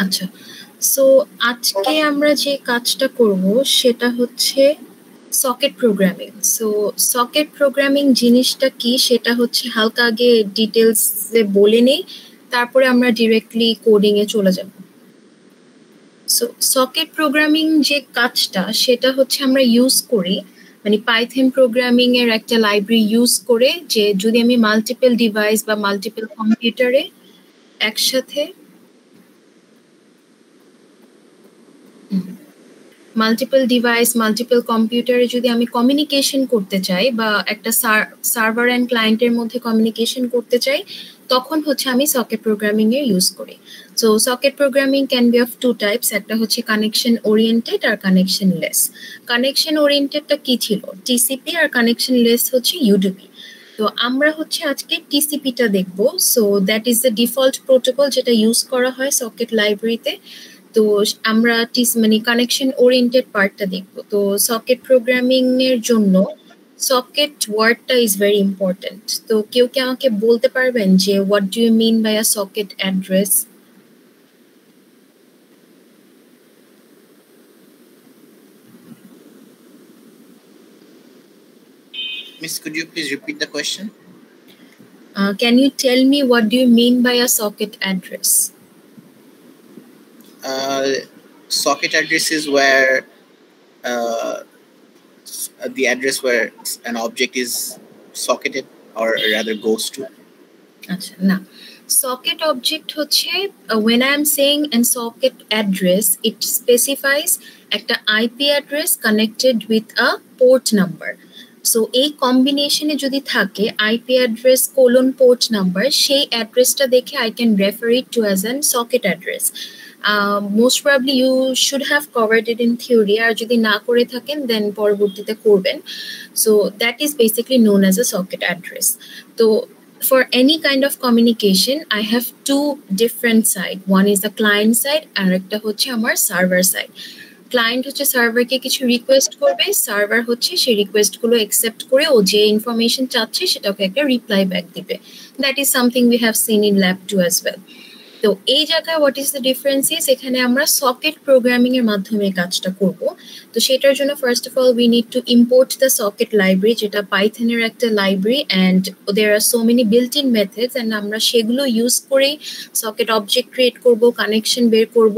আচ্ছা, সো আজকে আমরা যে কাজটা করব সেটা হচ্ছে socket programming. So socket programming জিনিসটা কি সেটা হচ্ছে হালকা আগে ডিটেলসে বলে নেই, তারপরে আমরা ডিরেক্টলি কোডিং এ চলে যাব। সো সকেট প্রোগ্রামিং যে কাজটা সেটা হচ্ছে আমরা ইউজ করি মানে পাইথন প্রোগ্রামিং এর একটা লাইব্রেরি ইউজ করে, যে যদি আমি মাল্টিপল ডিভাইস বা মাল্টিপল কম্পিউটারে একসাথে মাল্টিপল ডিভাইস মাল্টিপল কম্পিউটারে যদি আমি কমিউনিকেশন করতে চাই বা একটা সার্ভার অ্যান্ড ক্লায়েন্টের মধ্যে কমিউনিকেশন করতে চাই, তখন হচ্ছে আমি সকেট প্রোগ্রামিং এর ইউজ করি। So socket programming can be of two types, একটা হচ্ছে কানেকশন ওরিয়েন্টেড আর কানেকশন লেস। কানেকশন ওরিয়েন্টেডটা কি ছিল? টিসিপি, আর কানেকশন লেস হচ্ছে ইউডিপি। তো আমরা হচ্ছে আজকে টিসিপিটা দেখব। So that is the default protocol যেটা ইউজ করা হয় সকেট লাইব্রেরিতে। তো আমরা মানে কানেকশন ওরিয়েন্টেড পার্টটা দেখবো। তো সকেট প্রোগ্রামিং এর জন্য সকেট ওয়ার্ডটা ইজ ভেরি ইম্পর্টেন্ট। তো কেউ কি আমাকে বলতে পারবেন যে what do you mean by a socket address? Miss, could you please repeat the question? Can you tell me what do you mean by a socket address? Socket address is where the address where an object is socketed or rather goes to. আচ্ছা, না, socket object হচ্ছে when I am saying an socket address, it specifies একটা IP address connected with a port number. So এই কম্বিনেশনে যদি থাকে IP address colon port number, সেই অ্যাড্রেসটা দেখে I can refer it to as an socket address. Most probably you should have covered it in theory, আর যদি না করে থাকেন দেন পরবর্তীতে করবেন। So that is basically known as a socket address. তো for any kind of communication, I have two different sides. One is the client side and একটা হচ্ছে আমার server side. ক্লায়েন্ট হচ্ছে সার্ভারকে কিছু রিকোয়েস্ট করবে, সার্ভার হচ্ছে সেই রিকোয়েস্টগুলো অ্যাকসেপ্ট করে ও যে ইনফরমেশন চাচ্ছে সেটাকে একটা রিপ্লাই ব্যাক দিবে। That is something we have seen in lab 2 as well. তো এই জায়গায় হোয়াট ইজ দ্য ডিফারেন্সেস, এখানে আমরা সকেট প্রোগ্রামিং এর মাধ্যমে কাজটা করব। তো সেটার জন্য first of all we need to import the socket library, যেটা পাইথনের একটা library, and there are so many built in methods, and আমরা সেগুলো ইউজ করেই সকেট অবজেক্ট ক্রিয়েট করব, কানেকশন বের করব,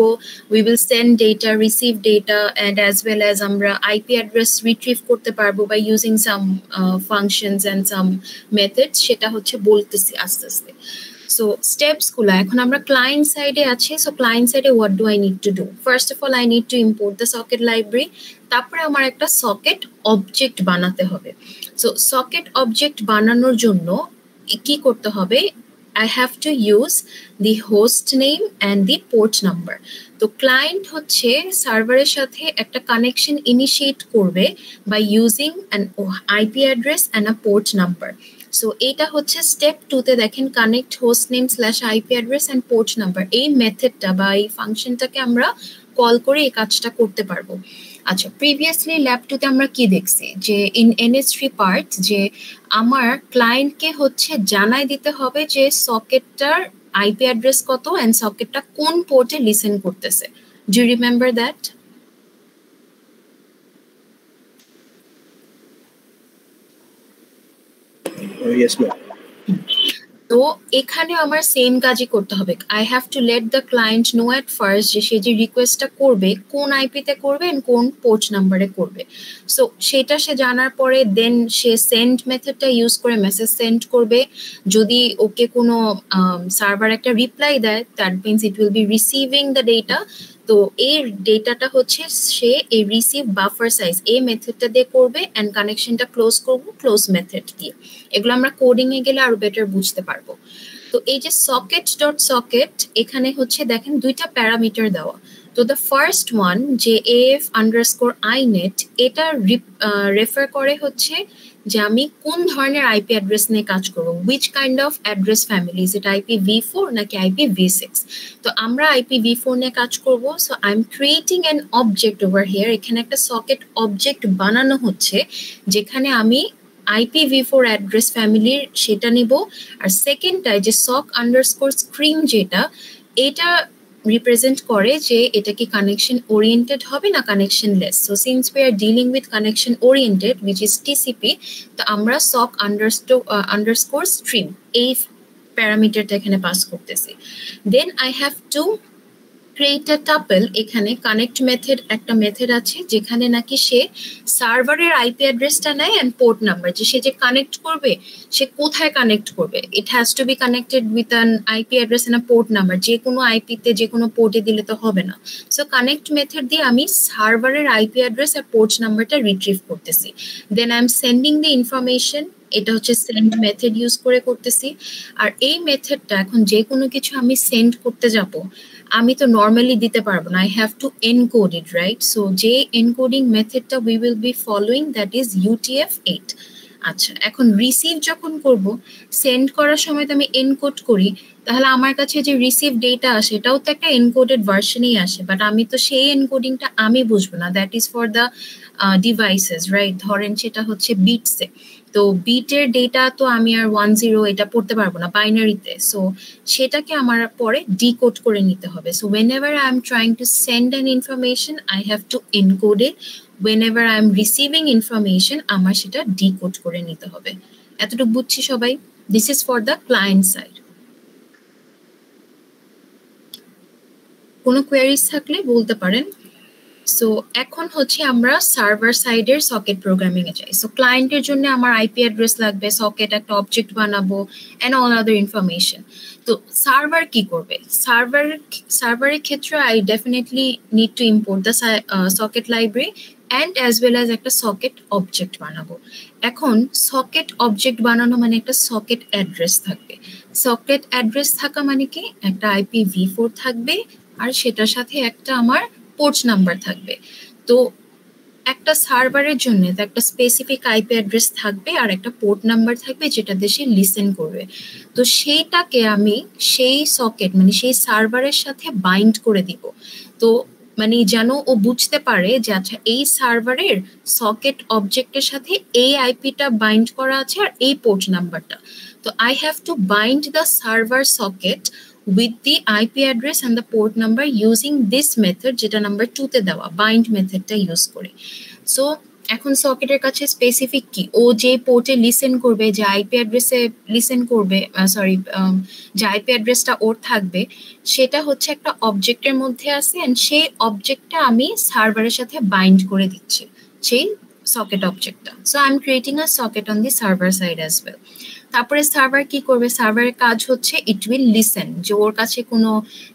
we will send data, receive data, and as well as আমরা আইপি অ্যাড্রেস রিট্রিভ করতে পারবো by using some functions and some methods. সেটা হচ্ছে বলতেছি আস্তে আস্তে। সো স্টেপসগুলো এখন আমরা ক্লায়েন্ট সাইডে আছি। সো ক্লায়েন্ট সাইডে what do I need to do? First of all I need to import the socket library, তারপরে আমার একটা সকেট অবজেক্ট বানাতে হবে। সো সকেট অবজেক্ট বানানোর জন্য কি করতে হবে? I have to use the host name and the port number. তো ক্লায়েন্ট হচ্ছে সার্ভারের সাথে একটা কানেকশন ইনিশিয়েট করবে by using an IP address and a port number. So এটা হচ্ছে স্টেপ 2তে দেখেন connect host name slash IP address and port number. এই মেথডটা বা এই ফাংশনটাকে আমরা কল করে এই কাজটা করতে পারবো। আচ্ছা, প্রিভিয়াসলি ল্যাব 2তে আমরা কি দেখছি যে ইন NS3 পার্ট যে আমার ক্লায়েন্টকে হচ্ছে জানাই দিতে হবে যে সকেটটার আইপি অ্যাড্রেস কত অ্যান্ড সকেটটা কোন পোর্টে লিসেন করতেছে। Do you remember that? Yes, ma'am. তো এখানে আমার সেম কাজই করতে হবে। I have to let the client know at first যে সে যে রিকোয়েস্টটা করবে কোন আইপিতে করবে এন্ড কোন পোর্ট নাম্বারে করবে। সো সেটা সে জানার পরে দেন সে সেন্ড মেথডটা ইউজ করে মেসেজ সেন্ড করবে। যদি ওকে কোনো সার্ভার একটা রিপ্লাই দেয়, that means it will be receiving the data. তো এই ডেটাটা হচ্ছে সে এই রিসিভ বাফার সাইজ এই মেথডটা দিয়ে করবে অ্যান্ড কানেকশনটা ক্লোজ করবো ক্লোজ মেথড দিয়ে। এগুলো আমরা কোডিং এ গেলে আরো বেটার বুঝতে পারবো। তো এই যে সকেট ডট সকেট, এখানে হচ্ছে দেখেন দুইটা প্যারামিটার দেওয়া। তো দ্য ফার্স্ট ওয়ান যে AF_inet, এটা রেফার করে হচ্ছে যে আমি কোন ধরনের আইপি অ্যাড্রেস নিয়ে কাজ করবো, which kind of address family, এটা IPv4 নাকি IPv6। তো আমরা IPv4 নিয়ে কাজ করব। So I am creating an object over here. এখানে একটা সকেট অবজেক্ট বানানো হচ্ছে যেখানে আমি IPv4 অ্যাড্রেস ফ্যামিলির সেটা নিব। আর সেকেন্ডটায় যে sock_scream যেটা, এটা রিপ্রেজেন্ট করে যে এটা কি কানেকশন ওরিয়েন্টেড হবে না connection less. So since we are dealing with connection oriented which is TCP, তো আমরা সক আন্ডারস্কোর স্ট্রিম এই প্যারামিটারটা এখানে পাস করতেছি। Then I have to create a tuple. এখানে কানেক্ট মেথড একটা মেথড আছে যেখানে নাকি সে সার্ভারের আইপি অ্যাড্রেসটা নেয় অ্যান্ড পোর্ট নাম্বার, যে সে যে কানেক্ট করবে সে কোথায় কানেক্ট করবে, it has to be connected with an IP address and port number. যে কোনো আইপিতে যে কোনো পোর্টে দিলে তো হবে না। সো কানেক্ট মেথড দিয়ে আমি সার্ভারের আইপি অ্যাড্রেস আর পোর্ট নাম্বারটা রিট্রিভ করতেছি। Then I am sending the information, এটা হচ্ছে সেন্ড মেথড ইউজ করে করতেছি। আর এই মেথডটা এখন যে কোনো কিছু আমি সেন্ড করতে যাব আমি তো নর্মালি দিতে পারবো না, I have to encode it, right? So যে এনকোডিং মেথডটা we will be following that is UTF-8। আচ্ছা, এখন রিসিভ যখন করব, সেন্ড করার সময় তো আমি এনকোড করি, তাহলে আমার কাছে যে রিসিভ ডেটা আসে এটাও তো একটা এনকোডেড ভার্সনেই আসে, বাট আমি তো সেই এনকোডিংটা আমি বুঝবো না, that is for the devices, right? ধরেন সেটা হচ্ছে বিটসে, তো বিটের ডেটা তো আমি আর 10 এটা পড়তে পারবো না বাইনারিতে, সো সেটাকে আমার পরে ডিকোড করে নিতে হবে। So whenever I am trying to send an information I have to encode it, whenever I am receiving information আমার সেটা ডিকোড করে নিতে হবে। এতটুকু বুঝছি সবাই? This is for the client side. কোনো কোয়েরিজ থাকলে বলতে পারেন। সো এখন হচ্ছে আমরা সার্ভার সাইডের সকেট প্রোগ্রামিং এ যাই। সো ক্লায়েন্টের জন্য আমার আইপি অ্যাড্রেস লাগবে, সকেট একটা অবজেক্ট বানাবো এন্ড অল আদার ইনফরমেশন। তো সার্ভার কি করবে? সার্ভারের ক্ষেত্রে I definitely need to import the socket library and as well as একটা সকেট অবজেক্ট বানাবো। এখন সকেট অবজেক্ট বানানো মানে একটা সকেট অ্যাড্রেস থাকবে। সকেট অ্যাড্রেস থাকা মানে কি একটা IPv4 থাকবে আর সেটার সাথে একটা আমার পোর্ট নাম্বার থাকবে। তো একটা সার্ভারের জন্য একটা স্পেসিফিক আইপি অ্যাড্রেস থাকবে আর একটা পোর্ট নাম্বার থাকবে যেটা দেশে লিসেন করবে। তো সেইটাকে আমি সেই সকেট মানে সেই সার্ভারের সাথে বাইন্ড করে দিব। তো মানে যেন ও বুঝতে পারে যে আচ্ছা এই সার্ভারের সকেট অবজেক্টের সাথে এই আইপিটা বাইন্ড করা আছে আর এই পোর্ট নাম্বারটা। তো I have two bind the server socket with the IP address and the port number using this method যেটা নাম্বার 2 তে দেওয়া bind মেথডটা ইউজ করে। সো এখন সকেটের কাছে স্পেসিফিক কি, ও যে পোর্টে লিসেন করবে, যে আইপি অ্যাড্রেসে লিসেন করবে, যে আইপি অ্যাড্রেসটা ওর থাকবে সেটা হচ্ছে একটা অবজেক্টের মধ্যে আছে এন্ড সেই অবজেক্টটা আমি সার্ভারের সাথে বাইন্ড করে দিচ্ছি সেই সকেট অবজেক্টটা। So I am creating a socket on the server side as well. তারপরে সার্ভার কি করবে? সার্ভারের কাজ হচ্ছে ইট উইল লিসেন যে ওর কাছে কোনো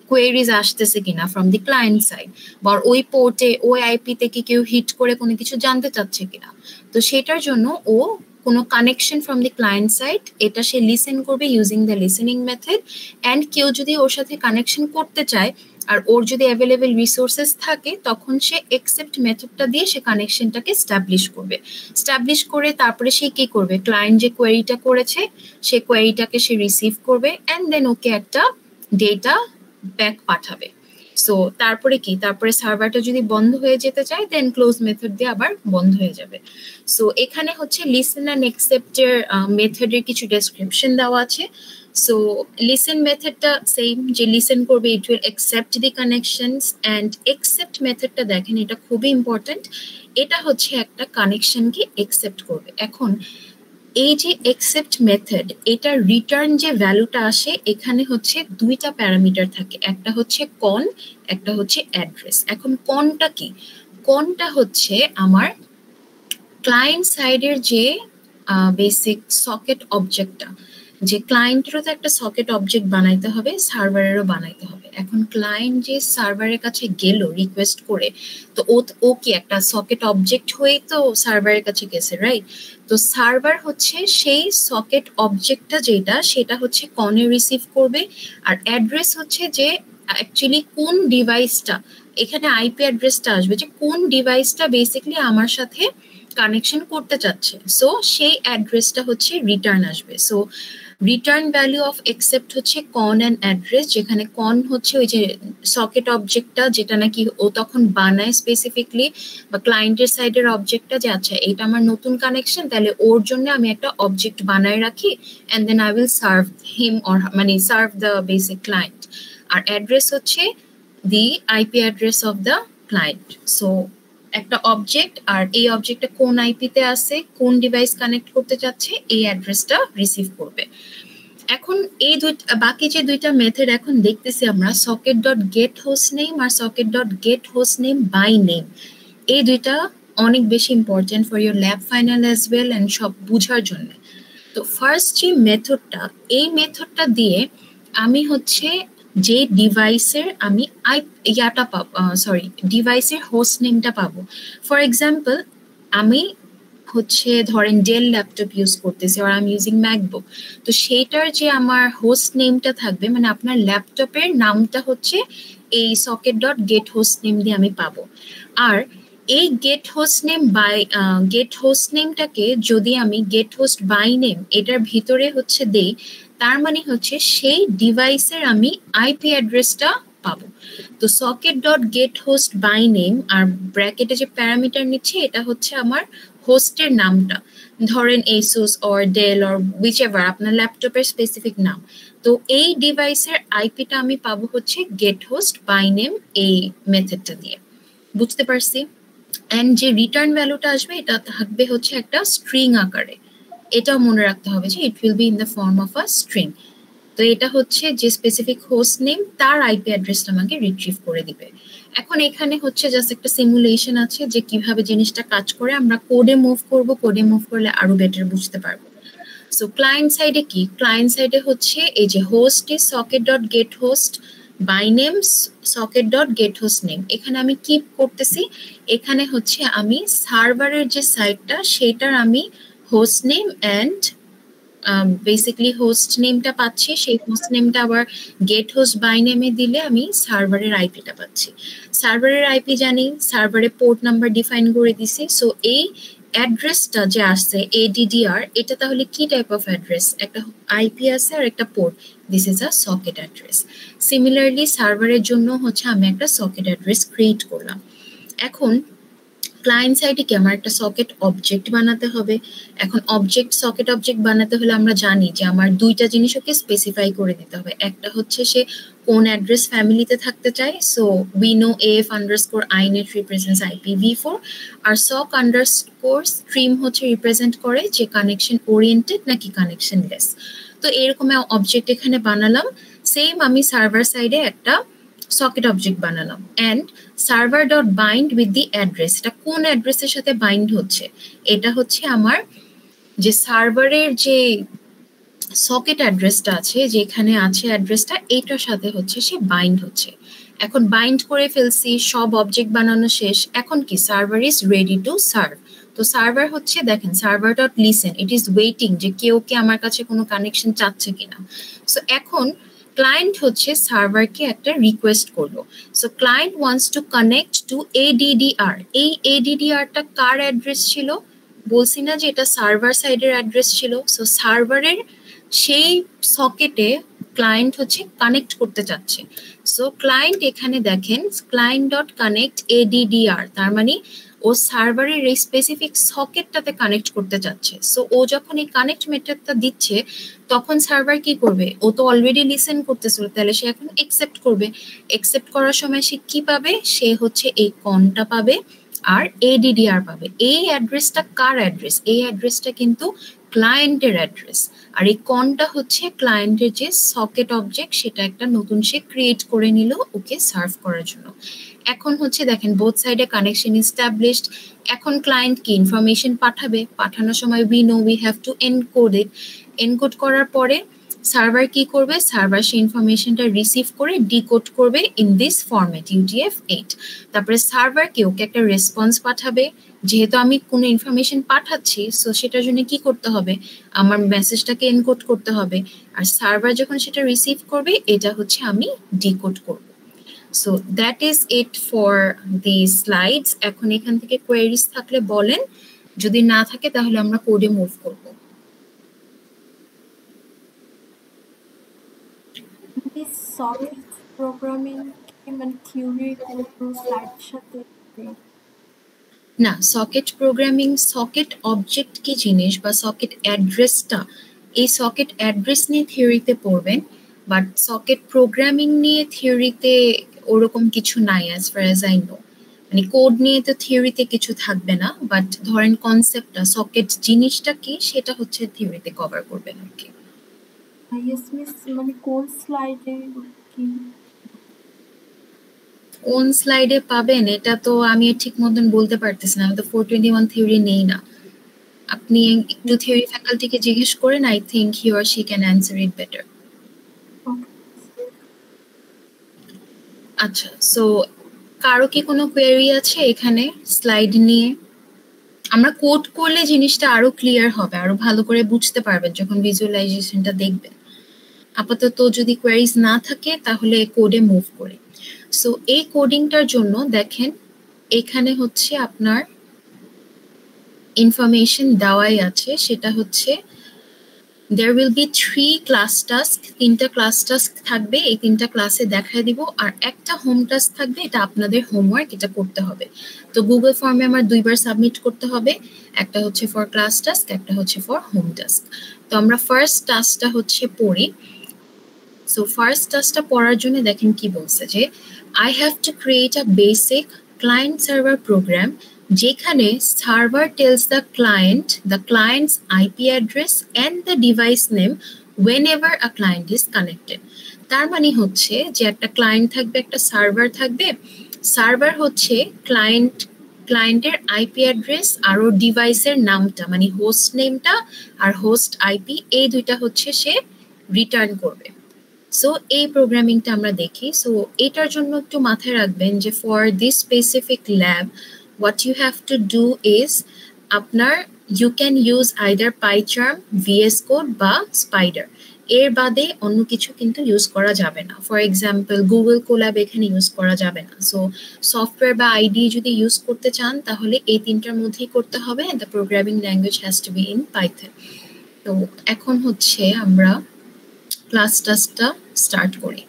কোয়েরিজ আসতেছে কিনা ফ্রম দি ক্লায়েন্ট সাইড, বা ওই পোর্টে ওই আইপিতে কি কেউ হিট করে কোনো কিছু জানতে চাচ্ছে কিনা। তো সেটার জন্য ও কোনো connection from the client side এটা সে লিসেন করবে using the listening method, and কেউ যদি ওর সাথে কানেকশন করতে চায় আর ওর যদি অ্যাভেলেবল রিসোর্সেস থাকে তখন সে একসেপ্ট মেথডটা দিয়ে সে কানেকশনটাকে স্টাবলিশ করবে। স্টাবলিশ করে তারপরে সে কি করবে? ক্লায়েন্ট যে কোয়েরিটা করেছে সে কোয়েরিটাকে সে রিসিভ করবে অ্যান্ড দেন ওকে একটা ডেটা ব্যাক পাঠাবে। সো তারপরে কি? তারপরে সার্ভারটা যদি বন্ধ হয়ে যেতে চায় দেন ক্লোজ মেথড দিয়ে আবার বন্ধ হয়ে যাবে। সো এখানে হচ্ছে লিসেন অ্যান্ড একসেপ্টের মেথডের কিছু ডেসক্রিপশন দেওয়া আছে। সো লিসেন মেথডটা সেম, যে লিসেন করবে it will accept the connections, and accept মেথডটা দেখেন এটা খুবই ইম্পর্টেন্ট, এটা হচ্ছে একটা কানেকশনকে একসেপ্ট করবে। এখন এই যে একসেপ্ট মেথড এটা রিটার্ন যে ভ্যালুটা আসে এখানে হচ্ছে দুইটা প্যারামিটার থাকে, একটা হচ্ছে কন, একটা হচ্ছে অ্যাড্রেস। এখন কনটা কি? কনটা হচ্ছে আমার ক্লায়েন্ট সাইডের যে বেসিক সকেট অবজেক্টটা, যে ক্লায়েন্টেরও তো একটা সকেট অবজেক্ট বানাইতে হবে, সার্ভারেরও বানাইতে হবে। এখন ক্লায়েন্ট যে সার্ভারের কাছে গেল রিকোয়েস্ট করে, তো ও কি একটা সকেট অবজেক্ট হয়েই তো সার্ভারের কাছে গেছে, রাইট? তো সার্ভার হচ্ছে সেই সকেট অবজেক্টটা যেটা সেটা হচ্ছে কনে রিসিভ করবে, আর অ্যাড্রেস হচ্ছে যে অ্যাকচুয়ালি কোন ডিভাইসটা, এখানে আইপি অ্যাড্রেসটা আসবে যে কোন ডিভাইসটা বেসিক্যালি আমার সাথে কানেকশন করতে চাচ্ছে। সো সেই অ্যাড্রেসটা হচ্ছে রিটার্ন আসবে। So return value of accept হচ্ছে কন অ্যান্ড অ্যাড্রেস, যেখানে কন হচ্ছে ওই যে সকেট অবজেক্টটা যেটা নাকি ও তখন বানায় স্পেসিফিকলি, বা ক্লায়েন্টের সাইডের অবজেক্টটা যে আচ্ছা এটা আমার নতুন কানেকশন তাহলে ওর জন্য আমি একটা অবজেক্ট বানায় রাখি and then I will serve him or মানে সার্ভ দ্য বেসিক ক্লায়েন্ট। আর অ্যাড্রেস হচ্ছে the IP address of the client. So একটা অবজেক্ট আর এই অবজেক্টটা কোন আইপিতে আছে, কোন ডিভাইস কানেক্ট করতে যাচ্ছে, এই অ্যাড্রেসটা রিসিভ করবে। এখন এই বাকি যে দুইটা মেথড এখন দেখতেছি আমরা, socket dot get host name আর socket dot get host name by name, এই দুইটা অনেক বেশি important for your lab final as well and সব বুঝার জন্য। তো ফার্স্ট যে মেথডটা, এই মেথডটা দিয়ে আমি হচ্ছে যে ডিভাইসের আমি ইয়াটা পাবো, সরি ডিভাইসের হোস্ট নেমটা পাবো। ফর এক্সাম্পল আমি হচ্ছে ধরেন ডেল ল্যাপটপ ইউজ করতেছি আর আমি ইউজিং ম্যাকবুক, তো সেইটার যে আমার হোস্ট নেমটা থাকবে, মানে আপনার ল্যাপটপের নামটা হচ্ছে এই socket dot get host name দিয়ে আমি পাবো। আর এই get host name by get host নেমটাকে যদি আমি গেট হোস্ট বাই নেম এটার ভিতরে হচ্ছে দেই, তার মানে হচ্ছে সেই ডিভাইসের আমি আইপি অ্যাড্রেসটা পাবো। তো socket dot get host by name আর ব্র্যাকেটে যে প্যারামিটার নিচ্ছে এটা হচ্ছে আমার হোস্টের নামটা, ধরেন এসুস অর ডেল অর হুইচএভার আপনার ল্যাপটপের স্পেসিফিক নাম। তো এই ডিভাইসের আইপিটা আমি পাবো হচ্ছে গেট হোস্ট বাই নেম এই মেথডটা দিয়ে। বুঝতে পারছি? অ্যান্ড যে রিটার্ন ভ্যালুটা আসবে এটা থাকবে হচ্ছে একটা স্ট্রিং আকারে, এটাও মনে রাখতে হবে যে it will be in the form of a string. তো এটা হচ্ছে যে স্পেসিফিক হোস্ট নেম তার আইপি অ্যাড্রেসটা আমাকে রিট্রিভ করে দিবে। এখন এখানে হচ্ছে জাস্ট একটা সিমুলেশন আছে যে কিভাবে জিনিসটা কাজ করে, আমরা কোডে মুভ করব, কোডে মুভ করলে আরো বেটার বুঝতে পারবো। সো ক্লায়েন্ট সাইডে কি, ক্লায়েন্ট সাইডে হচ্ছে এই যে host is socket dot get host by name socket dot get host name, এখানে আমি কি করতেছি, এখানে হচ্ছে আমি সার্ভারের যে সাইটটা সেটার আমি host name and basically host নেমটা পাচ্ছি, সেই হোস্ট নেমটা আবার গেট হোস্ট বাই নেমে দিলে আমি সার্ভারের আইপিটা পাচ্ছি। সার্ভারের আইপি জানি, সার্ভারের পোর্ট নাম্বার ডিফাইন করে দিছি। সো এই অ্যাড্রেসটা যে আসছে ADDR, এটা তাহলে কি টাইপ অফ অ্যাড্রেস, একটা আইপি আছে আর একটা port, this is a socket address. Similarly সার্ভারের জন্য হচ্ছে আমি একটা সকেট অ্যাড্রেস ক্রিয়েট করলাম। এখন ক্লায়েন্ট সাইডে কি আমার একটা সকেট অবজেক্ট বানাতে হবে। এখন সকেট অবজেক্ট বানাতে হলে আমরা জানি যে আমার দুইটা জিনিস ওকে স্পেসিফাই করে দিতে হবে। একটা হচ্ছে সে কোন অ্যাড্রেস ফ্যামিলিতে থাকতে চায়, so we know AF underscore INET represents IPv4, আর সক আন্ডারস্কোর স্ট্রিম হচ্ছে রিপ্রেজেন্ট করে যে কানেকশন ওরিয়েন্টেড নাকি কানেকশন লেস। তো এরকম অবজেক্ট এখানে বানালাম। সেম আমি সার্ভার সাইডে একটা সকেট অবজেক্ট বানালাম and server dot bind with the address, এটা কোন অ্যাড্রেসের সাথে বাইন্ড হচ্ছে, এটা হচ্ছে আমার যে সার্ভারের যে সকেট অ্যাড্রেসটা আছে, যেখানে আছে অ্যাড্রেসটা, এইটার সাথে হচ্ছে সে বাইন্ড হচ্ছে। এখন বাইন্ড করে ফেলছি, সব অবজেক্ট বানানো শেষ, এখন কি server is ready to serve. তো সার্ভার হচ্ছে দেখেন server dot listen, it is waiting যে কেউ কি আমার কাছে কোনো কানেকশন চাচ্ছে কিনা। সো এখন ক্লায়েন্ট হচ্ছে সার্ভারকে একটা রিকোয়েস্ট করলো। So client wants to connect to ADDR। এই ADDRটা কার অ্যাড্রেস ছিল, বলছি না যে এটা সার্ভার সাইডের অ্যাড্রেস ছিল। সো সার্ভারের সেই সকেটে ক্লায়েন্ট হচ্ছে কানেক্ট করতে চাচ্ছে। সো ক্লায়েন্ট এখানে দেখেন ক্লায়েন্ট ডট কানেক্ট ADDR, তার মানে ও সার্ভারের এই স্পেসিফিক সকেটটাতে কানেক্ট করতে চাচ্ছে। সো ও যখন এই কানেক্ট মেথডটা দিচ্ছে তখন সার্ভার কি করবে, ও তো অলরেডি লিসেন করতেছিল, তাহলে সে এখন একসেপ্ট করবে। একসেপ্ট করার সময় সে কি পাবে, সে হচ্ছে এই কনটা পাবে আর ADDR পাবে। এই অ্যাড্রেসটা কার অ্যাড্রেস, এই অ্যাড্রেসটা কিন্তু ক্লায়েন্টের অ্যাড্রেস, আর এই কনটা হচ্ছে ক্লায়েন্টের যে সকেট অবজেক্ট সেটা একটা নতুন সে ক্রিয়েট করে নিল ওকে সার্ভ করার জন্য। এখন হচ্ছে দেখেন বোথ সাইডে কানেকশন ইস্টাবলিশড। এখন ক্লায়েন্ট কি ইনফরমেশন পাঠাবে, পাঠানোর সময় we know we have to encode it. Encode করার পরে সার্ভার কি করবে, সার্ভার সেই ইনফরমেশনটা রিসিভ করে ডিকোড করবে ইন দিস ফরম্যাট UTF-8। তারপরে সার্ভার কি ওকে একটা রেসপন্স পাঠাবে, যেহেতু আমি কোনো ইনফরমেশন পাঠাচ্ছি সো সেটার জন্য কি করতে হবে, আমার মেসেজটাকে এনকোড করতে হবে, আর সার্ভার যখন সেটা রিসিভ করবে এটা হচ্ছে আমি ডিকোড করব। So that is it for the slides. এখন এখান থেকে কোয়েরিজ থাকলে বলেন, যদি না থাকে তাহলে আমরা কোডে মুভ করব। This socket programming মানে থিওরি কোনো স্লাইড সাথে না, সকেট প্রোগ্রামিং, সকেট অবজেক্ট কি জিনিস বা সকেট অ্যাড্রেসটা, এই সকেট অ্যাড্রেস নিয়ে থিওরিতে পড়বেন, বাট সকেট প্রোগ্রামিং নিয়ে থিওরিতে ওরকম কিছু নাই as far as I know. মানে কোড নিয়ে তো থিওরিতে কিছু থাকবে না, বাট ধরেন কনসেপ্টটা সকেট জিনিসটা কি সেটা হচ্ছে থিওরিতে কভার করবেন আর কি। ইয়েস মিস, মানে কোন স্লাইডে কি? কোন স্লাইডে পাবেন এটা তো আমি ঠিক মতন বলতে পারতেছি না, আমি তো 421 থিওরি নেই না। আপনি একটু থিওরি ফ্যাকাল্টিকে জিজ্ঞেস করেন, I think he or she can answer it better. আচ্ছা, সো কারো কি কোনো কোয়েরি আছে এখানে স্লাইড নিয়ে? আমরা কোড করলে জিনিসটা আরো ক্লিয়ার হবে, আরো ভালো করে বুঝতে পারবেন যখন ভিজুয়ালাইজেশনটা দেখবেন। আপাতত যদি কোয়েরিজ না থাকে তাহলে কোডে মুভ করি। সো এই কোডিংটার জন্য দেখেন এখানে হচ্ছে আপনার ইনফরমেশন দেওয়াই আছে, সেটা হচ্ছে there will be 3 class task, 3টা ক্লাস টাস্ক থাকবে, এই 3টা ক্লাসে দেখায় দিব, আর একটা হোম টাস্ক থাকবে, এটা আপনাদের হোমওয়ার্ক, এটা করতে হবে। তো গুগল ফর্মে আমার 2বার সাবমিট করতে হবে, একটা হচ্ছে ফর ক্লাস টাস্ক, একটা হচ্ছে ফর হোম টাস্ক। তো আমরা ফার্স্ট টাস্কটা হচ্ছে পড়ি। সো ফার্স্ট টাস্কটা পড়ার জন্য দেখেন কি বলছে যে I have to create a basic client server program যেখানে server tells the client's IP address and the device name whenever a client is connected. তার মানে হচ্ছে যে একটা ক্লায়েন্ট থাকবে, একটা সার্ভার থাকবে। সার্ভার হচ্ছে ক্লায়েন্টের আইপি অ্যাড্রেস আর ওর ডিভাইসের নামটা, মানে হোস্ট নেমটা আর হোস্ট আইপি, এই দুইটা হচ্ছে সে রিটার্ন করবে। সো এই প্রোগ্রামিংটা আমরা দেখি। সো এটার জন্য একটু মাথায় রাখবেন যে for this specific lab what you have to do is আপনার you can use either PyCharm, VS code বা স্পাইডার, এর বাদে অন্য কিছু কিন্তু ইউজ করা যাবে না। ফর এক্সাম্পল গুগল কোল্যাব এখানে ইউজ করা যাবে না। সো সফটওয়্যার বা আইডি যদি ইউজ করতে চান তাহলে এই 3টার মধ্যেই করতে হবে, the programming language has to be in Python. তো এখন হচ্ছে আমরা ক্লাস টাস্কটা স্টার্ট করি।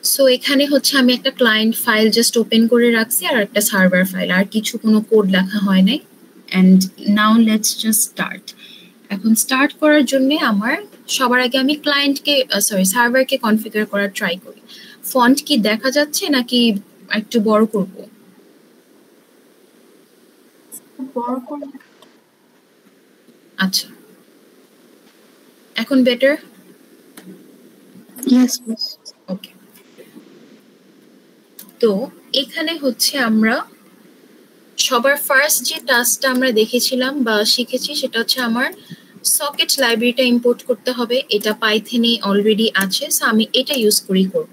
সো এখানে হচ্ছে আমি একটা ক্লায়েন্ট ফাইল জাস্ট ওপেন করে রাখছি আর একটা সার্ভার ফাইল, আর কিছু কোনো কোড লেখা হয় নাই। And now let's just start. এখন স্টার্ট করার জন্য আমার সবার আগে আমি সার্ভারকে কনফিগার করার ট্রাই করি। ফন্ট কি দেখা যাচ্ছে নাকি একটু বড় করব? আচ্ছা, এখন বেটার? Yes, miss. ওকে। তো এখানে হচ্ছে আমরা সবার ফার্স্ট যে টাস্কটা আমরা দেখেছিলাম বা শিখেছি সেটা হচ্ছে আমার সকেট লাইব্রেরিটা ইম্পোর্ট করতে হবে। এটা পাইথনে অলরেডি আছে, সো আমি এটা ইউজ করেই করব।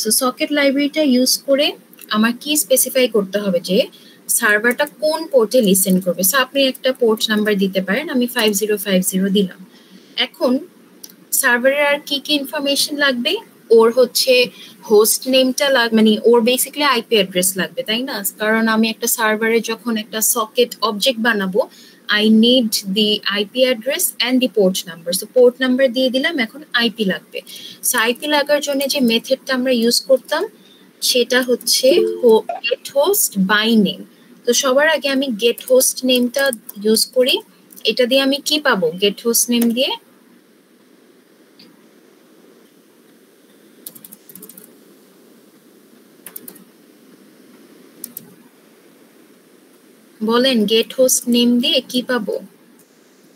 সো সকেট লাইব্রেরিটা ইউজ করে আমার কি স্পেসিফাই করতে হবে যে সার্ভারটা কোন পোর্টে লিসেন করবে। সো আপনি একটা পোর্ট নাম্বার দিতে পারেন, আমি 5050 দিলাম। এখন সার্ভারের আর কি কি ইনফরমেশন লাগবে, ওর হচ্ছে হোস্ট নেমটা মানে ওর বেসিক্যালি আইপি অ্যাড্রেস লাগবে, তাই না? কারণ আমি একটা সার্ভারে যখন একটা সকেট অবজেক্ট বানাবো I need the IP address and the port number. So port number দিয়ে দিলাম, এখন আইপি লাগবে। সো আইপি লাগার জন্য যে মেথডটা আমরা ইউজ করতাম সেটা হচ্ছে গেট হোস্ট বাই নেম। তো সবার আগে আমি গেট হোস্ট নেমটা ইউজ করি। এটা দিয়ে আমি কি পাবো? গেট হোস্ট নেম দিয়ে বলেন, গেট হোস্ট নেম দিয়ে কি পাবো?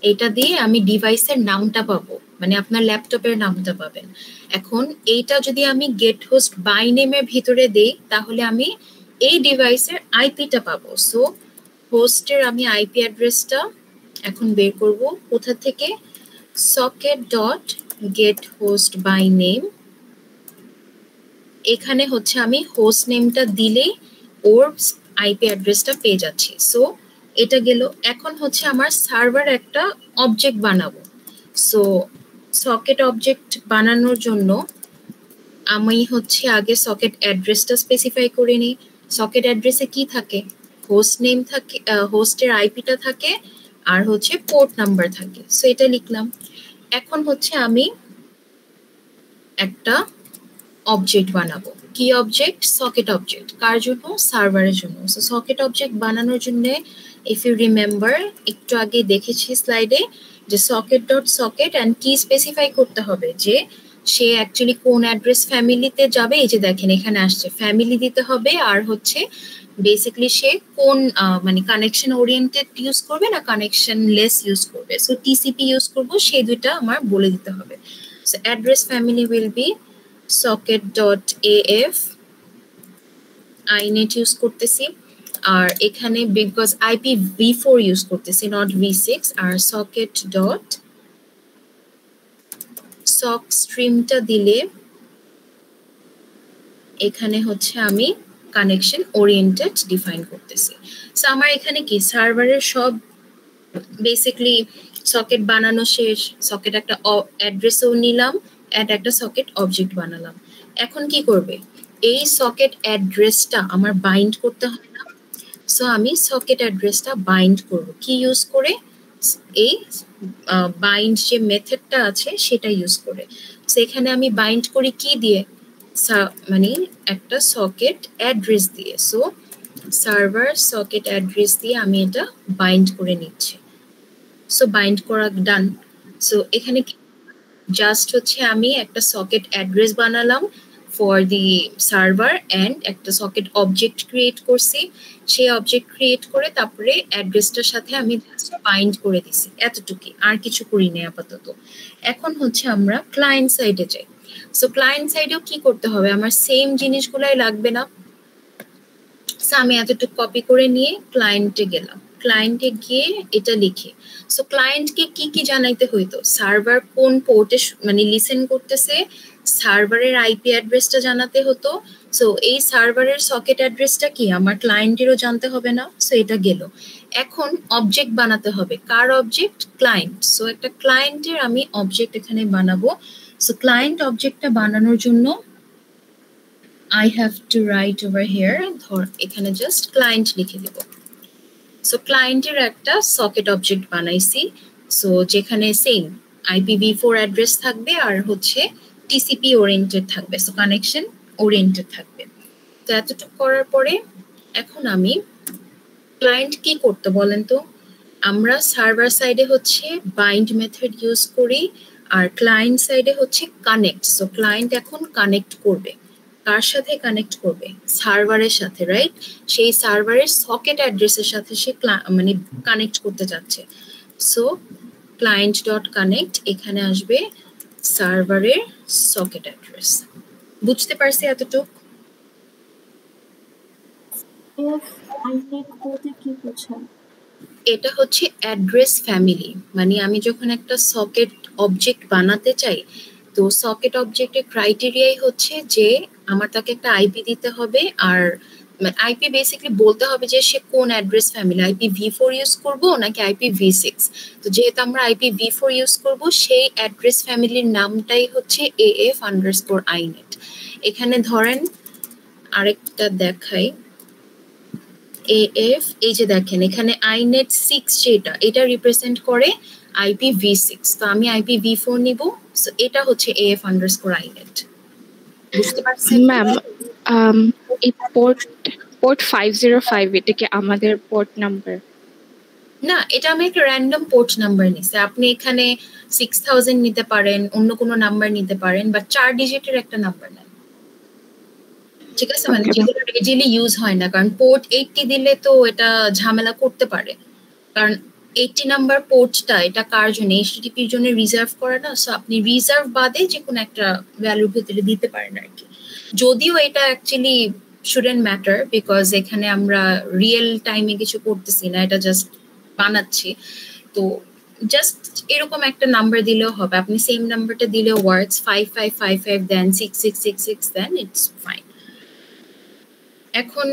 এটা দিয়ে আমি ডিভাইসের নামটা পাবো, মানে আপনার ল্যাপটপের নামটা পাবেন। এখন এইটা যদি আমি গেট হোস্ট বাই নেমের ভিতরে দেই তাহলে আমি এই ডিভাইসের আইপিটা পাবো। সো হোস্টের আমি আইপি অ্যাড্রেসটা এখন বের করব কোথা থেকে? socket.getHostByName। এখানে হচ্ছে আমি হোস্ট নেমটা দিলেই ওর আইপি অ্যাড্রেসটা পেয়ে যাচ্ছি। সো এটা গেল। এখন হচ্ছে আমার সার্ভার একটা অবজেক্ট বানাবো। সো সকেট অবজেক্ট বানানোর জন্য আমি হচ্ছে আগে সকেট অ্যাড্রেসটা স্পেসিফাই করে নিই। সকেট অ্যাড্রেসে কি থাকে? হোস্ট নেম থাকে, হোস্টের আইপিটা থাকে, আর হচ্ছে পোর্ট নাম্বার থাকে। সো এটা লিখলাম। এখন হচ্ছে আমি একটা অবজেক্ট বানাবো। কি অবজেক্ট? Socket object. কার জন্য? সার্ভারের জন্য। সো সকেট অবজেক্ট বানানোর জন্য ইফ ইউ রিমেম্বার, একটু আগে দেখেছি স্লাইডে যে সকেট ডট সকেট অ্যান্ড কি স্পেসিফাই করতে হবে যে সে অ্যাকচুয়ালি কোন অ্যাড্রেস ফ্যামিলিতে যাবে, এই যে দেখেন এখানে আসছে ফ্যামিলি দিতে হবে, আর হচ্ছে বেসিক্যালি সে কোন মানে কানেকশন ওরিয়েন্টেড ইউজ করবে না কানেকশন লেস ইউজ করবে। সো টিসিপি ইউজ করব, সেই দুইটা আমার বলে দিতে হবে। So address family will be socket.af, inet use করতেছি, আর এখানে বিকজ IPv4 ইউজ করতেছি নট v6, আর socket.sock স্ট্রিমটা দিলে এখানে হচ্ছে আমি কানেকশন ওরিয়েন্টেড ডিফাইন করতেছি। সো আমার এখানে কি সার্ভারের সব বেসিক্যালি সকেট বানানো শেষ, সকেট একটা অ্যাড্রেসও নিলাম, একটা সকেট অবজেক্ট বানালাম। এখন কি করবে, এই সকেট অ্যাড্রেসটা আমার বাইন্ড করতে হবে না। সো আমি সকেট অ্যাড্রেসটা বাইন্ড করব কি ইউজ করে, এই বাইন্ড যে মেথডটা আছে সেটা ইউজ করে। সো এখানে আমি বাইন্ড করি কি দিয়ে, মানে একটা সকেট অ্যাড্রেস দিয়ে। সো সার্ভার সকেট অ্যাড্রেস দিয়ে আমি এটা বাইন্ড করে নিচ্ছি। সো বাইন্ড করা ডান। সো এখানে জাস্ট হচ্ছে আমি একটা সকেট অ্যাড্রেস বানালাম ফর দি সার্ভার অ্যান্ড একটা সকেট অবজেক্ট ক্রিয়েট করছি। সেই অবজেক্ট ক্রিয়েট করে তারপরে অ্যাড্রেসটার সাথে আমি জাস্ট বাইন্ড করে দিছি, এতটুকুই, আর কিছু করি না আপাতত। এখন হচ্ছে আমরা ক্লায়েন্ট সাইডে যাই। সো ক্লায়েন্ট সাইডেও কি করতে হবে, আমার সেম জিনিসগুলাই লাগবে না। সো আমি এতটুকু কপি করে নিয়ে ক্লায়েন্টে গেলাম, ক্লায়েন্টে গিয়ে এটা লিখি। সো ক্লায়েন্টকে কি কি জানাইতে হইতো, সার্ভার কোন পোর্টে মানে লিসেন করতেছে, সার্ভারের আইপি অ্যাড্রেসটা জানাতে হতো। সো এই সার্ভারের সকেট অ্যাড্রেসটা কি আমার ক্লায়েন্টেরও জানতে হবে না। সো এটা গেল। এখন অবজেক্ট বানাতে হবে, কার অবজেক্ট, ক্লায়েন্ট। সো একটা ক্লায়েন্টের আমি অবজেক্ট এখানে বানাবো। সো ক্লায়েন্ট অবজেক্টটা বানানোর জন্য I have to write over here, ধর এখানে জাস্ট ক্লায়েন্ট লিখে দেব। সো ক্লায়েন্টের একটা সকেট অবজেক্ট বানাইছি। সো যেখানে সেম IPv4 অ্যাড্রেস থাকবে আর হচ্ছে টিসিপি ওরিয়েন্টেড থাকবে, সো কানেকশন ওরিয়েন্টেড থাকবে। তো এতটুকু করার পরে এখন আমি ক্লায়েন্ট কি করতে বলেন তো, আমরা সার্ভার সাইডে হচ্ছে বাইন্ড মেথড ইউজ করি, আর ক্লায়েন্ট সাইডে হচ্ছে কানেক্ট। সো ক্লায়েন্ট এখন কানেক্ট করবে, কার সাথে কানেক্ট করবে, সার্ভারের সাথে, রাইট? সেই সার্ভারের সকেট অ্যাড্রেসের সাথে সে মানে কানেক্ট করতে যাচ্ছে। সো ক্লায়েন্ট ডট কানেক্ট, এখানে আসবে সার্ভারের সকেট অ্যাড্রেস। বুঝতে পারছি এতটুকু? এটা হচ্ছে অ্যাড্রেস ফ্যামিলি, মানে আমি যখন একটা সকেট অবজেক্ট বানাতে চাই, তো সকেট অবজেক্টের ক্রাইটেরিয়াই হচ্ছে যে আমার তাকে একটা আইপি দিতে হবে, আর আইপি বেসিক্যালি বলতে হবে যে সে কোন অ্যাড্রেস ফ্যামিলি, IPv4 ইউজ করব নাকি IPv6। তো যেহেতু আমরা IPv4 ইউজ করব, সেই অ্যাড্রেস ফ্যামিলির নামটাই হচ্ছে AF_INET। এখানে ধরেন আরেকটা দেখাই, AF, এই যে দেখেন এখানে INET 6 যেটা, এটা রিপ্রেজেন্ট করে IPv6। তো আমি IPv4 নিব, সো এটা হচ্ছে AF_INET। বুঝতে পারছেন ম্যাম? এই পোর্ট 505 এটা কি আমাদের পোর্ট নাম্বার? না, এটা আমি একটা র্যান্ডম পোর্ট নাম্বার নিছি। আপনি এখানে 6000 নিতে পারেন, অন্য কোনো নাম্বার নিতে পারেন, বা 4 ডিজিটের একটা নাম্বার নেন, ঠিক আছে? মানে যেগুলো রেগুলারলি ইউজ হয় না, কারণ পোর্ট 80 দিলে তো এটা ঝামেলা করতে পারে, কারণ 80 নাম্বার পোর্টটা এটা কার জন্য, HTTP এর জন্য রিজার্ভ করা না। সো আপনি রিজার্ভ বাদে যে কোনো একটা ভ্যালুর ভিতরে দিতে পারেন আর কি। যদিও এটা অ্যাকচুয়ালি শুডেন্ট ম্যাটার, বিকজ এখানে আমরা রিয়েল টাইমে কিছু করতেছি না, এটা জাস্ট বানাচ্ছি। তো জাস্ট এরকম একটা নাম্বার দিলেও হবে, আপনি সেম নাম্বারটা দিলেও works. 5555 then 6666 then, it's fine. এখন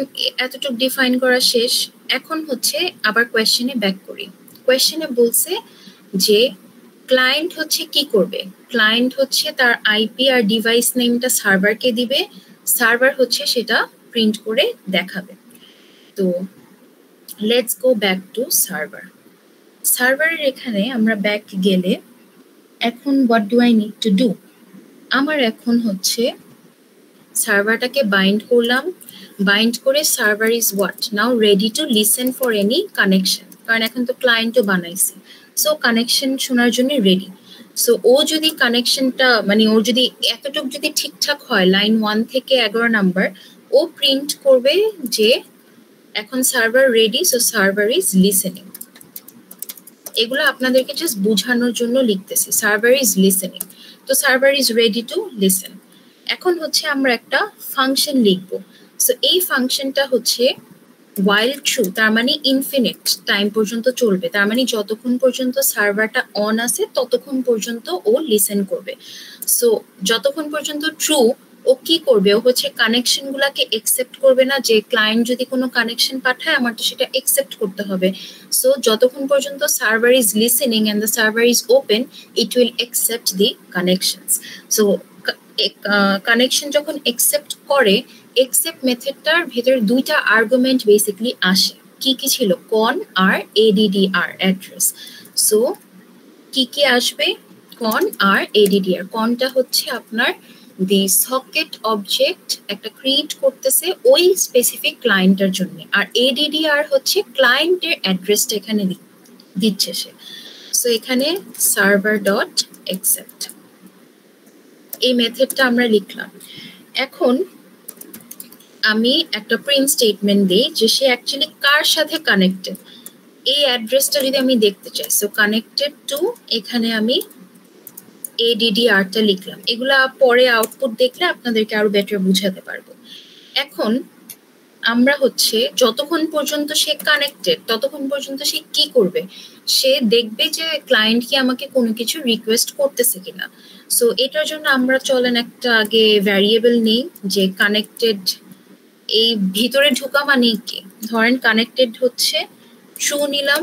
এতটুকু ডিফাইন করা শেষ। এখন হচ্ছে আবার কোয়েশ্চেনে ব্যাক করি। কোয়েশ্চেনে বলছে যে ক্লায়েন্ট হচ্ছে কি করবে, ক্লায়েন্ট হচ্ছে তার আইপি আর ডিভাইস নেমটা সার্ভারকে দিবে, সার্ভার হচ্ছে সেটা প্রিন্ট করে দেখাবে। তো let's go back to server. সার্ভারের এখানে আমরা ব্যাক গেলে এখন what do I need to do, আমার এখন হচ্ছে সার্ভারটাকে বাইন্ড করলাম, বাইন্ড করে server is what now ready to listen for any connection, কারণ এখন তো ক্লায়েন্টও বানাইছি, সো কানেকশন শোনার জন্য রেডি। সো ও যদি কানেকশনটা মানে ওর যদি এতটুকু যদি ঠিকঠাক হয় লাইন 1 থেকে 11 নাম্বার, ও প্রিন্ট করবে যে এখন server ready, so server is listening. এগুলো আপনাদেরকে জাস্ট বোঝানোর জন্য লিখতেছি, সার্ভার ইজ লিসেনিং। তো server is ready to listen. এখন হচ্ছে আমরা একটা ফাংশন লিখবো। সো এই ফাংশনটা হচ্ছে while true, তার মানে ইনফিনিট টাইম পর্যন্ত চলবে, তার মানে যতক্ষণ পর্যন্ত সার্ভারটা অন আছে ততক্ষণ পর্যন্ত ও লিসেন করবে। সো যতক্ষণ পর্যন্ত ট্রু, ও কি করবে, ও হচ্ছে কানেকশন গুলাকে একসেপ্ট করবে না, যে ক্লায়েন্ট যদি কোনো কানেকশন পাঠায় আমার তো সেটা একসেপ্ট করতে হবে। সো যতক্ষণ পর্যন্ত server is listening and the server is open, it will accept the connections. So connection যখন একসেপ্ট করে, একসেপ্ট মেথডটার ভেতর দুইটা আর্গুমেন্ট বেসিক্যালি আসে। কি কি ছিল, কন আর এডিডিআর অ্যাড্রেস। সো কি কি আসবে, কন আর এডিডিআর। কনটা হচ্ছে আপনার দি সকেট অবজেক্ট একটা ক্রিয়েট করতেছে ওই স্পেসিফিক ক্লায়েন্টের জন্য, আর এডিডিআর হচ্ছে ক্লায়েন্টের অ্যাড্রেসটা এখানে দিচ্ছে সে। সো এখানে সার্ভার ডট অ্যাকসেপ্ট এই মেথডটা আমরা লিখলাম। এখন আমি একটা প্রিন্ট স্টেটমেন্ট দিই যে সে অ্যাকচুয়ালি কার সাথে কানেক্টেড, এই অ্যাড্রেসটা যদি আমি দেখতে চাই। সো কানেক্টেড টু, এখানে আমি এডিডিআরটা লিখলাম। এগুলা পরে আউটপুট দেখলে আপনাদেরকে আরো বেটার বুঝাতে পারবো। এখন আমরা হচ্ছে যতক্ষণ পর্যন্ত সে কানেক্টেড ততক্ষণ পর্যন্ত সে কি করবে, সে দেখবে যে ক্লায়েন্ট কি আমাকে কোনো কিছু রিকোয়েস্ট করতেছে কিনা। সো এটার জন্য আমরা চলেন একটা আগে ভ্যারিয়েবল নেই, যে কানেক্টেড এই ভিতরে ঢোকা মানে কি, ধরেন কানেক্টেড হচ্ছে ট্রু নিলাম।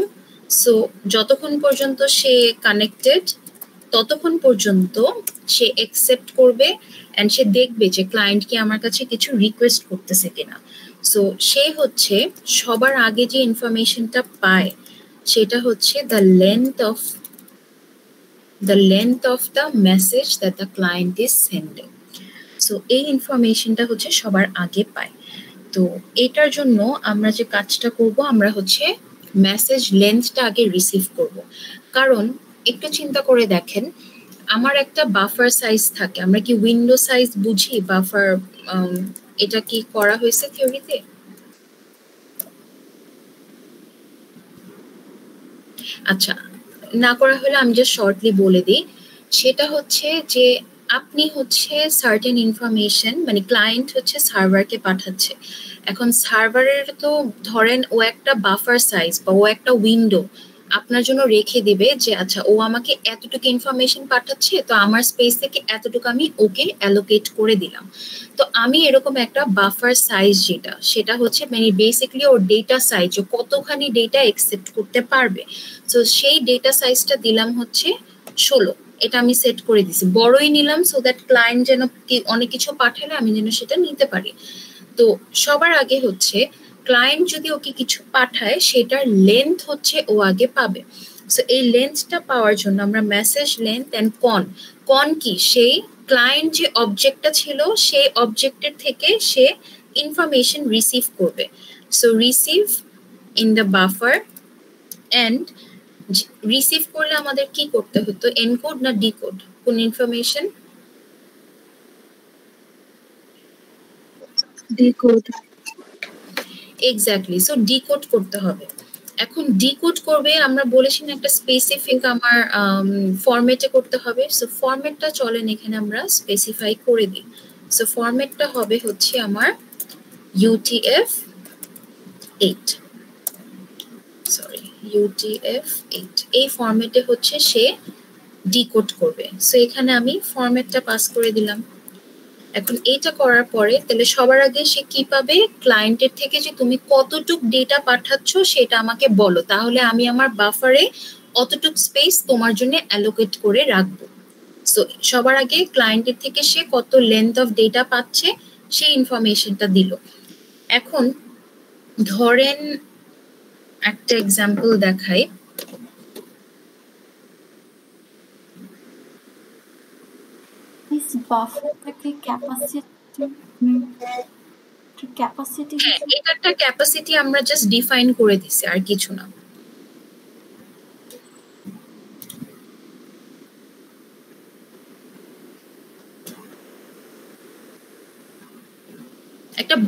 সো যতক্ষণ পর্যন্ত সে কানেক্টেড ততক্ষণ পর্যন্ত সে অ্যাকসেপ্ট করবে এন্ড সে দেখবে যে ক্লায়েন্ট কি আমার কাছে কিছু রিকোয়েস্ট করতেছে কিনা। সো সে হচ্ছে সবার আগে যে ইনফরমেশনটা পায় সেটা হচ্ছে the length of the message that the client is sending. So এই ইনফরমেশনটা হচ্ছে সবার আগে পায়। তো এটার জন্য আমরা যে কাজটা করব, আমরা হচ্ছে মেসেজ লেন্থটা আগে রিসিভ করব। কারণ একটু চিন্তা করে দেখেন, আমার একটা বাফার সাইজ থাকে, আমরা কি উইন্ডো সাইজ বুঝি? বাফার এটা কি করা হয়েছে থিওরিতে? আচ্ছা, না করা হলে আমি জাস্ট শর্টলি বলে দিই। সেটা হচ্ছে যে আপনি হচ্ছে সার্টেন ইনফরমেশন মানে ক্লায়েন্ট হচ্ছে সার্ভারকে পাঠাচ্ছে। এখন সার্ভারের তো ধরেন ও একটা বাফার সাইজ বা ও একটা উইন্ডো আপনার জন্য রেখে দিবে যে আচ্ছা ও আমাকে এতটুকু ইনফরমেশন পাঠাচ্ছে, তো আমার স্পেস থেকে এতটুকু আমি ওকে অ্যালোকেট করে দিলাম। তো আমি এরকম একটা বাফার সাইজ যেটা সেটা হচ্ছে মানে বেসিক্যালি ওর ডেটা সাইজ, ও কতখানি ডেটা অ্যাকসেপ্ট করতে পারবে। তো সেই ডেটা সাইজটা দিলাম হচ্ছে 16। এটা আমি সেট করে দিছি, বড়ই নিলাম সো দ্যাট ক্লায়েন্ট যেন অনেক কিছু পাঠালে আমি যেন সেটা নিতে পারি। তো সবার আগে হচ্ছে ক্লায়েন্ট যদি ওকে কিছু পাঠায় সেটার লেন্থ হচ্ছে ও আগে পাবে। সো এই লেন্থটা পাওয়ার জন্য আমরা মেসেজ লেন্থ এন্ড কন কি, সেই ক্লায়েন্ট যে অবজেক্টটা ছিল সেই অবজেক্টের থেকে সে ইনফরমেশন রিসিভ করবে। So receive in the buffer and receive করলে আমাদের কি করতে হতো, এনকোড না ডিকোড, কোন information? Decode. Exactly, so decode করতে হবে। এখন ডিকোড করবে আমরা বলেছি না একটা স্পেসিফিক আমার ফরম্যাটে করতে হবে। সো ফরম্যাটটা চলেন এখানে আমরা স্পেসিফাই করে দিই। সো ফরম্যাটটা হবে হচ্ছে আমার UTF-8, সরি UTF-8। এই ফরম্যাটে হচ্ছে সে ডিকোড করবে। সো এখানে আমি ফরম্যাটটা পাস করে দিলাম। এখন এটা করার পরে তাহলে সবার আগে সে কি পাবে, ক্লায়েন্টের থেকে যে তুমি কতটুক ডেটা পাঠাচ্ছ সেটা আমাকে বলো, তাহলে আমি আমার বাফারে অতটুক স্পেস তোমার জন্য অ্যালোকেট করে রাখবো। সো সবার আগে ক্লায়েন্টের থেকে সে কত লেন্থ অফ ডেটা পাচ্ছে সেই ইনফরমেশনটা দিল। এখন ধরেন একটা এক্সাম্পল দেখাই। This বাফারটাকে ক্যাপাসিটি হ্যাঁ, এটা একটা ক্যাপাসিটি আমরা জাস্ট ডিফাইন করে দিছি, আর কিছু না।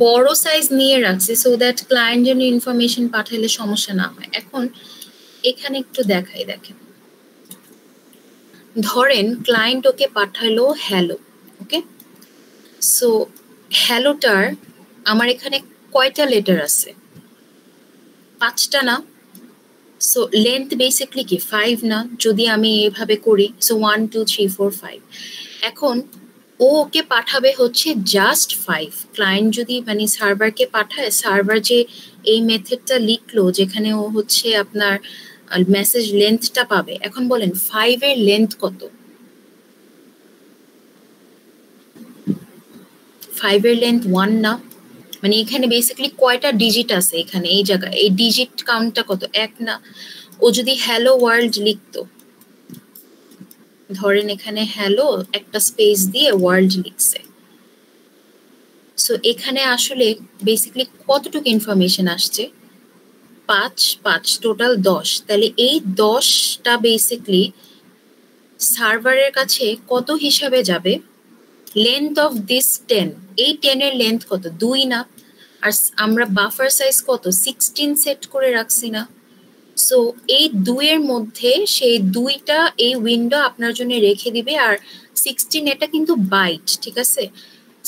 বড় সাইজ নিয়ে রাখছি সো দ্যাট ক্লায়েন্ট যেন ইনফরমেশন পাঠালে সমস্যা না হয়। এখন এখানে একটু দেখাই, দেখেন ধরেন ক্লায়েন্ট ওকে পাঠালো হ্যালো, ওকে সো হ্যালোটার আমার এখানে কয়টা লেটার আছে? 5টা না? সো লেন্থ বেসিক্যালি কি 5 না? যদি আমি এভাবে করি সো 1 2 3 4 5। এখন ও ওকে পাঠাবে হচ্ছে জাস্ট 5। ক্লায়েন্ট যদি মানে সার্ভারকে পাঠায়, সার্ভার যে এই মেথডটা লিখলো যেখানে ও হচ্ছে আপনার মেসেজ লেন্থটা পাবে। এখন বলেন 5 এর লেন্থ কত? 5 এর লেন্থ 1 না? মানে এখানে বেসিক্যালি কয়টা ডিজিট আছে এখানে এই জায়গায়? এই ডিজিট কাউন্টটা কত? 1 না? ও যদি হ্যালো ওয়ার্ল্ড লিখতো, ধরেন এখানে হ্যালো একটা স্পেস দিয়ে ওয়ার্ল্ড লিখছে, সো এখানে আসলে বেসিক্যালি কতটুকু ইনফরমেশন আসছে? 5 5 টোটাল 10। তাহলে এই 10টা বেসিক্যালি সার্ভারের কাছে কত হিসাবে যাবে? লেন্থ অফ দিস 10, এই 10 এর লেন্থ কত? 2 না? আর আমরা বাফার সাইজ কত? 16 সেট করে রাখছি না? সো এই 2 এর মধ্যে সেই 2টা এই উইন্ডো আপনার জন্য রেখে দিবে। আর 16 এটা কিন্তু বাইট, ঠিক আছে?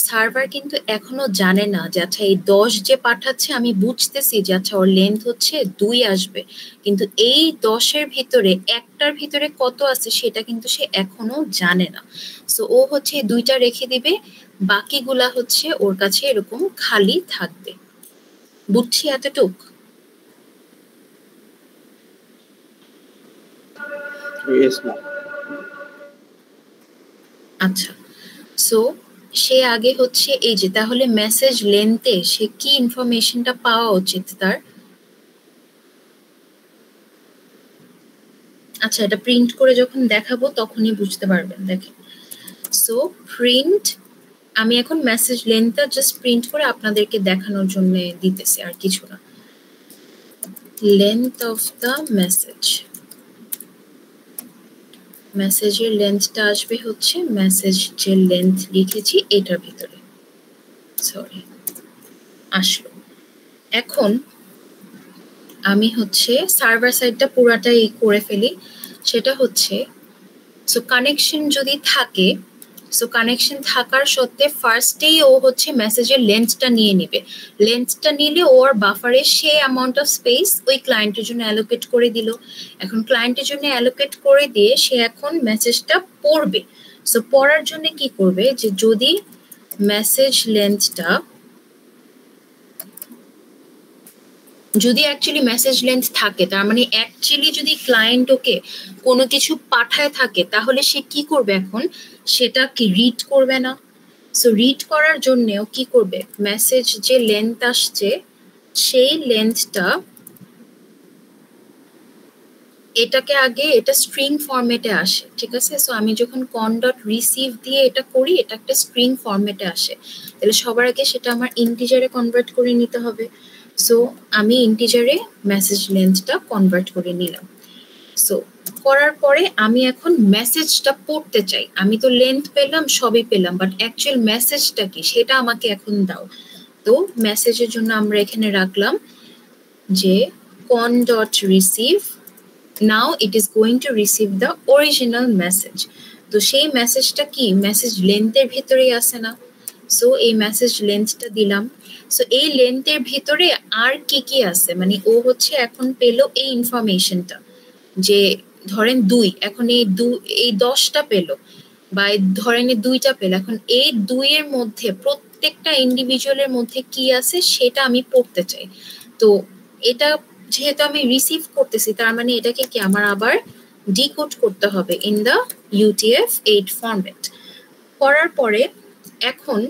সার্ভার কিন্তু এখনো জানে না যে আচ্ছা এই 10 যে পাঠাচ্ছে আমি বুঝতেছি যে আচ্ছা ওর লেন্থ হচ্ছে 2 আসবে, কিন্তু এই 10 এর ভিতরে একটার ভিতরে কত আছে সেটা কিন্তু সে এখনো জানে না। সো ও হচ্ছে 2টা রেখে দিবে, বাকিগুলা হচ্ছে ওর কাছে এরকম খালি থাকবে। বুঝছি এতটুক? Yes, ma'am. আচ্ছা, সো সে আগে হচ্ছে এই যে তাহলে মেসেজ লেন্থে সে কি ইনফরমেশনটা পাওয়া উচিত তার? আচ্ছা, এটা প্রিন্ট করে যখন দেখাবো তখনই বুঝতে পারবেন। দেখেন, সো প্রিন্ট, আমি এখন মেসেজ লেন্থটা জাস্ট প্রিন্ট করে আপনাদেরকে দেখানোর জন্য দিতেছি, আর কিছু না। লেন্থ অফ দ্য মেসেজ, মেসেজের লেন্থটা আসবে হচ্ছে মেসেজ যে লেন্থ লিখেছি এটার ভিতরে, সরি আসলো। এখন আমি হচ্ছে সার্ভার সাইডটা পুরাটাই করে ফেলি। সেটা হচ্ছে সো কানেকশন যদি থাকে, সো কানেকশন থাকার সত্ত্বে ফার্স্টেই ও হচ্ছে মেসেজের লেন্থটা নিয়ে নেবে। লেন্থটা নিলে ওর বাফারে সে অ্যামাউন্ট অফ স্পেস ওই ক্লায়েন্টের জন্য অ্যালোকেট করে দিল। এখন ক্লায়েন্টের জন্য অ্যালোকেট করে দিয়ে সে এখন মেসেজটা পড়বে। সো পড়ার জন্য কি করবে, যে যদি মেসেজ লেন্থটা যদি অ্যাকচুয়ালি মেসেজ লেন্থ থাকে, তার মানে অ্যাকচুয়ালি যদি ক্লায়েন্ট ওকে কোনো কিছু পাঠায় থাকে, তাহলে সে কি করবে? এখন সেটা কি রিড করবে না? সো রিড করার জন্যও কি করবে, মেসেজ যে লেন্থ আসছে সেই লেন্থটা এটাকে আগে এটা স্ট্রিং ফরম্যাটে আসে, ঠিক আছে? সো আমি যখন con.receive দিয়ে এটা করি, এটা একটা স্ট্রিং ফরম্যাটে আসে। তাহলে সবার আগে সেটা আমার ইন্টিজারে কনভার্ট করে নিতে হবে। সো আমি ইন্টিজারে মেসেজ লেন্থটা কনভার্ট করে নিলাম। সো করার পরে আমি এখন মেসেজটা পড়তে চাই। আমি তো লেন্থ পেলাম, সবই পেলাম, বাট অ্যাকচুয়াল মেসেজটা কি সেটা আমাকে এখন দাও। তো মেসেজের জন্য আমরা এখানে রাখলাম যে con.receive, now it is going to receive the original message. তো সেই মেসেজটা কি মেসেজ লেন্থের ভিতরেই আছে না? সো এই মেসেজ লেন্থটা দিলাম। সো এই লেন্থের ভিতরে আর কি কি আছে, মানে ও হচ্ছে এখন পেলো এই ইনফরমেশনটা যে ধরেন 2, এখন এই 10টা পেলো, বা ধরেন এই 2টা পেলো। এখন এই 2 এর মধ্যে প্রত্যেকটা ইন্ডিভিজুয়ালের মধ্যে কি আছে সেটা আমি পড়তে চাই। তো এটা যেহেতু আমি রিসিভ করতেছি, তার মানে এটাকে কি আমার আবার ডিকোড করতে হবে ইন দ্য UTF-8 ফরম্যাট। করার পরে এখন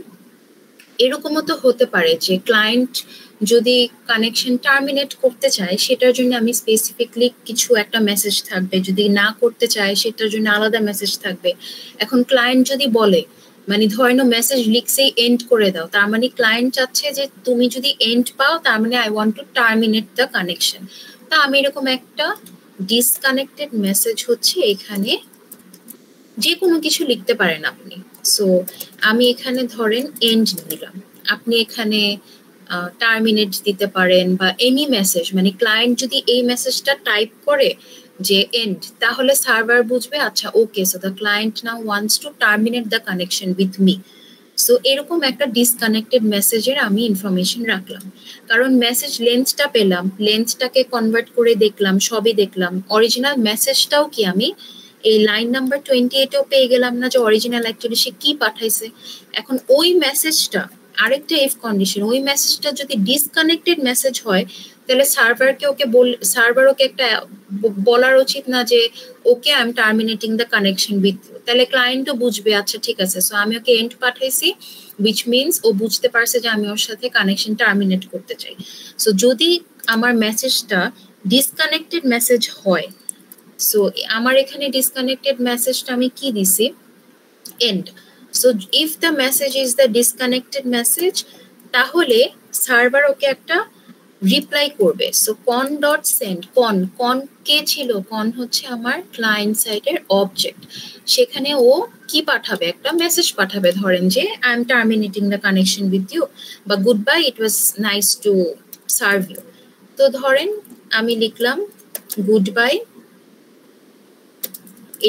এরকমও তো হতে পারে যে ক্লায়েন্ট যদি কানেকশন টার্মিনেট করতে চায়, সেটার জন্য আমি স্পেসিফিকলি কিছু একটা মেসেজ থাকবে, যদি না করতে চায় সেটার জন্য আলাদা মেসেজ থাকবে। এখন ক্লায়েন্ট যদি বলে, মানে ধরেন মেসেজ লিখছেই এন্ড করে দাও, তার মানে ক্লায়েন্ট চাচ্ছে যে তুমি যদি এন্ড পাও তার মানে I want to terminate the connection. তা আমি এরকম একটা ডিসকানেক্টেড মেসেজ হচ্ছে এখানে যে কোনো কিছু লিখতে পারেন আপনি। সো আমি এখানে ধরেন এন্ড দিলাম। আপনি এখানে টার্মিনেট দিতে পারেন বা এনি মেসেজ, মানে ক্লায়েন্ট যদি এই মেসেজটা টাইপ করে যে এন্ড, তাহলে সার্ভার বুঝবে আচ্ছা okay, so the client now wants to terminate the connection with me. So এরকম একটা ডিসকানেক্টেড মেসেজের আমি ইনফরমেশন রাখলাম, কারণ মেসেজ লেন্থটা পেলাম, লেন্থটাকে কনভার্ট করে দেখলাম, সবই দেখলাম। অরিজিনাল মেসেজটাও কি আমি এই লাইন নাম্বার 28-এও পেয়ে গেলাম না যে অরিজিনাল অ্যাকচুয়ালি সে কি পাঠাইছে। এখন ওই মেসেজটা আরেকটা ইফ কন্ডিশন, ওই মেসেজটা যদি ডিসকানেক্টেড মেসেজ হয় তাহলে সার্ভার ওকে একটা বলার উচিত না যে okay I am terminating the connection with you, তাহলে ক্লায়েন্টও বুঝবে আচ্ছা ঠিক আছে, সো আমি ওকে এন্ড পাঠাইছি, উইচ মিনস ও বুঝতে পারছে যে আমি ওর সাথে কানেকশন টার্মিনেট করতে চাই। সো যদি আমার মেসেজটা ডিসকানেক্টেড মেসেজ হয়, সো আমার এখানে ডিসকানেক্টেড মেসেজটা আমি কি দিছি, end. So if the message is the disconnected message, তাহলে সার্ভার ওকে একটা রিপ্লাই করবে। সো কন ডট সেন্ড, কন কে ছিল, কন হচ্ছে আমার ক্লায়েন্ট সাইডের অবজেক্ট, সেখানে ও কি পাঠাবে, একটা মেসেজ পাঠাবে, ধরেন যে I am terminating the connection with you বা good by, it was nice to serve you. তো ধরেন আমি লিখলাম good bye,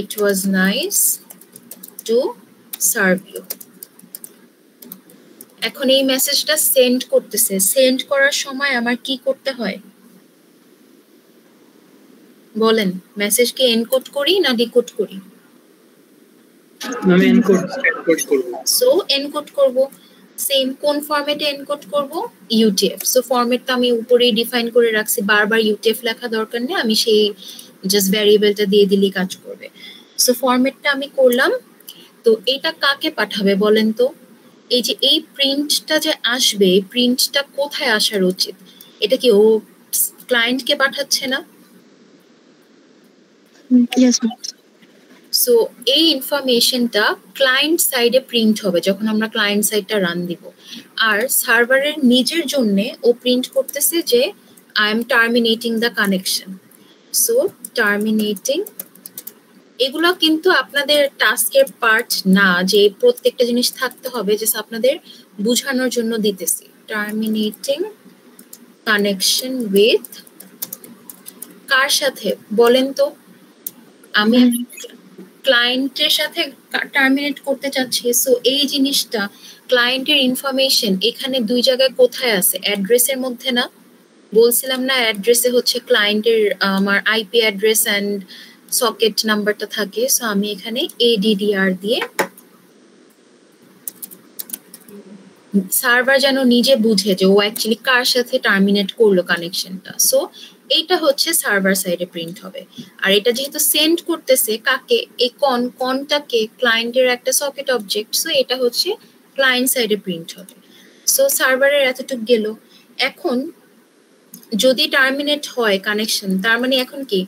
it was nice to serve you। এখন এই মেসেজটা সেন্ড করতেছে, সেন্ড করার সময় আমার কি করতে হয় বলেন? মেসেজকে এনকোড করি না ডিকোড করি? আমি এনকোড করব। সো এনকোড করব। সেম কোন ফরম্যাটে এনকোড করব? ইউটিএফ। সো ফরম্যাটটা আমি উপরেই ডিফাইন করে রাখছি, বারবার ইউটিএফ লেখা দরকার নেই, আমি সেই জাস্ট ভ্যারিয়েবলটা দিয়ে দিলেই কাজ করবে। সো ফরম্যাটটা আমি করলাম। তো এটা কাকে পাঠাবে বলেন তো? এই যে এই প্রিন্টটা যে আসবে, এই প্রিন্টটা কোথায় আসার উচিত? এটা কি ও ক্লায়েন্টকে পাঠাচ্ছে না? Yes, ma'am. সো এই ইনফরমেশনটা ক্লায়েন্ট সাইডে প্রিন্ট হবে যখন আমরা ক্লায়েন্ট সাইডটা রান দিব। আর সার্ভারের নিজের জন্য ও প্রিন্ট করতেছে যে I am terminating the connection. So terminating, এগুলো কিন্তু আপনাদের টাস্কের পার্ট না যে প্রত্যেকটা জিনিস থাকতে হবে, জাস্ট আপনাদের বোঝানোর জন্য দিতেছি। টার্মিনেটিং কানেকশন উইথ কার সাথে বলেন তো? আমি ক্লায়েন্টের সাথে টার্মিনেট করতে চাচ্ছি। সো এই জিনিসটা ক্লায়েন্টের ইনফরমেশন এখানে দুই জায়গায় কোথায় আছে? অ্যাড্রেসের মধ্যে না? বলছিলাম না অ্যাড্রেসে হচ্ছে ক্লায়েন্টের আমার আইপি অ্যাড্রেস অ্যান্ড সকেট নাম্বারটা থাকে। সো আমি এখানে ADDR দিয়ে সার্ভার যেন নিজে বুঝে যে ও অ্যাকচুয়ালি কার সাথে টার্মিনেট করলো কানেকশনটা। সো এইটা হচ্ছে সার্ভার সাইডে প্রিন্ট হবে। আর এটা যেহেতু সেন্ড করতেছে কাকে, এই কনটাকে, ক্লায়েন্টের একটা সকেট অবজেক্ট, সো এটা হচ্ছে ক্লায়েন্ট সাইডে প্রিন্ট হবে। সো সার্ভারের এতটুক গেল। এখন যদি টার্মিনেট হয় কানেকশন, তার মানে এখন কি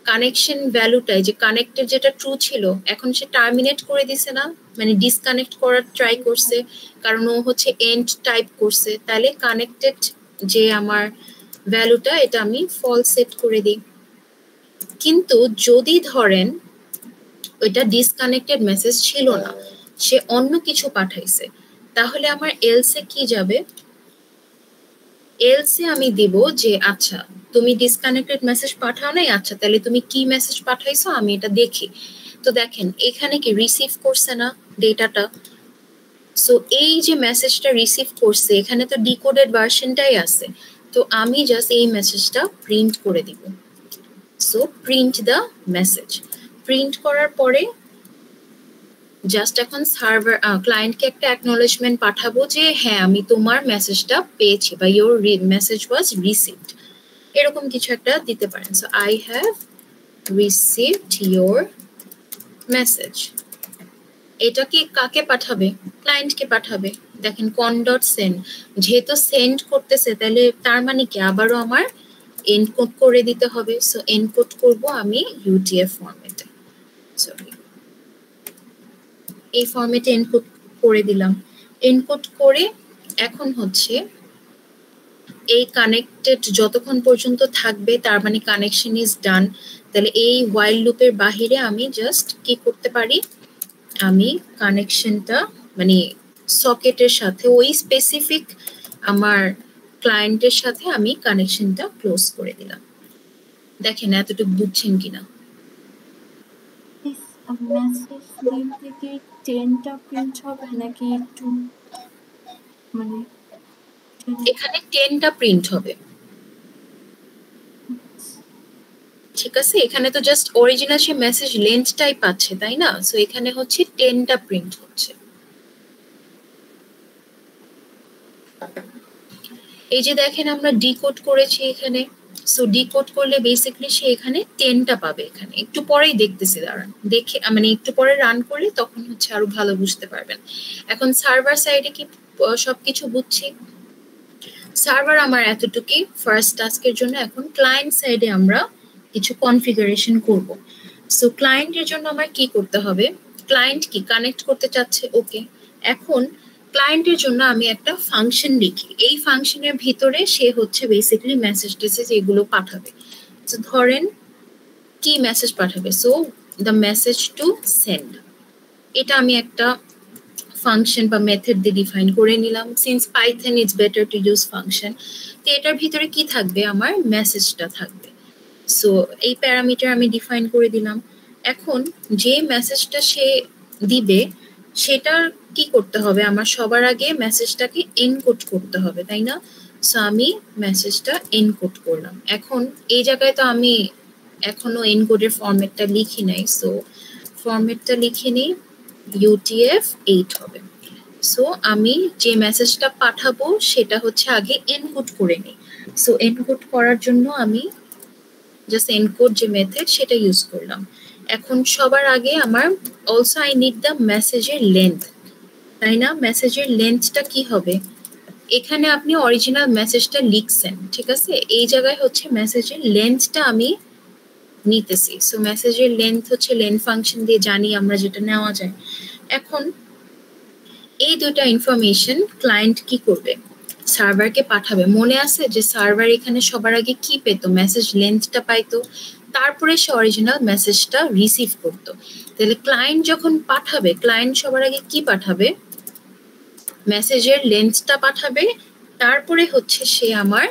কানেকশন ভ্যালুটাই যে কানেক্টেড যেটা ট্রু ছিল এখন সে টার্মিনেট করে দিছে না, মানে ডিসকানেক্ট করার ট্রাই করছে, কারণ ও হচ্ছে এন্ড টাইপ করছে। তাহলে কানেক্টেড যে আমার ভ্যালুটা এটা আমি ফলস সেট করে দিই। কিন্তু যদি ধরেন ওইটা ডিসকানেক্টেড মেসেজ ছিল না, সে অন্য কিছু পাঠাইছে, তাহলে আমার এলসে কি যাবে? এলসে আমি দিব যে আচ্ছা তুমি ডিসকানেক্টেড মেসেজ পাঠাও নাই, আচ্ছা তাহলে তুমি কি মেসেজ পাঠাইছো আমি এটা দেখি। তো দেখেন এখানে কি রিসিভ করছে না ডেটাটা? সো এই যে মেসেজটা রিসিভ করছে এখানে তো ডিকোডেড ভার্সনটাই আছে। তো আমি জাস্ট এই মেসেজটা প্রিন্ট করে দিব। So print the message. Print করার পরে জাস্ট এখন সার্ভার ক্লায়েন্টকে একটা অ্যাকনোলেজমেন্ট পাঠাবো যে হ্যাঁ আমি তোমার মেসেজটা পেয়েছি বা ইওর মেসেজ ওয়াজ রিসিভড, এরকম কিছু একটা দিতে পারেন। So I have received your message. এটা কি কাকে পাঠাবে? ক্লায়েন্টকে পাঠাবে। দেখেন কন ডট সেন্ড, যেহেতু সেন্ড করতেছে তাহলে তার মানে কি আবারও আমার এনকোড করে দিতে হবে। সো এনকোড করব আমি ইউটিএফ ফরম্যাটে। সরি, এই ফরম্যাটে এনকোড করে দিলাম। এনকোড করে এখন হচ্ছে এই কানেক্টেড যতক্ষণ পর্যন্ত থাকবে তার মানে কানেকশন ইজ ডান। তাহলে এই হোয়াইল লুপের বাহিরে আমি জাস্ট কি করতে পারি, আমি কানেকশনটা মানে সকেটের সাথে ওই স্পেসিফিক আমার ক্লায়েন্টের সাথে আমি কানেকশনটা ক্লোজ করে দিলাম। দেখেন এতটুকু বুঝছেন কিনা। মেসেজ লিঙ্ক থেকে 10টা প্রিন্ট হবে নাকি একটু মানে এখানে 10টা প্রিন্ট হবে, ঠিক আছে? এখানে তো জাস্ট অরিজিনাল সে মেসেজ লেন্থটাই পাচ্ছে, তাই না? সো এখানে হচ্ছে 10টা প্রিন্ট হচ্ছে। এই যে দেখেন আমরা ডিকোড করেছি এখানে, সো ডিকোড করলে বেসিক্যালি সে এখানে 10টা পাবে। এখানে একটু পরেই দেখতেছি, দাঁড়ান দেখে মানে একটু পরে রান করলে তখন হচ্ছে আরো ভালো বুঝতে পারবেন। এখন সার্ভার সাইডে কি সবকিছু বুঝছি? সার্ভার আমার এতটুকুই ফার্স্ট টাস্কের জন্য। এখন ক্লায়েন্ট সাইডে আমরা কিছু কনফিগারেশন করব। সো ক্লায়েন্টের জন্য আমার কি করতে হবে? ক্লায়েন্ট কি কানেক্ট করতে চাচ্ছে, ওকে। এখন ক্লায়েন্টের জন্য আমি একটা ফাংশন লিখি, এই ফাংশনের ভিতরে সে হচ্ছে বেসিক্যালি মেসেজ টেসেজ এগুলো পাঠাবে। তো ধরেন কি মেসেজ পাঠাবে, so the message to send, এটা আমি একটা ফাংশন বা মেথড দিয়ে ডিফাইন করে নিলাম। Since Python is better to use function, তো এটার ভিতরে কি থাকবে? আমার মেসেজটা থাকবে। সো এই প্যারামিটার আমি ডিফাইন করে দিলাম। এখন যে মেসেজটা সে দিবে সেটার কি করতে হবে? আমার সবার আগে মেসেজটাকে এনকোড করতে হবে, তাই না? সো আমি মেসেজটা এনকোড করলাম। এখন এই জায়গায় তো আমি এখনো এনকোডের ফরম্যাটটা লিখি নাই, সো ফরম্যাটটা লিখে নিই, UTF-8 হবে। সো আমি যে মেসেজটা পাঠাবো সেটা হচ্ছে আগে এনকোড করে নিই। সো এনকোড করার জন্য আমি জাস্ট এনকোড যে মেথড সেটা ইউজ করলাম। এখন সবার আগে আমার অলসো আই নিড দ্য মেসেজের লেন্থ, তাই না? মেসেজের লেন্থটা কি হবে? এখানে আপনি অরিজিনাল মেসেজটা লিখছেন, ঠিক আছে? এই জায়গায় হচ্ছে মেসেজের লেন্থটা আমি নিতেছি। সো মেসেজের লেন্থ হচ্ছে লেন্থ ফাংশন দিয়ে জানি আমরা যেটা নেওয়া যায়। এখন এই দুটো ইনফরমেশন ক্লায়েন্ট কি করবে? সার্ভারকে পাঠাবে। মনে আছে যে সার্ভার এখানে সবার আগে কি পেত? মেসেজ লেন্থটা পাইতো, তারপরে সে অরিজিনাল মেসেজটা রিসিভ করতো। তাহলে ক্লায়েন্ট যখন পাঠাবে, ক্লায়েন্ট সবার আগে কি পাঠাবে? মেসেজের লেন্থটা পাঠাবে, তারপরে হচ্ছে সে আমার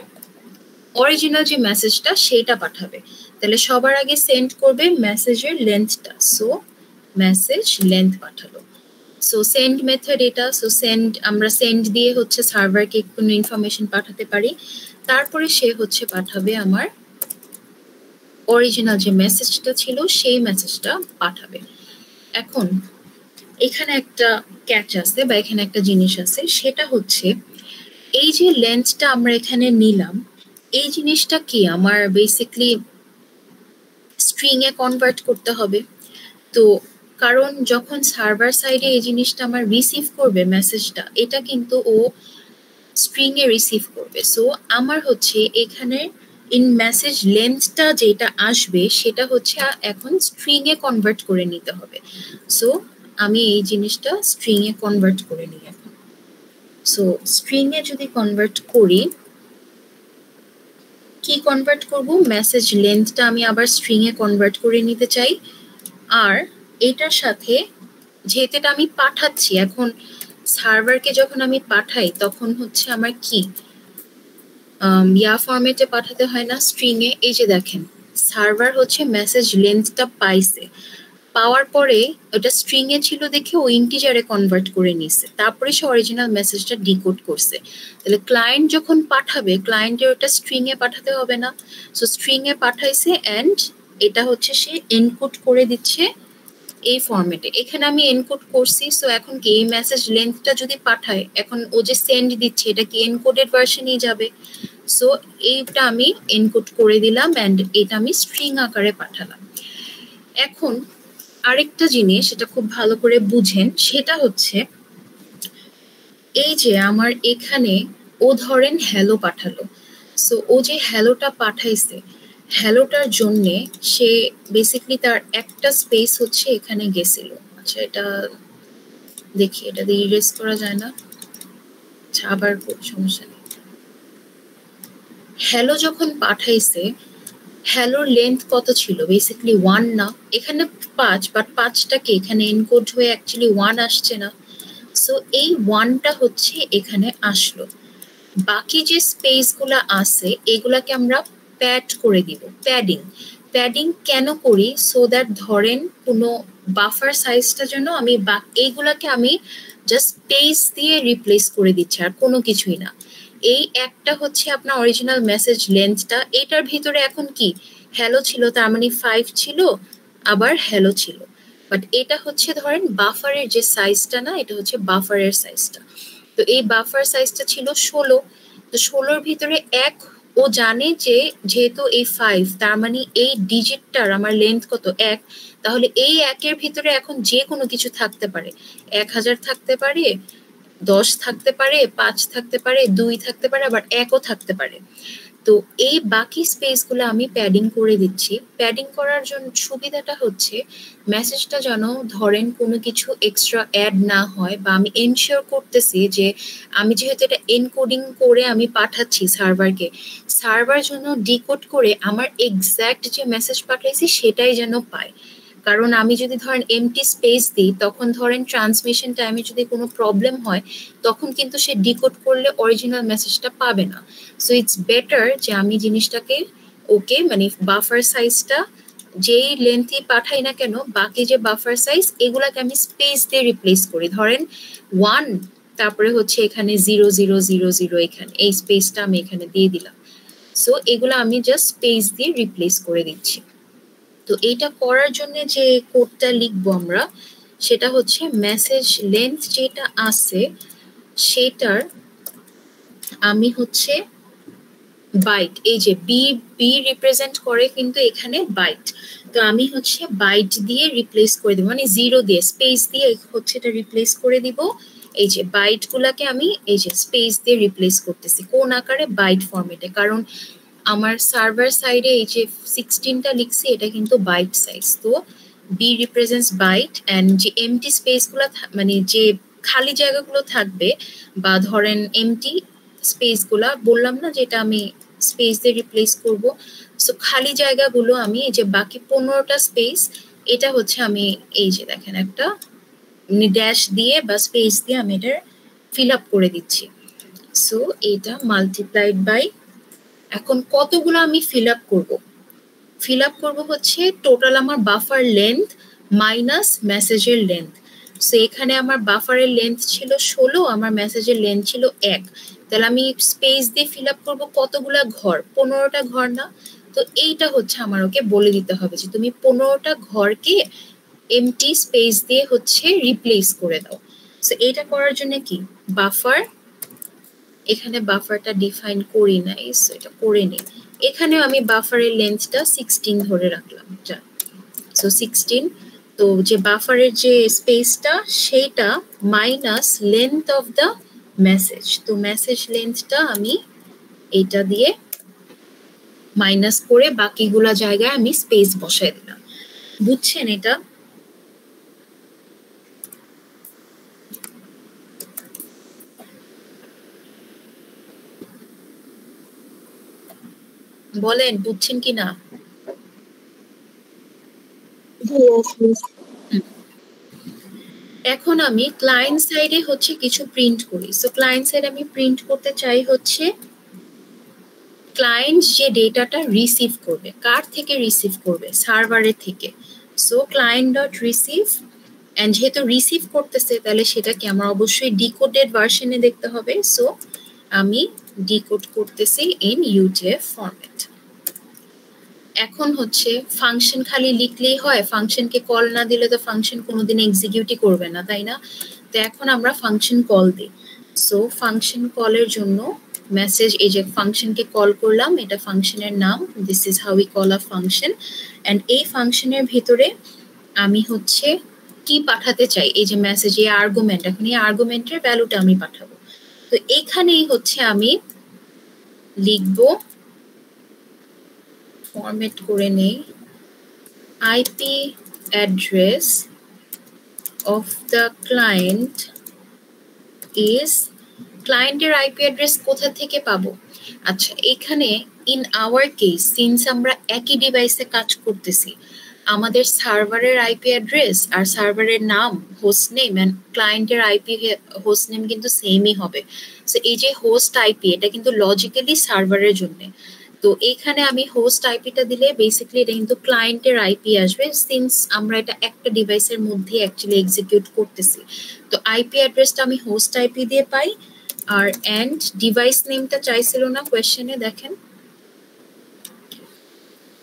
অরিজিনাল যে মেসেজটা সেটা পাঠাবে। তাহলে সবার আগে সেন্ড করবে মেসেজের লেন্থটা, সো মেসেজ লেন্থ পাঠালো। সো সেন্ড মেথড এটা। সো সেন্ড, আমরা সেন্ড দিয়ে হচ্ছে সার্ভারকে কোনো ইনফরমেশন পাঠাতে পারি, তারপরে সে হচ্ছে পাঠাবে আমার অরিজিনাল যে মেসেজটা ছিল সেই মেসেজটা পাঠাবে। এখন এখানে একটা ক্যাচ আছে বা এখানে একটা জিনিস আছে, সেটা হচ্ছে এই যে লেন্থটা আমরা এখানে নিলাম, এই জিনিসটা কি আমার বেসিক্যালি স্ট্রিং এ কনভার্ট করতে হবে। তো কারণ যখন সার্ভার সাইডে এই জিনিসটা আমার রিসিভ করবে মেসেজটা, এটা কিন্তু ও স্ট্রিং এ রিসিভ করবে। সো আমার হচ্ছে এখানে ইন মেসেজ লেন্থটা যেটা আসবে সেটা হচ্ছে এখন স্ট্রিং এ কনভার্ট করে নিতে হবে। সো আমি এই জিনিসটা স্ট্রিং এ কনভার্ট করে নিই এখন। সো স্ট্রিং এ যদি কনভার্ট করি, কি কনভার্ট করব? মেসেজ লেন্থটা আমি আবার স্ট্রিং এ কনভার্ট করে নিতে চাই। আর এটার সাথে যেহেতু এটা আমি পাঠাচ্ছি, এখন সার্ভারকে যখন আমি পাঠাই তখন হচ্ছে আমার কি ফরম্যাটে পাঠাতে হয় না, স্ট্রিং এ। এই যে দেখেন সার্ভার হচ্ছে মেসেজ লেন্থটা পাইছে, পাওয়ার পরে ওটা স্ট্রিং এ ছিল দেখে ও ইন্টিজারে কনভার্ট করে নিছে, তারপরে সে অরিজিনাল মেসেজটা ডিকোড করছে। তাহলে ক্লায়েন্ট যখন পাঠাবে, ক্লায়েন্টের ওটা স্ট্রিং এ পাঠাতে হবে না। সো স্ট্রিং এ পাঠাইছে এন্ড এটা হচ্ছে সে এনকোড করে দিচ্ছে এই ফরম্যাটে। এখানে আমি এনকোড করছি। সো এখন কি এই মেসেজ লেন্থটা যদি পাঠায়, এখন ও যে সেন্ড দিচ্ছে এটা কি এনকোডেড ভার্সনই যাবে। সো এইটা আমি এনকোড করে দিলাম এন্ড এটা আমি স্ট্রিং আকারে পাঠালাম। এখন আরেকটা জিনিস এটা খুব ভালো করে বুঝেন, সেটা হচ্ছে এই যে আমার এখানে ও ধরেন হ্যালো পাঠালো। সো ও যে হ্যালোটা পাঠাইছে, হ্যালোটার জন্যে সে বেসিক্যালি তার একটা স্পেস হচ্ছে এখানে গেছিল। আচ্ছা এটা দেখি, এটা দিয়ে ইরেজ করা যায় না। আচ্ছা আবার সমস্যা নেই। হ্যালো যখন পাঠাইছে, হ্যালোর লেন্থ কত ছিল? বেসিক্যালি 1 না, এখানে 5, বাট 5টাকে এখানে এনকোড হয়ে অ্যাকচুয়ালি 1 আসছে না। সো এই 1টা হচ্ছে এখানে আসলো। বাকি যে স্পেসগুলো আছে এগুলাকে আমরা প্যাড করে দিব, প্যাডিং কেন করি, সো দ্যাট ধরেন কোনো বাফার সাইজটা যেন আমি এইগুলাকে আমি জাস্ট স্পেস দিয়ে রিপ্লেস করে দিচ্ছি আর কোনো কিছুই না। এই একটা হচ্ছে আপনার অরিজিনাল মেসেজ লেন্থটা, এটার ভিতরে এখন কি হ্যালো ছিল, তার মানে 5 ছিল, আবার হ্যালো ছিল, বাট এটা হচ্ছে ধরেন বাফারের যে সাইজটা না, এটা হচ্ছে বাফারের সাইজটা। তো এই বাফার সাইজটা ছিল 16, তো 16-র ভিতরে 1 ও জানে যে যেহেতু এই 5, তার মানে এই ডিজিটটার আমার লেন্থ কত 1, তাহলে এই 1-এর ভিতরে এখন যে কোনো কিছু থাকতে পারে, 1000 থাকতে পারে, 10 থাকতে পারে, 5 থাকতে পারে, 2 থাকতে পারে, আবার 1ও থাকতে পারে। তো এই বাকি স্পেসগুলো আমি প্যাডিং করে দিচ্ছি। প্যাডিং করার জন্য সুবিধাটা হচ্ছে মেসেজটা যেন ধরেন কোনো কিছু এক্সট্রা অ্যাড না হয়, বা আমি এনশিওর করতেছি যে আমি যেহেতু এটা এনকোডিং করে আমি পাঠাচ্ছি সার্ভারকে, সার্ভার যেন ডিকোড করে আমার এক্স্যাক্ট যে মেসেজ পাঠাইছি সেটাই যেন পায়। কারণ আমি যদি ধরেন এমটি স্পেস দিই, তখন ধরেন ট্রান্সমিশন টাইমে যদি কোনো প্রবলেম হয়, তখন কিন্তু সে ডিকোড করলে অরিজিনাল মেসেজটা পাবে না। সো ইটস বেটার যে আমি জিনিসটাকে ওকে মানে বাফার সাইজটা যেই লেন্থই পাঠাই না কেন, বাকি যে বাফার সাইজ এগুলাকে আমি স্পেস দিয়ে রিপ্লেস করি। ধরেন 1, তারপরে হচ্ছে এখানে 0000, এখানে এই স্পেসটা আমি এখানে দিয়ে দিলাম। সো এগুলো আমি জাস্ট স্পেস দিয়ে রিপ্লেস করে দিচ্ছি। তো এইটা করার জন্য যে কোডটা লিখবো আমরা, সেটা হচ্ছে মেসেজ লেন্থ যেটা আছে সেটার আমি হচ্ছে বাইট, এই যে বি রিপ্রেজেন্ট করে কিন্তু এখানে বাইট, তো আমি হচ্ছে বাইট দিয়ে রিপ্লেস করে দেবো, মানে 0 দিয়ে স্পেস দিয়ে হচ্ছে এটা রিপ্লেস করে দিব। এই যে বাইট গুলাকে আমি এই যে স্পেস দিয়ে রিপ্লেস করতেছি কোন আকারে, বাইট ফরম্যাটে, কারণ আমার সার্ভার সাইডে এই যে 16টা লিখছি এটা কিন্তু বাইট সাইজ। তো বি রিপ্রেজেন্টস বাইট, অ্যান্ড যে এমটি স্পেসগুলো মানে যে খালি জায়গাগুলো থাকবে, বা ধরেন এমটি স্পেসগুলা বললাম না যেটা আমি স্পেস দিয়ে রিপ্লেস করব, সো খালি জায়গাগুলো আমি এই যে বাকি 15টা স্পেস, এটা হচ্ছে আমি এই যে দেখেন একটা ড্যাশ দিয়ে বা স্পেস দিয়ে আমি এটা ফিল আপ করে দিচ্ছি। সো এটা মাল্টিপ্লাইড বাই, এখন কতগুলো আমি ফিল আপ করব হচ্ছে টোটাল আমার বাফার লেন্থ মাইনাস মেসেজের লেন্থ। সো এখানে আমার বাফারের লেন্থ ছিল 16, আমার মেসেজের লেন্থ ছিল 1, তাহলে আমি স্পেস দিয়ে ফিল আপ করবো কতগুলা ঘর, 15টা ঘর না? তো এইটা হচ্ছে আমার ওকে বলে দিতে হবে যে তুমি 15টা ঘরকে এমটি স্পেস দিয়ে হচ্ছে রিপ্লেস করে দাও। সো এইটা করার জন্য কি বাফার, এখানে বাফারটা ডিফাইন করি নাই, সো এটা করে নিই। এখানেও আমি বাফারের লেন্থটা 16 ধরে রাখলাম, যা সো 16, তো যে বাফারের যে স্পেসটা সেইটা minus length of the message, তো মেসেজ লেন্থটা আমি এটা দিয়ে মাইনাস করে বাকিগুলা জায়গায় আমি স্পেস বসাই দিলাম। বুঝছেন এটা? বলেন বুঝছেন কি না? এখন আমি ক্লায়েন্ট সাইডে হচ্ছে কিছু প্রিন্ট করি। সো ক্লায়েন্ট সাইডে আমি প্রিন্ট করতে চাই হচ্ছে ক্লায়েন্ট যে ডেটাটা রিসিভ করবে, কার থেকে রিসিভ করবে? সার্ভারের থেকে। So client dot receive, and যেহেতু রিসিভ করতেছে তাহলে সেটাকে আমার অবশ্যই ডিকোডেড ভার্সনে দেখতে হবে। সো আমি ডিকোড করতেছি ইন ইউটিএফ ফরম্যাট। এখন হচ্ছে ফাংশন খালি লিখলেই হয়? ফাংশনকে কল না দিলে তো ফাংশন কোনোদিন এক্সিকিউটই করবে না, তাই না? তো এখন আমরা ফাংশন কল দিই। সো ফাংশন কলের জন্য মেসেজ, এই যে ফাংশনকে কল করলাম, এটা ফাংশনের নাম, this is how we call a function, and এই ফাংশনের ভিতরে আমি হচ্ছে কি পাঠাতে চাই, এই যে মেসেজ, এই আর্গুমেন্ট, এখন এই আর্গুমেন্টের ভ্যালুটা আমি পাঠাবো। তো এখানেই হচ্ছে আমি লিখবো, ফরম্যাট করে নেই, IP address of the client is, ক্লায়েন্টের আইপি অ্যাড্রেস কোথা থেকে পাবো? আচ্ছা, এখানে ইন আওয়ার কেস সিন্স আমরা একই ডিভাইসে কাজ করতেছি, আমাদের সার্ভারের আইপি অ্যাড্রেস আর সার্ভারের নাম হোস্ট নেম এন্ড ক্লায়েন্টের আইপি হোস্ট নেম কিন্তু সেমই হবে। সো এই যে হোস্ট আইপি এটা কিন্তু লজিক্যালি সার্ভারের জন্য। তো এইখানে আমি হোস্ট আইপিটা দিলে বেসিক্যালি এটা কিন্তু ক্লায়েন্টের আইপি আসবে, সিন্স আমরা এটা একটা ডিভাইসের মধ্যে অ্যাকচুয়ালি এক্সিকিউট করতেছি। তো আইপি অ্যাড্রেসটা আমি হোস্ট আইপি দিয়ে পাই। আর এন্ড ডিভাইস নেমটা চাইছিল না কোয়েশ্চেনে, দেখেন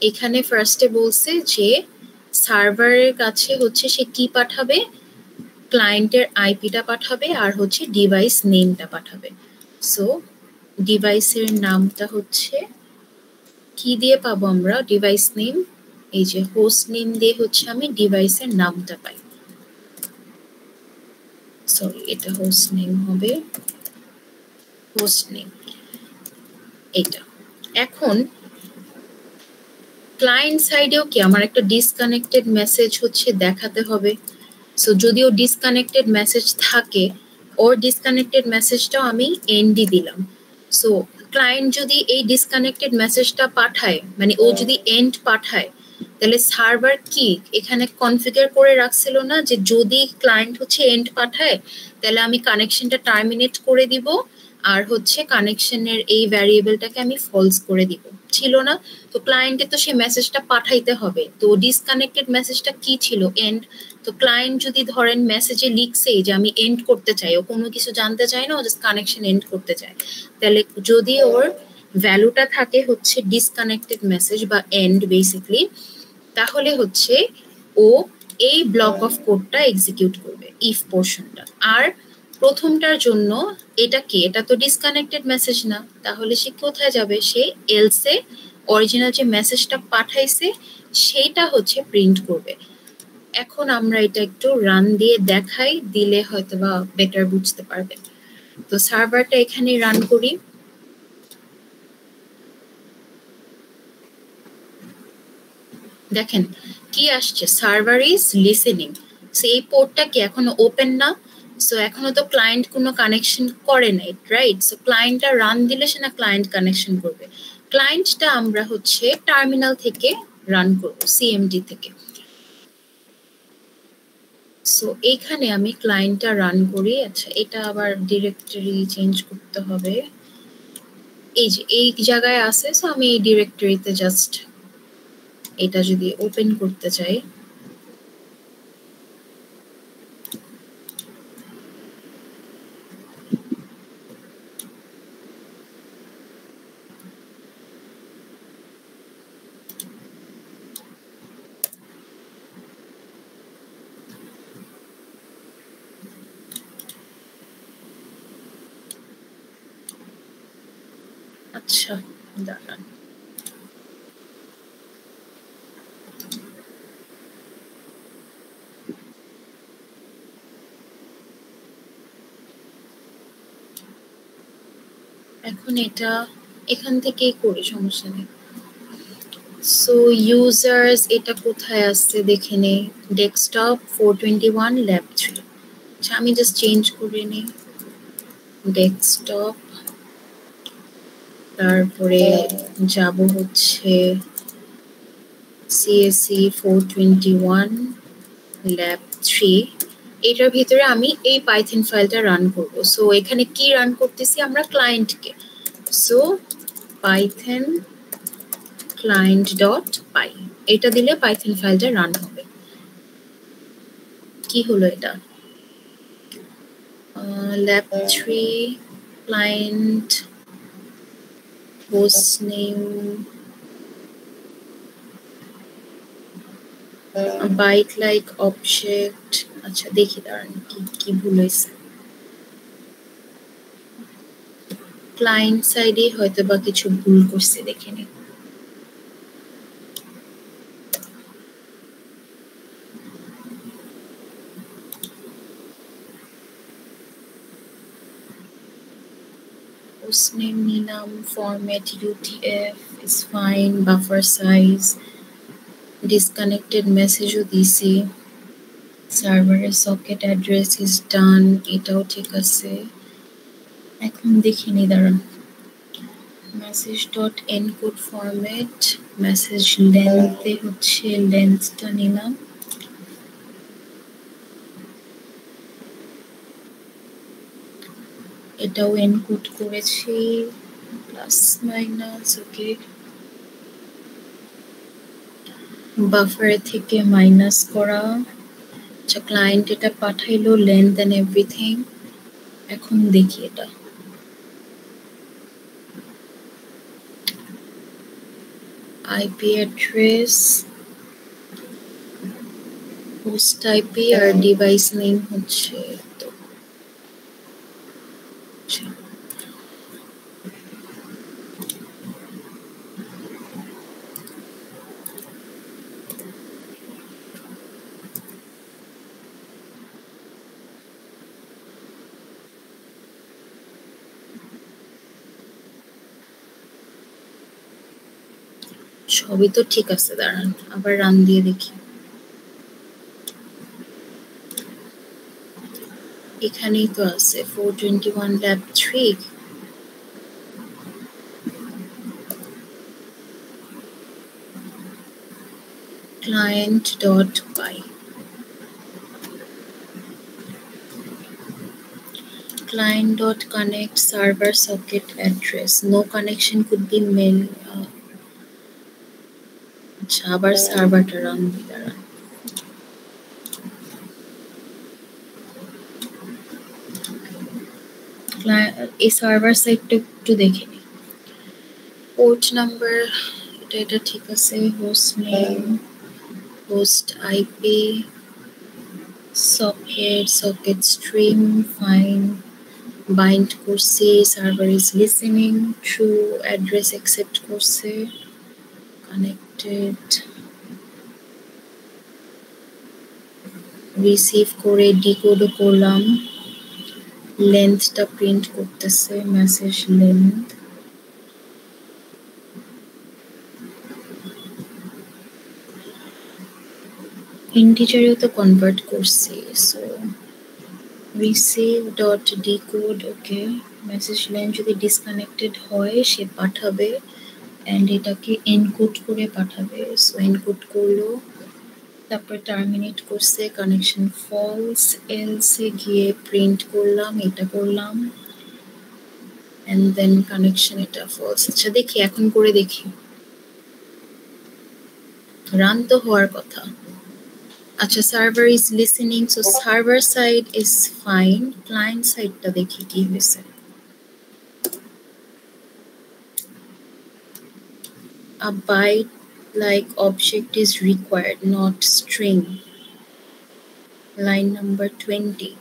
এখানে ফার্স্টে বলছে যে সার্ভারের কাছে হচ্ছে সে কি পাঠাবে, ক্লায়েন্টের আইপিটা পাঠাবে আর হচ্ছে ডিভাইস নেমটা পাঠাবে। সো ডিভাইসের নামটা হচ্ছে কি দিয়ে পাবো আমরা, ডিভাইস নেম, এই যে হোস্ট নেম দিয়ে হচ্ছে আমি ডিভাইসের নামটা পাই। সরি এটা হোস্ট নেম হবে, হোস্ট নেম এটা। এখন ক্লায়েন্ট সাইডেও কি আমার একটা ডিসকানেক্টেড মেসেজ হচ্ছে দেখাতে হবে। সো যদিও ডিসকানেক্টেড মেসেজ থাকে, ওর ডিসকানেক্টেড মেসেজটাও আমি এন্ডি দিলাম। সো ক্লায়েন্ট যদি এই ডিসকানেক্টেড মেসেজটা পাঠায়, মানে ও যদি এন্ড পাঠায়, তাহলে সার্ভার কি এখানে কনফিগার করে রাখছিল না যে যদি ক্লায়েন্ট হচ্ছে এন্ড পাঠায় তাহলে আমি কানেকশনটা টার্মিনেট করে দিব আর হচ্ছে কানেকশনের এই ভ্যারিয়েবলটাকে আমি ফলস করে দিব, ছিল না? তো ক্লায়েন্টে তো সেই মেসেজটা পাঠাইতে হবে। তো ডিসকানেক্টেড মেসেজটা কি ছিল, এন্ড। তো ক্লায়েন্ট যদি ধরেন মেসেজে লিখছে যে আমি এন্ড করতে চাই, ও কোনো কিছু জানতে চায় না, ও জাস্ট কানেকশন এন্ড করতে চায়, তাহলে যদি ওর ভ্যালুটা থাকে হচ্ছে ডিসকানেক্টেড মেসেজ বা এন্ড বেসিক্যালি, তাহলে হচ্ছে ও এই ব্লক অফ কোডটা এক্সিকিউট করবে, ইফ পোর্শনটা। আর প্রথমটার জন্য এটা কি, এটা তো ডিসকানেক্টেড মেসেজ না, তাহলে সে কোথায় যাবে, সে এলসে অরিজিনাল যে মেসেজটা পাঠাইছে সেইটা হচ্ছে প্রিন্ট করবে। এখন আমরা এটা একটু রান দিয়ে দেখাই, দিলে হয়তো বা বেটার বুঝতে পারবে। তো সার্ভারটা এখানে রান করি। দেখেন কি আসছে, সার্ভার ইজ লিসেনিং। সো এই পোর্টটা কি এখনো ওপেন না, সো এখনো তো ক্লায়েন্ট কোনো কানেকশন করে নাই, রাইট? সো ক্লায়েন্টটা রান দিলে সে না ক্লায়েন্ট কানেকশন করবে। ক্লায়েন্টটা আমরা হচ্ছে টার্মিনাল থেকে রান করব, সিএমডি থেকে। সো এইখানে আমি ক্লায়েন্টটা রান করি। আচ্ছা এটা আবার ডিরেক্টরি চেঞ্জ করতে হবে, এই যে এই জায়গায় আছে। সো আমি এই ডিরেক্টরিতে জাস্ট এটা যদি ওপেন করতে চাই, আচ্ছা দাঁড়ান, এখন এটা এখান থেকেই করি, সমস্যা নেই। সো ইউজার্স এটা কোথায় আসছে দেখে নেই, ডেস্কটপ 421 ল্যাব 3। আচ্ছা আমি জাস্ট চেঞ্জ করে নিই, ডেস্কটপ, তারপরে যাব হচ্ছে সিএসসি 421 ল্যাব 3। এটার ভিতরে আমি এই পাইথন ফাইলটা রান করব। সো এখানে কি রান করতেছি আমরা, ক্লায়েন্টকে। So Python client dot py এটা দিলে পাইথন ফাইলটা রান হবে। কি হলো এটা, lab 3 client host name byte like object। আচ্ছা দেখি দাঁড়ান কি কি ভুল হয়েছে, ক্লায়েন্ট সাইডে হয়তো বা কিছু ভুল করছে, দেখে নি। host name নিলাম, format UTF is fine, buffer size, disconnected message ও দিছি, সার্ভারের সকেট অ্যাড্রেস ইজ ডান, এটাও ঠিক আছে। এখন দেখিনি দাঁড়ান, message dot encode format message length এ হচ্ছে লেন্থটা নিলাম এটাও এনকোড করেছি প্লাস মাইনাস ওকে বাফার থেকে মাইনাস করা আচ্ছা ক্লায়েন্ট এটা পাঠাইলো লেন্থ এন্ড এভরিথিং এখন দেখি এটা IP address host IP আর device name হচ্ছে তো আচ্ছা সবই তো ঠিক আছে দাঁড়ান আবার রান দিয়ে দেখি এখানেই তো আছে 421 lab 3 client.py client.connect server socket address no connection could be mail আচ্ছা আবার সার্ভারটা রান দিয়ে দাঁড়ান এই সার্ভার সাইটটা একটু দেখে নিই পোর্ট নাম্বার এটা ঠিক আছে host name host IP socket stream fine bind করছে server is listening true address accept করছে কানেক্টেড রিসিভ করে ডিকোডও করলাম লেন্থটা প্রিন্ট করতেছে মেসেজ লেন্থ ইন্টিজারেও তো কনভার্ট করছি so receive dot decode okay message length যদি ডিসকানেক্টেড হয় সে পাঠাবে এন্ড এটাকে এনকোড করে পাঠাবে সো এনকোড করলো তারপর টার্মিনেট করছে কানেকশন ফলস এলসে গিয়ে প্রিন্ট করলাম এটা করলাম এন্ড দেন কানেকশন এটা ফলস আচ্ছা দেখি এখন করে দেখি রান তো হওয়ার কথা আচ্ছা server is listening so server side is fine client সাইডটা দেখি কি হয়েছে a byte like object is required not string line number 20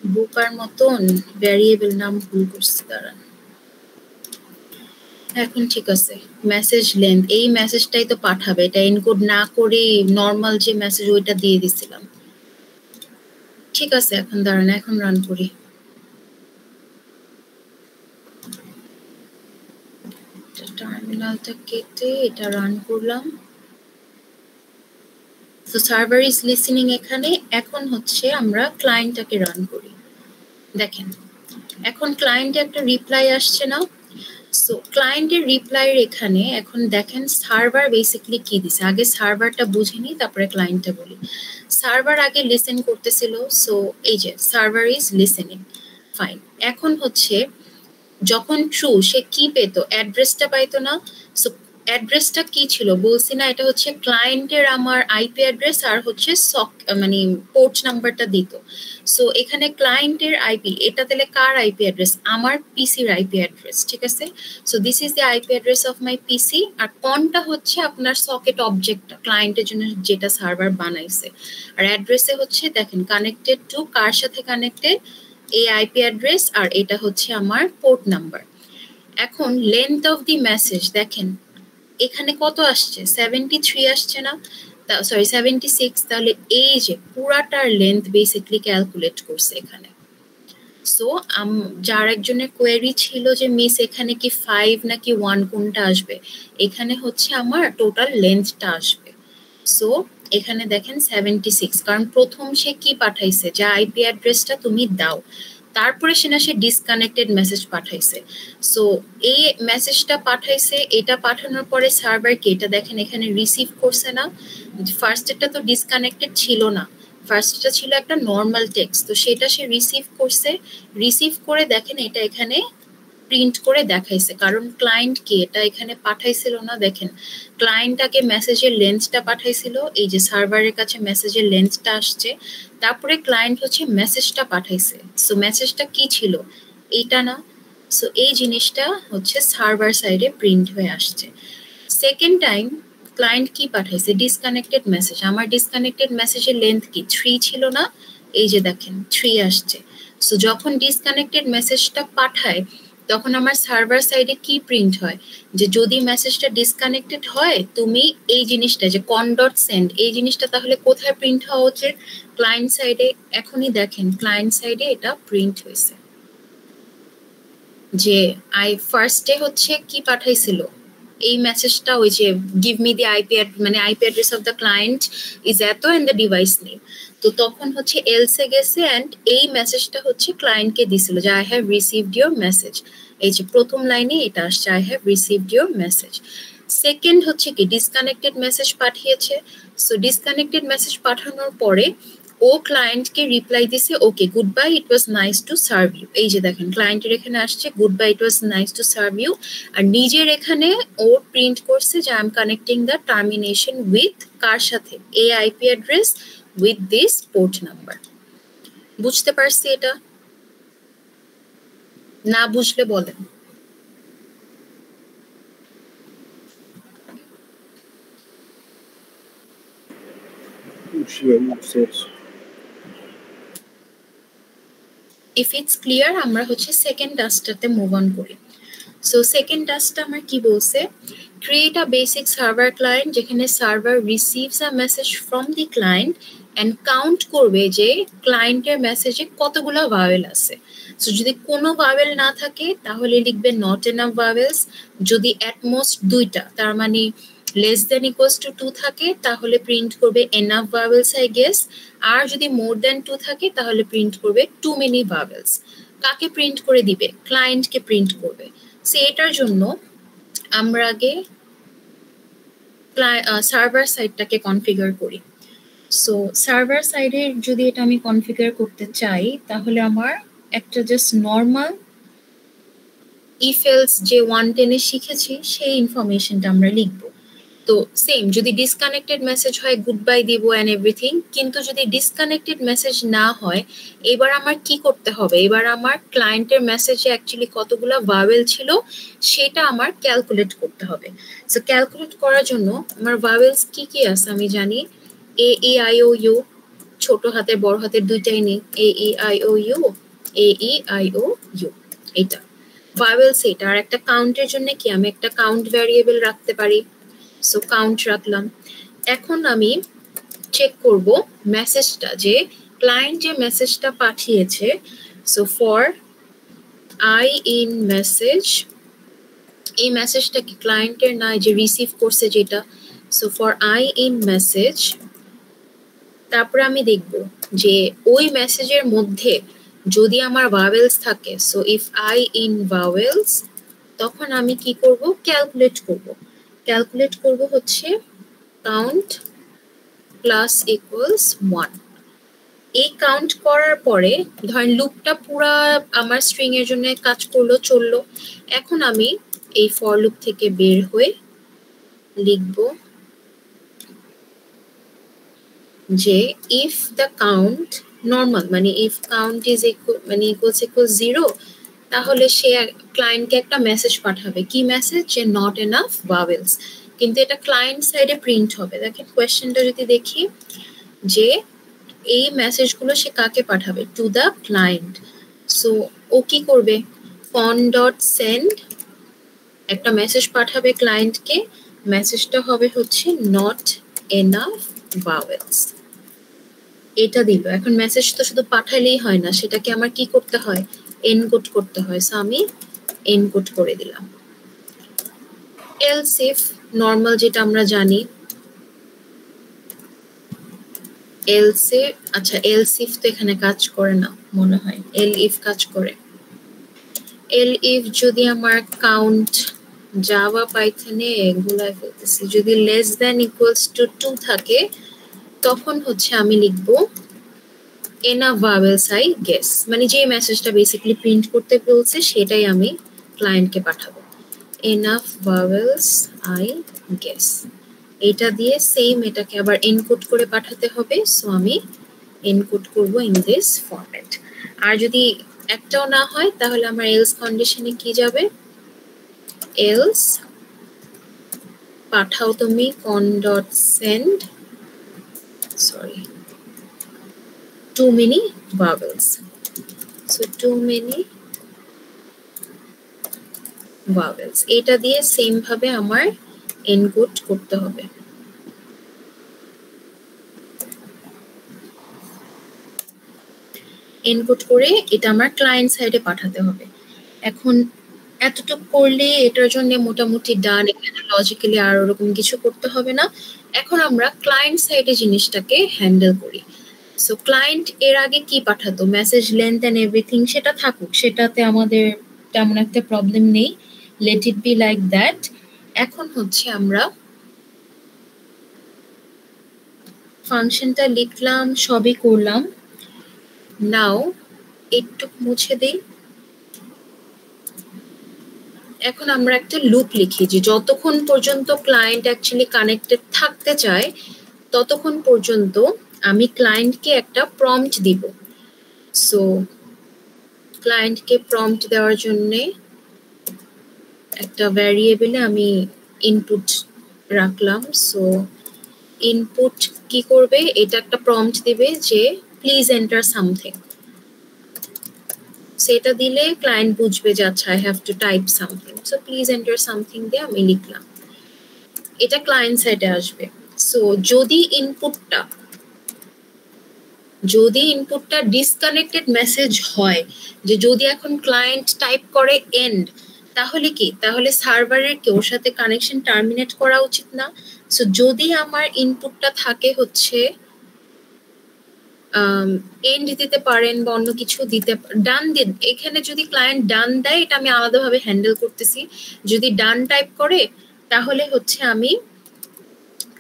Booker মতন ভ্যারিয়েবল নাম ভুল করছি দাঁড়ান এখন ঠিক আছে মেসেজ লেন্থ এই মেসেজটাই তো পাঠাবে এটা এনকোড না করে নরমাল যে মেসেজ ওইটা দিয়ে দিছিলাম ঠিক আছে এখন দাঁড়ান এখন রান করি টার্মিনালটা কেটে এটা রান করলাম সো সার্ভার ইজ লিসেনিং এখানে এখন হচ্ছে আমরা ক্লায়েন্টটাকে রান করি দেখেন এখন ক্লায়েন্টে একটা রিপ্লাই আসছে না সো ক্লায়েন্টের রিপ্লাইয়ের এখানে এখন দেখেন সার্ভার বেসিক্যালি কি দিছে আগে সার্ভারটা বুঝে নিই তারপরে ক্লায়েন্টটা বলি সার্ভার আগে লিসেন করতেছিল সো এই যে সার্ভার ইজ লিসেনিং ফাইন এখন হচ্ছে যখন ট্রু সে কি পেত অ্যাড্রেসটা পাইতো না সো অ্যাড্রেসটা কি ছিল বলছি না এটা হচ্ছে ক্লায়েন্টের আমার আইপি অ্যাড্রেস আর হচ্ছে মানে পোর্ট নাম্বারটা দিত সো এখানে ক্লায়েন্টের আইপি এটা তাহলে কার আইপি অ্যাড্রেস আমার পিসির আইপি অ্যাড্রেস ঠিক আছে so this is the IP address of my PC আর কোনটা হচ্ছে আপনার সকেট অবজেক্টটা ক্লায়েন্টের জন্য যেটা সার্ভার বানাইছে আর অ্যাড্রেসে হচ্ছে দেখেন কানেক্টেড টু কার সাথে কানেক্টেড এই আইপি অ্যাড্রেস আর এটা হচ্ছে আমার পোর্ট নাম্বার এখন লেন্থ অফ দি মেসেজ দেখেন এখানে কত আসছে 73 আসছে না সরি 76 তাহলে এই যে পুরাটার লেন্থ বেসিক্যালি ক্যালকুলেট করছে এখানে সো যার একজনের কোয়েরি ছিল যে মিস এখানে কি 5 নাকি 1 কোনটা আসবে, এখানে হচ্ছে আমার টোটাল লেন্থটা আসবে। সো এখানে দেখেন 76, কারণ প্রথম সে কি পাঠাইছে, যে আইপি অ্যাড্রেসটা তুমি দাও, তারপরে সে ডিসকানেক্টেড মেসেজ পাঠাইছে। সো এই মেসেজটা পাঠাইছে, এটা পাঠানোর পরে সার্ভারকে এটা দেখেন এখানে রিসিভ করছে না, ফার্স্টেরটা তো ডিসকানেক্টেড ছিল না, ফার্স্টটা ছিল একটা নর্মাল টেক্সট, তো সেটা সে রিসিভ করছে, রিসিভ করে দেখেন এটা এখানে প্রিন্ট করে দেখাইছে, কারণ ক্লায়েন্ট কে এটা এখানে পাঠাইছিল না, দেখেন ক্লায়েন্টটাকে মেসেজের লেন্থটা পাঠাইছিল, এই যে সার্ভারের কাছে মেসেজের লেন্থটা আসছে, তারপরে ক্লায়েন্ট হচ্ছে মেসেজটা পাঠাইছে। সো মেসেজটা কি ছিল, এইটা না, সো এই জিনিসটা হচ্ছে সার্ভার সাইডে প্রিন্ট হয়ে আসছে। সেকেন্ড টাইম ক্লায়েন্ট কি পাঠাইছে, ডিসকানেক্টেড মেসেজ, আমার ডিসকানেক্টেড মেসেজের লেন্থ কি 3 ছিল না, এই যে দেখেন 3 আসছে। সো যখন ডিসকানেক্টেড মেসেজটা পাঠায় তখন আমার সার্ভার সাইডে কি প্রিন্ট হয়, যে যদি মেসেজটা ডিসকানেক্টেড হয় তুমি এই জিনিসটা যে con.send এই জিনিসটা তাহলে কোথায় প্রিন্ট হওয়া উচিত, ক্লায়েন্ট সাইডে। এখনই দেখেন ক্লায়েন্ট সাইডে এটা প্রিন্ট হয়েছে, যে ফার্স্টে হচ্ছে কি পাঠাইছিল এই মেসেজটা, ওই যে গিভ মি দি আইপি মানে IP address of the client is এত এন্ড দ্য ডিভাইস নেম, তো তখন হচ্ছে এলসে গেছে এন্ড এই মেসেজটা হচ্ছে ক্লায়েন্টকে দিছিল যে I have received your message, এই যে প্রথম লাইনে এটা আসছে I have received your message. Second হচ্ছে কি ডিসকানেক্টেড মেসেজ পাঠিয়েছে, সো ডিসকানেক্টেড মেসেজ পাঠানোর পরে ও ক্লায়েন্টকে রিপ্লাই দিছে okay good by it was nice to serve you, এই যে দেখেন ক্লায়েন্টের এখানে আসছে good by it was nice to serve you, আর নিজের এখানে ও প্রিন্ট করছে যে I am connecting the termination with কার সাথে, এই IP address with this port number. বুঝতে পারছি এটা, না বুঝলে বলেন। ইফ ইটস ক্লিয়ার আমরা হচ্ছে সেকেন্ড টাস্কটাতে মুভ অন করি। সো সেকেন্ড টাস্কটা আমার কি বলছে, create a basic server client, যেখানে server receives a message from the client and count করবে যে ক্লায়েন্টের মেসেজে কতগুলো ভাওয়েল আছে। সো যদি কোনো ভাওয়েল না থাকে তাহলে লিখবে নট এনাফ ভাওয়েলস, যদি অ্যাটমোস্ট 2টা তার মানে লেস দেন ইকুয়ালস টু 2 থাকে তাহলে প্রিন্ট করবে এনাফ ভাওয়েলস আই গেস, আর যদি মোর দেন 2 থাকে তাহলে প্রিন্ট করবে টু মেনি ভাওয়েলস। কাকে প্রিন্ট করে দিবে, ক্লায়েন্টকে প্রিন্ট করবে। সো এটার জন্য আমরা আগে সার্ভার সাইডটাকে কনফিগার করি। সো সার্ভার সাইডে যদি এটা আমি কনফিগার করতে চাই তাহলে আমার একটা জাস্ট নর্মাল ইফ এলস যে 110 শিখেছি সেই ইনফরমেশনটা আমরা লিখব। তো সেম যদি ডিসকানেক্টেড মেসেজ হয় গুড বাই দিব অ্যান্ড এভরিথিং, কিন্তু যদি ডিসকানেক্টেড মেসেজ না হয় এবার আমার কি করতে হবে, এবার আমার ক্লায়েন্টের মেসেজে অ্যাকচুয়ালি কতগুলো ভাওয়েল ছিল সেটা আমার ক্যালকুলেট করতে হবে। সো ক্যালকুলেট করার জন্য আমার ভাওয়েলস কি কি আছে আমি জানি, এ ই আই ও ইউ, ছোট হাতের বড় হাতের দুইটাই নেই, A E I O U, A E I O U, এটা ভাওয়েলস। এটা আর একটা কাউন্টের জন্য কি আমি একটা কাউন্ট ভ্যারিয়েবল রাখতে পারি, সো কাউন্ট রাখলাম। এখন আমি চেক করব মেসেজটা, যে ক্লায়েন্ট যে মেসেজটা পাঠিয়েছে, so for I in message, এই মেসেজটা কি ক্লায়েন্টের না যে রিসিভ করছে যেটা, so for I in message, তারপরে আমি দেখব যে ওই মেসেজের মধ্যে যদি আমার ভাওয়েলস থাকে, so if I in vowels, তখন আমি কি করব ক্যালকুলেট করব হচ্ছে কাউন্ট প্লাস ইকুয়ালস 1। এই কাউন্ট করার পরে ধরেন লুপটা পুরা আমার স্ট্রিং এর জন্য কাজ করলো চললো, এখন আমি এই ফর লুপ থেকে বের হয়ে লিখব যে ইফ দ্য কাউন্ট নর্মাল, মানে ইফ কাউন্ট ইজ ইকুয়ালস 0, তাহলে সে ক্লায়েন্টকে একটা মেসেজ পাঠাবে, কি মেসেজ, যে নট এনাফ ভাওয়েলস, কিন্তু এটা ক্লায়েন্ট সাইডে প্রিন্ট হবে। দেখেন কোয়েশ্চেনটা যদি দেখি যে এই মেসেজগুলো সে কাকে পাঠাবে, টু দ্য ক্লায়েন্ট। সো ও কি করবে, con.send একটা মেসেজ পাঠাবে ক্লায়েন্টকে, মেসেজটা হবে হচ্ছে নট এনাফ ভাওয়েলস। এটা দিল। এখন মেসেজ তো শুধু পাঠালেই হয় না, সেটাকে আমার কি করতে হয়, এনকোড করতে হয়। সো আমি এনকোড করে দিলাম। এলস ইফ নর্মাল যেটা আমরা জানি, এলসে আচ্ছা এলস ইফ তো এখানে কাজ করে না মনে হয়, এল ইফ কাজ করে। এল ইফ যদি আমার কাউন্ট জাভা পাইথনে ভুলায় ফেলতেছি, যদি লেস দ্যান ইকুয়ালস টু 2 থাকে তখন হচ্ছে আমি লিখবো enough vowels I guess, মানে যে মেসেজটা বেসিক্যালি প্রিন্ট করতে বলছে সেটাই আমি ক্লায়েন্টকে পাঠাবো। enough vowels I guess, এটা দিয়ে সেম এটাকে আবার এনকোড করে পাঠাতে হবে। সো আমি এনকোড করব ইন দিস ফরম্যাট। আর যদি একটাও না হয় তাহলে আমার এলস কন্ডিশনে কি যাবে, এলস পাঠাও তুমি con.send sorry too many vowels, so too many vowels, এটা দিয়ে সেম ভাবে আমার এনকোড করতে হবে। এনকোড করে এটা আমার ক্লায়েন্ট সাইডে পাঠাতে হবে। এখন এতটুকু করলে এটার জন্য মোটামুটি ডান, এখানে লজিক্যালি আর ওরকম কিছু করতে হবে না। এখন আমরা ক্লায়েন্ট সাইডে জিনিসটাকে হ্যান্ডেল করি। সো ক্লায়েন্ট এর আগে কি পাঠাতো, মেসেজ লেন্থ এন্ড এভরিথিং সেটা থাকুক, সেটাতে আমাদের তেমন একটা প্রবলেম নেই, let it be like that. এখন হচ্ছে আমরা ফাংশনটা লিখলাম, সবই করলাম। নাও একটু মুছে দেই। এখন আমরা একটা লুপ লিখি যে যতক্ষণ পর্যন্ত ক্লায়েন্ট অ্যাকচুয়ালি কানেক্টেড থাকতে চায় ততক্ষণ পর্যন্ত আমি ক্লায়েন্টকে একটা প্রম্পট দিব। সো ক্লায়েন্টকে প্রম্পট দেওয়ার জন্য একটা ভ্যারিয়েবলে আমি ইনপুট রাখলাম। সো ইনপুট কি করবে, এটা একটা প্রম্পট দিবে যে প্লিজ এন্টার সামথিং। সেটা দিলে ক্লায়েন্ট বুঝবে যে আচ্ছা I have two type something. So please enter something দিয়ে আমি লিখলাম, এটা ক্লায়েন্ট সাইডে আসবে। সো যদি ইনপুটটা ডিসকানেক্টেড মেসেজ হয়, যে যদি এখন ক্লায়েন্ট টাইপ করে এন্ড, তাহলে কি, তাহলে সার্ভারের কি ওর সাথে কানেকশন টার্মিনেট করা উচিত না। সো যদি আমার ইনপুটটা থাকে হচ্ছে এন্ড দিতে পারেন বা অন্য কিছু দিতে, ডান দিন, এখানে যদি ক্লায়েন্ট ডান দেয় এটা আমি আলাদাভাবে হ্যান্ডেল করতেছি। যদি ডান টাইপ করে তাহলে হচ্ছে আমি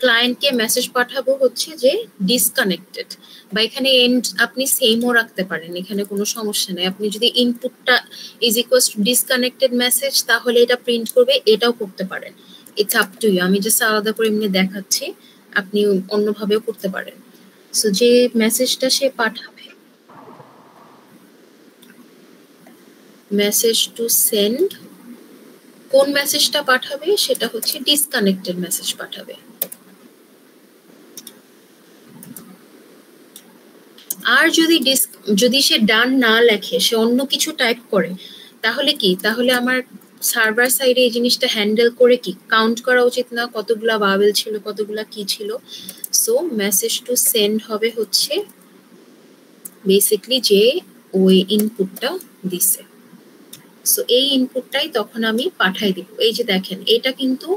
ক্লায়েন্টকে মেসেজ পাঠাবো হচ্ছে যে ডিসকানেক্টেড, বা এখানে এন্ড আপনি সেমও রাখতে পারেন, এখানে কোনো সমস্যা নেই। আপনি যদি ইনপুটটা is equals to disconnected message তাহলে এটা প্রিন্ট করবে, এটাও করতে পারেন, ইটস আপ টু ইউ। আমি জাস্ট আলাদা করে এমনি দেখাচ্ছি, আপনি অন্যভাবেও করতে পারেন। সো যে মেসেজটা সে পাঠাবে, মেসেজ টু সেন্ড, কোন মেসেজটা পাঠাবে সেটা হচ্ছে ডিসকানেক্টেড মেসেজ পাঠাবে। আর যদি সে ডান না লেখে, সে অন্য কিছু টাইপ করে, তাহলে কি, তাহলে আমার সার্ভার সাইডে এই জিনিসটা হ্যান্ডেল করে কি কাউন্ট করা উচিত না কতগুলা ভাওয়েল ছিল, কতগুলা কি ছিল। সো মেসেজ টু সেন্ড হবে হচ্ছে বেসিক্যালি যে ওই ইনপুটটা দিছে, সো এই ইনপুটটাই তখন আমি পাঠাই দিব। এই যে দেখেন এটা কিন্তু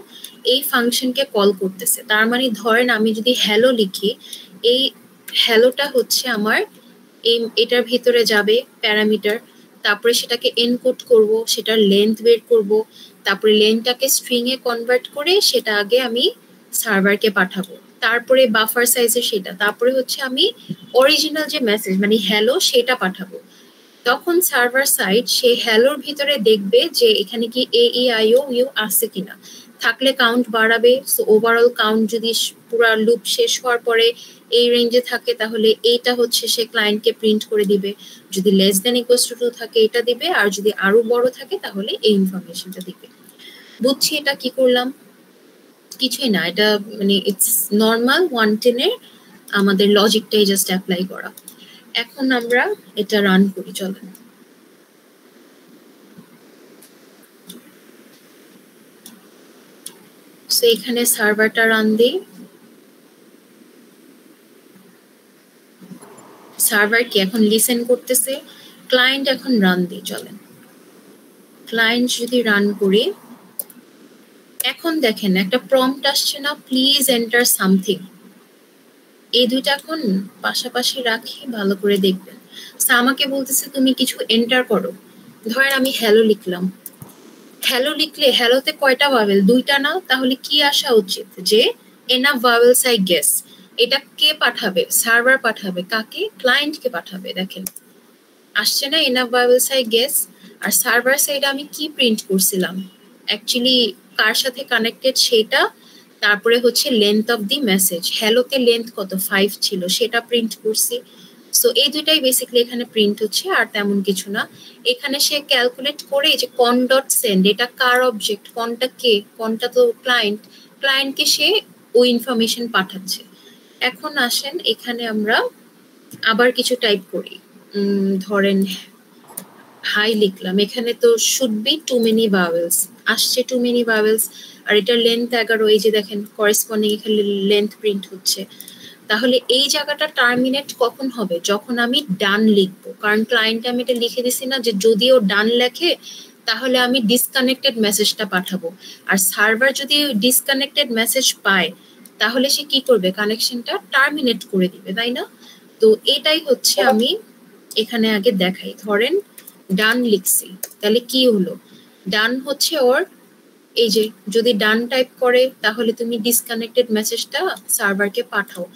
এই ফাংশনকে কল করতেছে, তার মানে ধরেন আমি যদি হ্যালো লিখি, এই হ্যালোটা হচ্ছে আমার এটার ভিতরে যাবে প্যারামিটার, তারপরে সেটাকে এনকোড করব, সেটার লেন্থ বের করব, তারপরে লেন্থটাকে স্ট্রিং এ কনভার্ট করে সেটা আগে আমি সার্ভারকে পাঠাবো, তারপরে বাফার সাইজে সেটা, তারপরে হচ্ছে আমি অরিজিনাল যে মেসেজ মানে হ্যালো সেটা পাঠাবো। তখন সার্ভার সাইড সেই হ্যালোর ভিতরে দেখবে যে এখানে কি AEIOU আছে কিনা, থাকলে কাউন্ট বাড়াবে। সো ওভারঅল কাউন্ট যদি পুরো লুপ শেষ হওয়ার পরে এই রেঞ্জে থাকে তাহলে এইটা হচ্ছে সে ক্লায়েন্টকে প্রিন্ট করে দিবে, যদি লেস দেন ইকুয়ালস টু 2 থাকে এটা দিবে, আর যদি আরো বড় থাকে তাহলে এই ইনফরমেশনটা দিবে। বুঝছি এটা কি করলাম, কিছুই না, এটা মানে ইটস নর্মাল 110 এর আমাদের লজিকটাই জাস্ট অ্যাপ্লাই করা। এখন আমরা এটা রান করি, চলেন। সো এখানে সার্ভারটা রান দিই। সার্ভার কি এখন লিসেন করতেছে, ক্লায়েন্ট এখন রান দিই, চলেন ক্লায়েন্ট যদি রান করি, এখন দেখেন একটা প্রম্পট আসছে না, প্লিজ এন্টার সামথিং। এই দুইটা এখন পাশাপাশি রাখি, ভালো করে দেখবেন। আমাকে বলতেছে তুমি কিছু এন্টার করো, ধরেন আমি হ্যালো লিখলাম, হ্যালো লিখলে হ্যালোতে কয়টা ভাওয়েল, দুইটা না, তাহলে কি আসা উচিত যে এনাফ ভাওয়েলস আই গেস। এটা কে পাঠাবে, সার্ভার পাঠাবে, কাকে, ক্লায়েন্টকে পাঠাবে। দেখেন আসছে না এনাফ ভাওয়েলস আই গেস। আর সার্ভার সাইডে আমি কি প্রিন্ট করছিলাম, অ্যাকচুয়ালি কার সাথে কানেক্টেড সেটা, তারপরে হচ্ছে লেন্থ অফ দি মেসেজ, হ্যালোতে লেন্থ কত 5 ছিল সেটা প্রিন্ট করছি। সো এই দুইটাই বেসিক্যালি এখানে প্রিন্ট হচ্ছে, আর তেমন কিছু না। এখানে সে ক্যালকুলেট করে যে কন ডট সেন্ড, এটা কার অবজেক্ট, কনটা কে, কনটা তো ক্লায়েন্ট, ক্লায়েন্টকে সে ওই ইনফরমেশন পাঠাচ্ছে। এখন আসেন এখানে আমরা আবার কিছু টাইপ করি, ধরেন হাই লিখলাম, এখানে তো should be too many vowels, আসছে টু মেনি ভাওয়েলস, আর এটার লেন্থ 11, এই যে দেখেন করেসপন্ডিং এখানে লেন্থ প্রিন্ট হচ্ছে। তাহলে এই জায়গাটা টার্মিনেট কখন হবে, যখন আমি ডান লিখবো, কারণ ক্লায়েন্টে আমি এটা লিখে দিছি না যে যদি ও ডান লেখে তাহলে আমি ডিসকানেক্টেড মেসেজটা পাঠাবো। আর সার্ভার যদি ডিসকানেক্টেড মেসেজ পায় তাহলে সে কি করবে, কানেকশনটা টার্মিনেট করে দিবে, তাই না? তো এটাই হচ্ছে আমি এখানে আগে দেখাই। ধরেন ডান লিখছি, তাহলে কি হলো, ডান হচ্ছে ওর, এই যে যদি ডান টাইপ করে তাহলে তুমি ডিসকানেক্টেড মেসেজটা সার্ভারকে পাঠাও।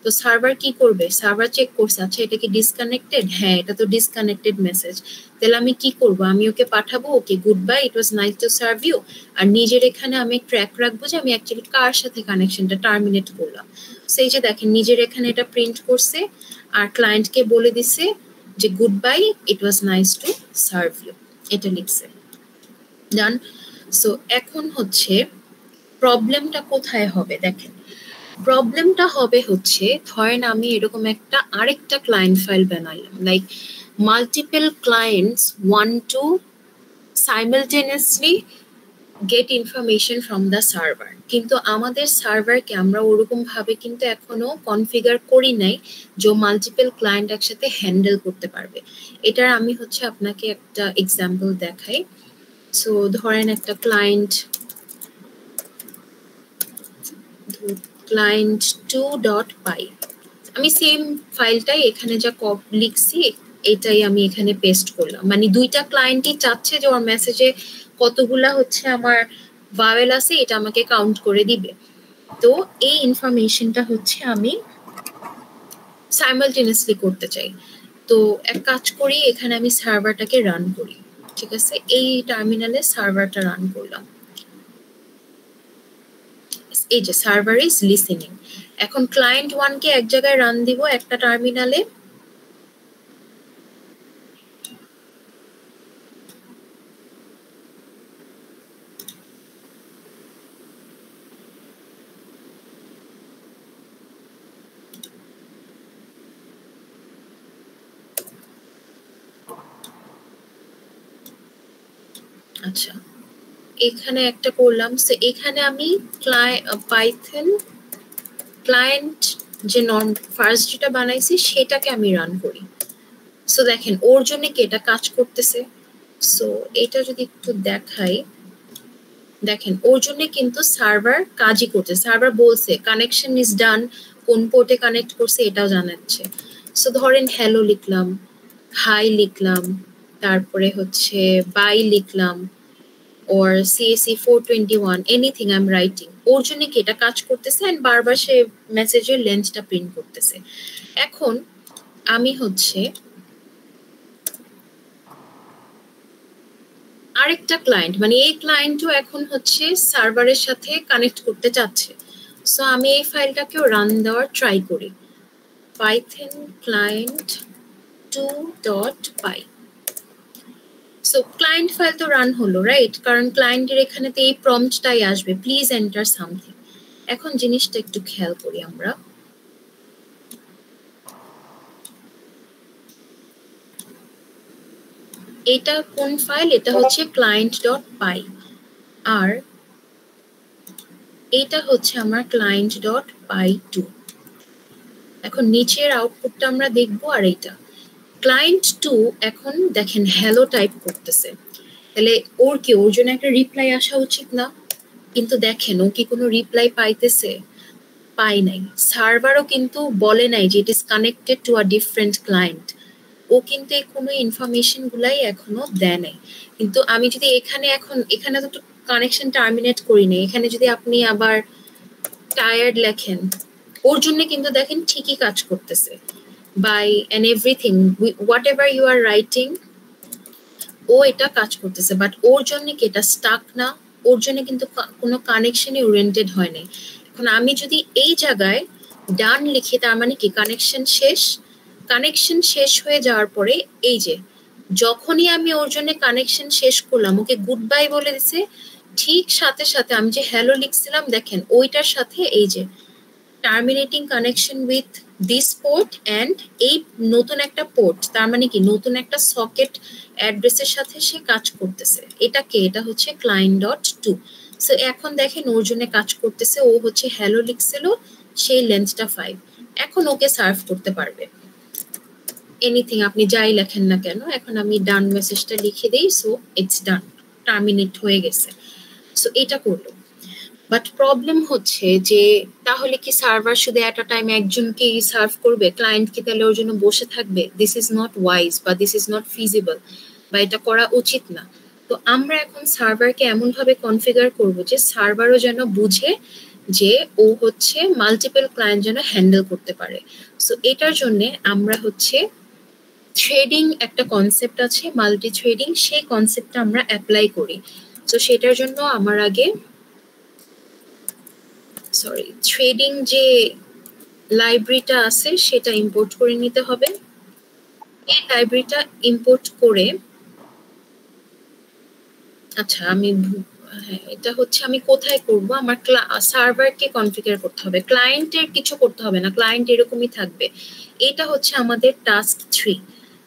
তো সার্ভার কি করবে, সার্ভার চেক করছে, আচ্ছা এটা কি ডিসকানেক্টেড, হ্যাঁ এটা তো ডিসকানেক্টেড মেসেজ, তাহলে আমি কি করব, আমি ওকে পাঠাবো okay good by, it was nice to serve you. আর নিজের এখানে আমি ট্র্যাক রাখবো যে আমি অ্যাকচুয়ালি কার সাথে কানেকশনটা টার্মিনেট করলাম। সেই যে দেখেন নিজের এখানে এটা প্রিন্ট করছে, আর ক্লায়েন্টকে বলে দিছে যে good bye, it was nice to serve you, এটা লিখছে। ডান। সো এখন হচ্ছে প্রবলেমটা কোথায় হবে, দেখেন প্রবলেমটা হবে হচ্ছে, ধরেন আমি এরকম একটা আরেকটা ক্লায়েন্ট ফাইল বানাইলাম, like multiple clients want to simultaneously get information from the server, কিন্তু আমাদের সার্ভারকে আমরা ওরকম ভাবে কিন্তু এখনো কনফিগার করি নাই যে মাল্টিপল ক্লায়েন্ট একসাথে হ্যান্ডেল করতে পারবে। এটার আমি হচ্ছে আপনাকে একটা এক্সাম্পল দেখাই। সো ধরেন একটা ক্লায়েন্ট client2.py, আমি সেম ফাইলটাই এখানে যা লিখছি এটাই আমি এখানে পেস্ট করলাম, মানে দুইটা ক্লায়েন্টই চাচ্ছে যে ওর মেসেজে কতগুলা হচ্ছে আমার ভাওয়েল আছে এটা আমাকে কাউন্ট করে দিবে। তো এই ইনফরমেশনটা হচ্ছে আমি সাইমালটেনিয়াসলি করতে চাই। তো এক কাজ করি, এখানে আমি সার্ভারটাকে রান করি, ঠিক আছে, এই টার্মিনালে সার্ভারটা রান করলাম, এই যে সার্ভার ইজ লিসেনিং। এখন ক্লায়েন্ট 1 কে এক জায়গায় রান দিব একটা টার্মিনালে, আচ্ছা এখানে একটা করলাম। সো এখানে আমি পাইথন ক্লায়েন্ট যে নন ফার্স্ট যেটা বানাইছি সেটাকে আমি রান করি। সো দেখেন ওর জন্য কি এটা কাজ করতেছে। সো এটা যদি একটু দেখাই, দেখেন ওর জন্য কিন্তু সার্ভার কাজই করছে, সার্ভার বলছে কানেকশন ইজ ডান, কোন পোর্টে কানেক্ট করছে এটাও জানাচ্ছে। সো ধরেন হ্যালো লিখলাম, হাই লিখলাম, তারপরে হচ্ছে বাই লিখলাম, or CAC 421, anything I'm writing, ওর জন্য কি এটা কাজ করতেছে এন্ড বারবার সে মেসেজের লেন্থটা প্রিন্ট করতেছে। এখন আমি হচ্ছে আরেকটা ক্লায়েন্ট, মানে এই ক্লায়েন্টও এখন হচ্ছে সার্ভারের সাথে কানেক্ট করতে চাচ্ছে। সো আমি এই ফাইলটাকেও রান দেওয়ার ট্রাই করি, python client2.py। So client file তো রান হলো, রাইট, কারণ ক্লায়েন্টের এখানে তো এই প্রম্পটটাই আসবে, প্লিজ এন্টার সামথিং। এখন জিনিসটা একটু খেয়াল করি আমরা, এটা কোন ফাইল, এটা হচ্ছে client.py, আর এটা হচ্ছে আমার client.py2। এখন নিচের আউটপুটটা আমরা দেখব আর এইটা ক্লায়েন্ট 2 এখন দেখেন হ্যালো টাইপ করতেছে তাহলে ওর জন্য একটা রিপ্লাই আসা উচিত না কিন্তু দেখেন ও কি কোনো রিপ্লাই পাইতেছে পাই নাই সার্ভারও কিন্তু বলে নাই যে it is connected to a different client ও কিন্তু এই কোনো ইনফরমেশন গুলাই এখনো দেয় নাই কিন্তু আমি যদি এখানে তো কানেকশন টার্মিনেট করি নাই এখানে যদি আপনি আবার টায়ার্ড লেখেন ওর জন্য কিন্তু দেখেন ঠিকই কাজ করতেছে by and everything whatever you are writing ও এটা কাজ করতেছে বাট ওর জন্য কি এটা স্টাক না ওর জন্য কিন্তু কোনো কানেকশনই ওরিয়েন্টেড হয় নাই এখন আমি যদি এই জায়গায় ডান লিখি তার মানে কি কানেকশন শেষ হয়ে যাওয়ার পরে এই যে যখনই আমি ওর জন্য কানেকশন শেষ করলাম ওকে গুড বাই বলে দিছে ঠিক সাথে সাথে আমি যে হ্যালো লিখছিলাম দেখেন ওইটার সাথে এই যে terminating connection with this port and এই নতুন একটা পোর্ট তার মানে কি নতুন একটা সকেট অ্যাড্রেসের সাথে সে কাজ করতেছে এটা হচ্ছে client.2 সো এখন দেখেন ওর জন্য কাজ করতেছে ও হচ্ছে হ্যালো লিখছিল সেই লেন্থটা 5 এখন ওকে সার্ভ করতে পারবে এনিথিং আপনি যাই লেখেন না কেন এখন আমি ডান মেসেজটা লিখে দেই সো ইটস ডান টার্মিনেট হয়ে গেছে সো এটা করলো বাট প্রবলেম হচ্ছে যে তাহলে কি সার্ভার শুধু এট আ টাইম একজনকেই সার্ভ করবে ক্লায়েন্ট কি তাহলে ওর জন্য বসে থাকবে দিস ইজ নট ওয়াইজ বা দিস ইজ নট ফিজিবল বা এটা করা উচিত না তো আমরা এখন সার্ভারকে এমন ভাবে কনফিগার করব যে সার্ভারও যেন বুঝে যে ও হচ্ছে মাল্টিপল ক্লায়েন্ট যেন হ্যান্ডেল করতে পারে সো এটার জন্য আমরা হচ্ছে থ্রেডিং একটা কনসেপ্ট আছে মাল্টি থ্রেডিং সেই কনসেপ্টটা আমরা অ্যাপ্লাই করি তো সেটার জন্য আমার আগে থ্রেডিং যে লাইব্রেরিটা আছে সেটা ইম্পোর্ট করে নিতে হবে এই লাইব্রেরিটা ইম্পোর্ট করে আচ্ছা এটা হচ্ছে আমি কোথায় করব আমার সার্ভারকে কনফিগার করতে হবে ক্লায়েন্টের কিছু করতে হবে না ক্লায়েন্ট এরকমই থাকবে এটা হচ্ছে আমাদের টাস্ক 3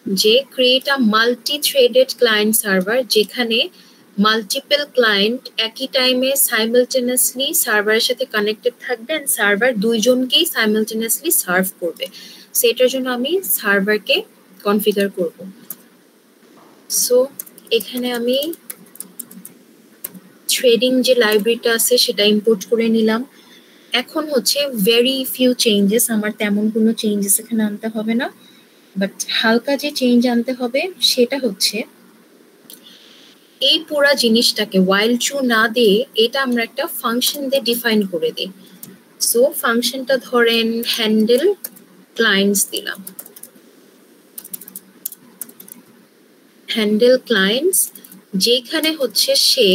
যে create a multi threaded client server যেখানে মাল্টিপল ক্লায়েন্ট একই টাইমে সাইমালটেনিয়াসলি সার্ভারের সাথে কানেক্টেড থাকবে এন্ড সার্ভার দুইজনকেই সাইমালটেনিয়াসলি সার্ভ করবে সেটার জন্য আমি সার্ভারকে কনফিগার করব সো এখানে আমি থ্রেডিং যে লাইব্রেরিটা আছে সেটা ইম্পোর্ট করে নিলাম এখন হচ্ছে ভেরি ফিউ চেঞ্জেস আমার তেমন কোনো চেঞ্জেস এখানে আনতে হবে না বাট হালকা যে চেঞ্জ আনতে হবে সেটা হচ্ছে এই পুরা জিনিসটাকে while true না দিয়ে এটা আমরা একটা ফাংশন দিয়ে ডিফাইন করে দিই সো ফাংশনটা ধরেন হ্যান্ডেল ক্লায়েন্টস দিলাম হ্যান্ডেল ক্লায়েন্টস যেখানে হচ্ছে সে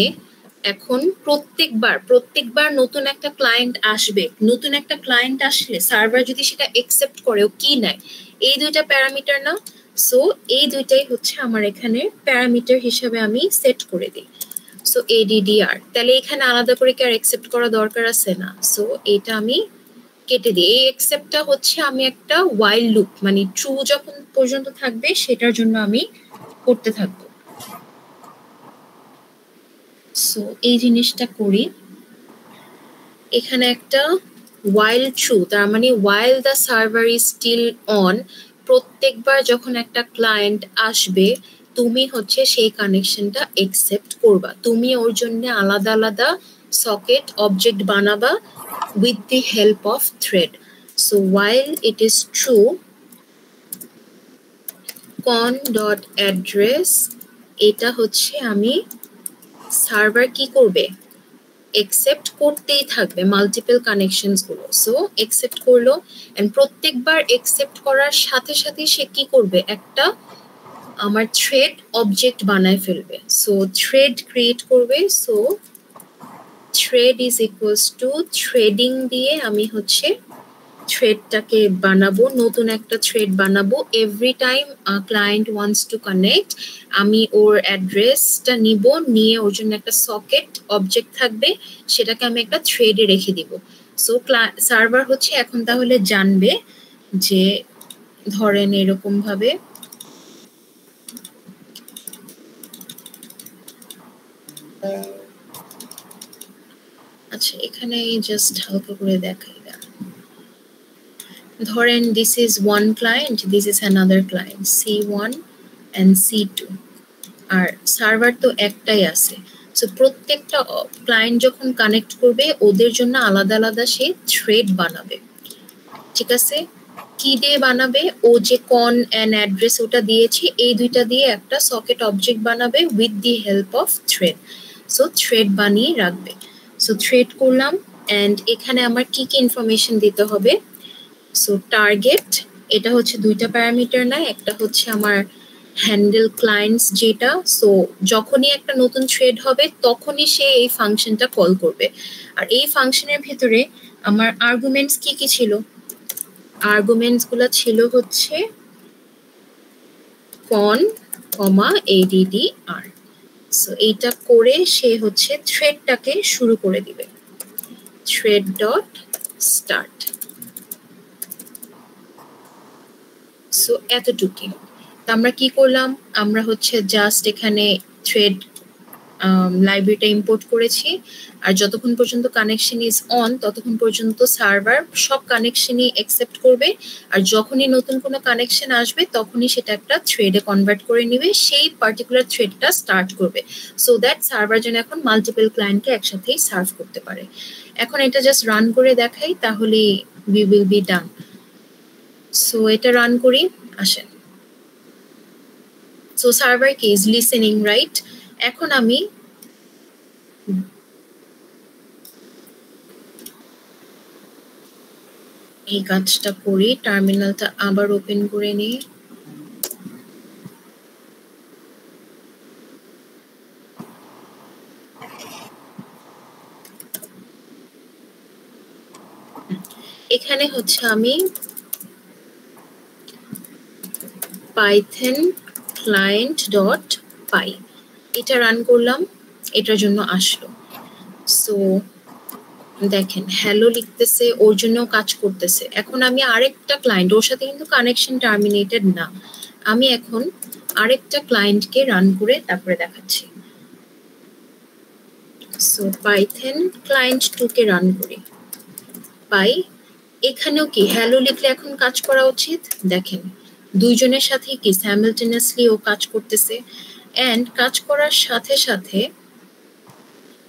এখন প্রত্যেকবার নতুন একটা ক্লায়েন্ট আসবে নতুন একটা ক্লায়েন্ট আসলে সার্ভার যদি সেটা একসেপ্ট করে ও কি নেয় এই দুইটা প্যারামিটার না সো এই দুইটাই হচ্ছে আমার এখানে প্যারামিটার হিসেবে আমি সেট করে দিই সো ADDR তাহলে এখানে আলাদা করে কি আর একসেপ্ট করা দরকার আছে না সো এটা আমি কেটে দিই এই একসেপ্টটা হচ্ছে আমি একটা while লুপ মানে ট্রু যখন পর্যন্ত থাকবে সেটার জন্য আমি করতে থাকবো সো এই জিনিসটা করি এখানে একটা while true তার মানে while the server is still on প্রত্যেকবার যখন একটা ক্লায়েন্ট আসবে তুমি হচ্ছে সেই কানেকশনটা একসেপ্ট করবা তুমি ওর জন্য আলাদা আলাদা সকেট অবজেক্ট বানাবা with the help of thread so while it is true con.address এটা হচ্ছে আমি সার্ভার কি করবে একসেপ্ট করতেই থাকবে মাল্টিপল কানেকশনস গুলো সো একসেপ্ট করলো এন্ড প্রত্যেকবার একসেপ্ট করার সাথে সাথে সে কি করবে একটা আমার থ্রেড অবজেক্ট বানায় ফেলবে সো থ্রেড ক্রিয়েট করবে so thread is equals two threading দিয়ে আমি হচ্ছে থ্রেডটাকে বানাবো নতুন একটা থ্রেড বানাবো every time client wants to connect আমি ওর অ্যাড্রেসটা নিয়ে ওর জন্য একটা সকেট অবজেক্ট থাকবে সেটাকে আমি একটা থ্রেডে রেখে দিব সো সার্ভার হচ্ছে এখন তাহলে জানবে যে ধরেন এরকম ভাবে আচ্ছা এখানে জাস্ট হালকা করে দেখাই ধরেন this is one client, this is another client, C1 and C2, আর সার্ভার তো একটাই আছে। সো প্রত্যেকটা ক্লায়েন্ট যখন কানেক্ট করবে ওদের জন্য আলাদা আলাদা সে থ্রেড বানাবে, ঠিক আছে? কি দিয়ে বানাবে? ও যে কন এন্ড অ্যাড্রেস ওটা দিয়েছি, এই দুইটা দিয়ে একটা সকেট অবজেক্ট বানাবে with the help of thread. So thread বানিয়ে রাখবে। সো থ্রেড করলাম এন্ড এখানে আমার কি কি ইনফরমেশন দিতে হবে? সো টার্গেট, এটা হচ্ছে দুইটা প্যারামিটার না, একটা হচ্ছে আমার হ্যান্ডেল ক্লায়েন্টস যেটা, সো যখনই একটা নতুন থ্রেড হবে তখনই সে এই ফাংশনটা কল করবে। আর এই ফাংশনের ভিতরে আমার আর্গুমেন্টস কি কি ছিল? আর্গুমেন্টস গুলো ছিল হচ্ছে con, addr। সো এইটা করে সে হচ্ছে থ্রেডটাকে শুরু করে দিবে, থ্রেড ডট স্টার্ট। সো এতটুকুই। আমরা কি করলাম? আমরা হচ্ছে জাস্ট এখানে থ্রেড লাইব্রেরিটা ইম্পোর্ট করেছি, আর যতক্ষণ পর্যন্ত কানেকশন ইজ অন ততক্ষণ পর্যন্ত সার্ভার সব কানেকশনই অ্যাকসেপ্ট করবে, আর যখনই নতুন কোনো কানেকশন আসবে তখনই সেটা একটা থ্রেডে কনভার্ট করে নিবে, সেই পার্টিকুলার থ্রেডটা স্টার্ট করবে, সো দ্যাট সার্ভার যেন এখন মাল্টিপল ক্লায়েন্টকে একসাথেই সার্ভ করতে পারে। এখন এটা জাস্ট রান করে দেখাই, তাহলে we will be done. So এটা রান করি, আসেন। সো সার্ভার কি ইজ লিসেনিং, রাইট? এখন আমি এই কাজটা করি, টার্মিনালটা আবার ওপেন করে নিই। এখানে হচ্ছে আমি python client.py এটা রান করলাম, এটার জন্য আসলো। সো দেখেন হ্যালো লিখতেছে, ওর জন্য কাজ করতেছে। এখন আমি আরেকটা ক্লায়েন্ট, ওর সাথে কিন্তু কানেকশন টার্মিনেটেড না, আমি এখন আরেকটা ক্লায়েন্টকে রান করে তারপরে দেখাচ্ছি। সো পাইথন ক্লায়েন্ট 2 কে রান করি, পাই এখানেও কি হ্যালো লিখলে এখন কাজ করা উচিত। দেখেন দুইজনের সাথে কি সাইমালটেনিয়াসলি ও কাজ করতেছে, এন্ড কাজ করার সাথে সাথে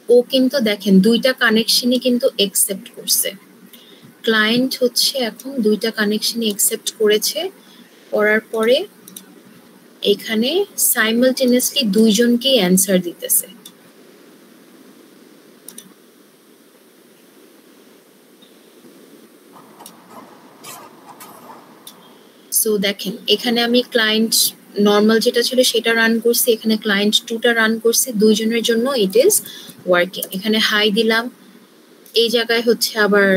ও কিন্তু দেখেন দুইটা কানেকশনই কিন্তু অ্যাকসেপ্ট করছে। ক্লায়েন্ট হচ্ছে এখন দুইটা কানেকশনই অ্যাকসেপ্ট করেছে, করার পরে এখানে সাইমালটেনিয়াসলি দুইজনকেই অ্যানসার দিতেছে। সো দেখেন এখানে আমি ক্লায়েন্ট নর্মাল যেটা ছিল সেটা রান করছি, এখানে ক্লায়েন্ট 2টা রান করছি, দুইজনের জন্য ইট ইজ ওয়ার্কিং। এখানে হাই দিলাম, এই জায়গায় হচ্ছে আবার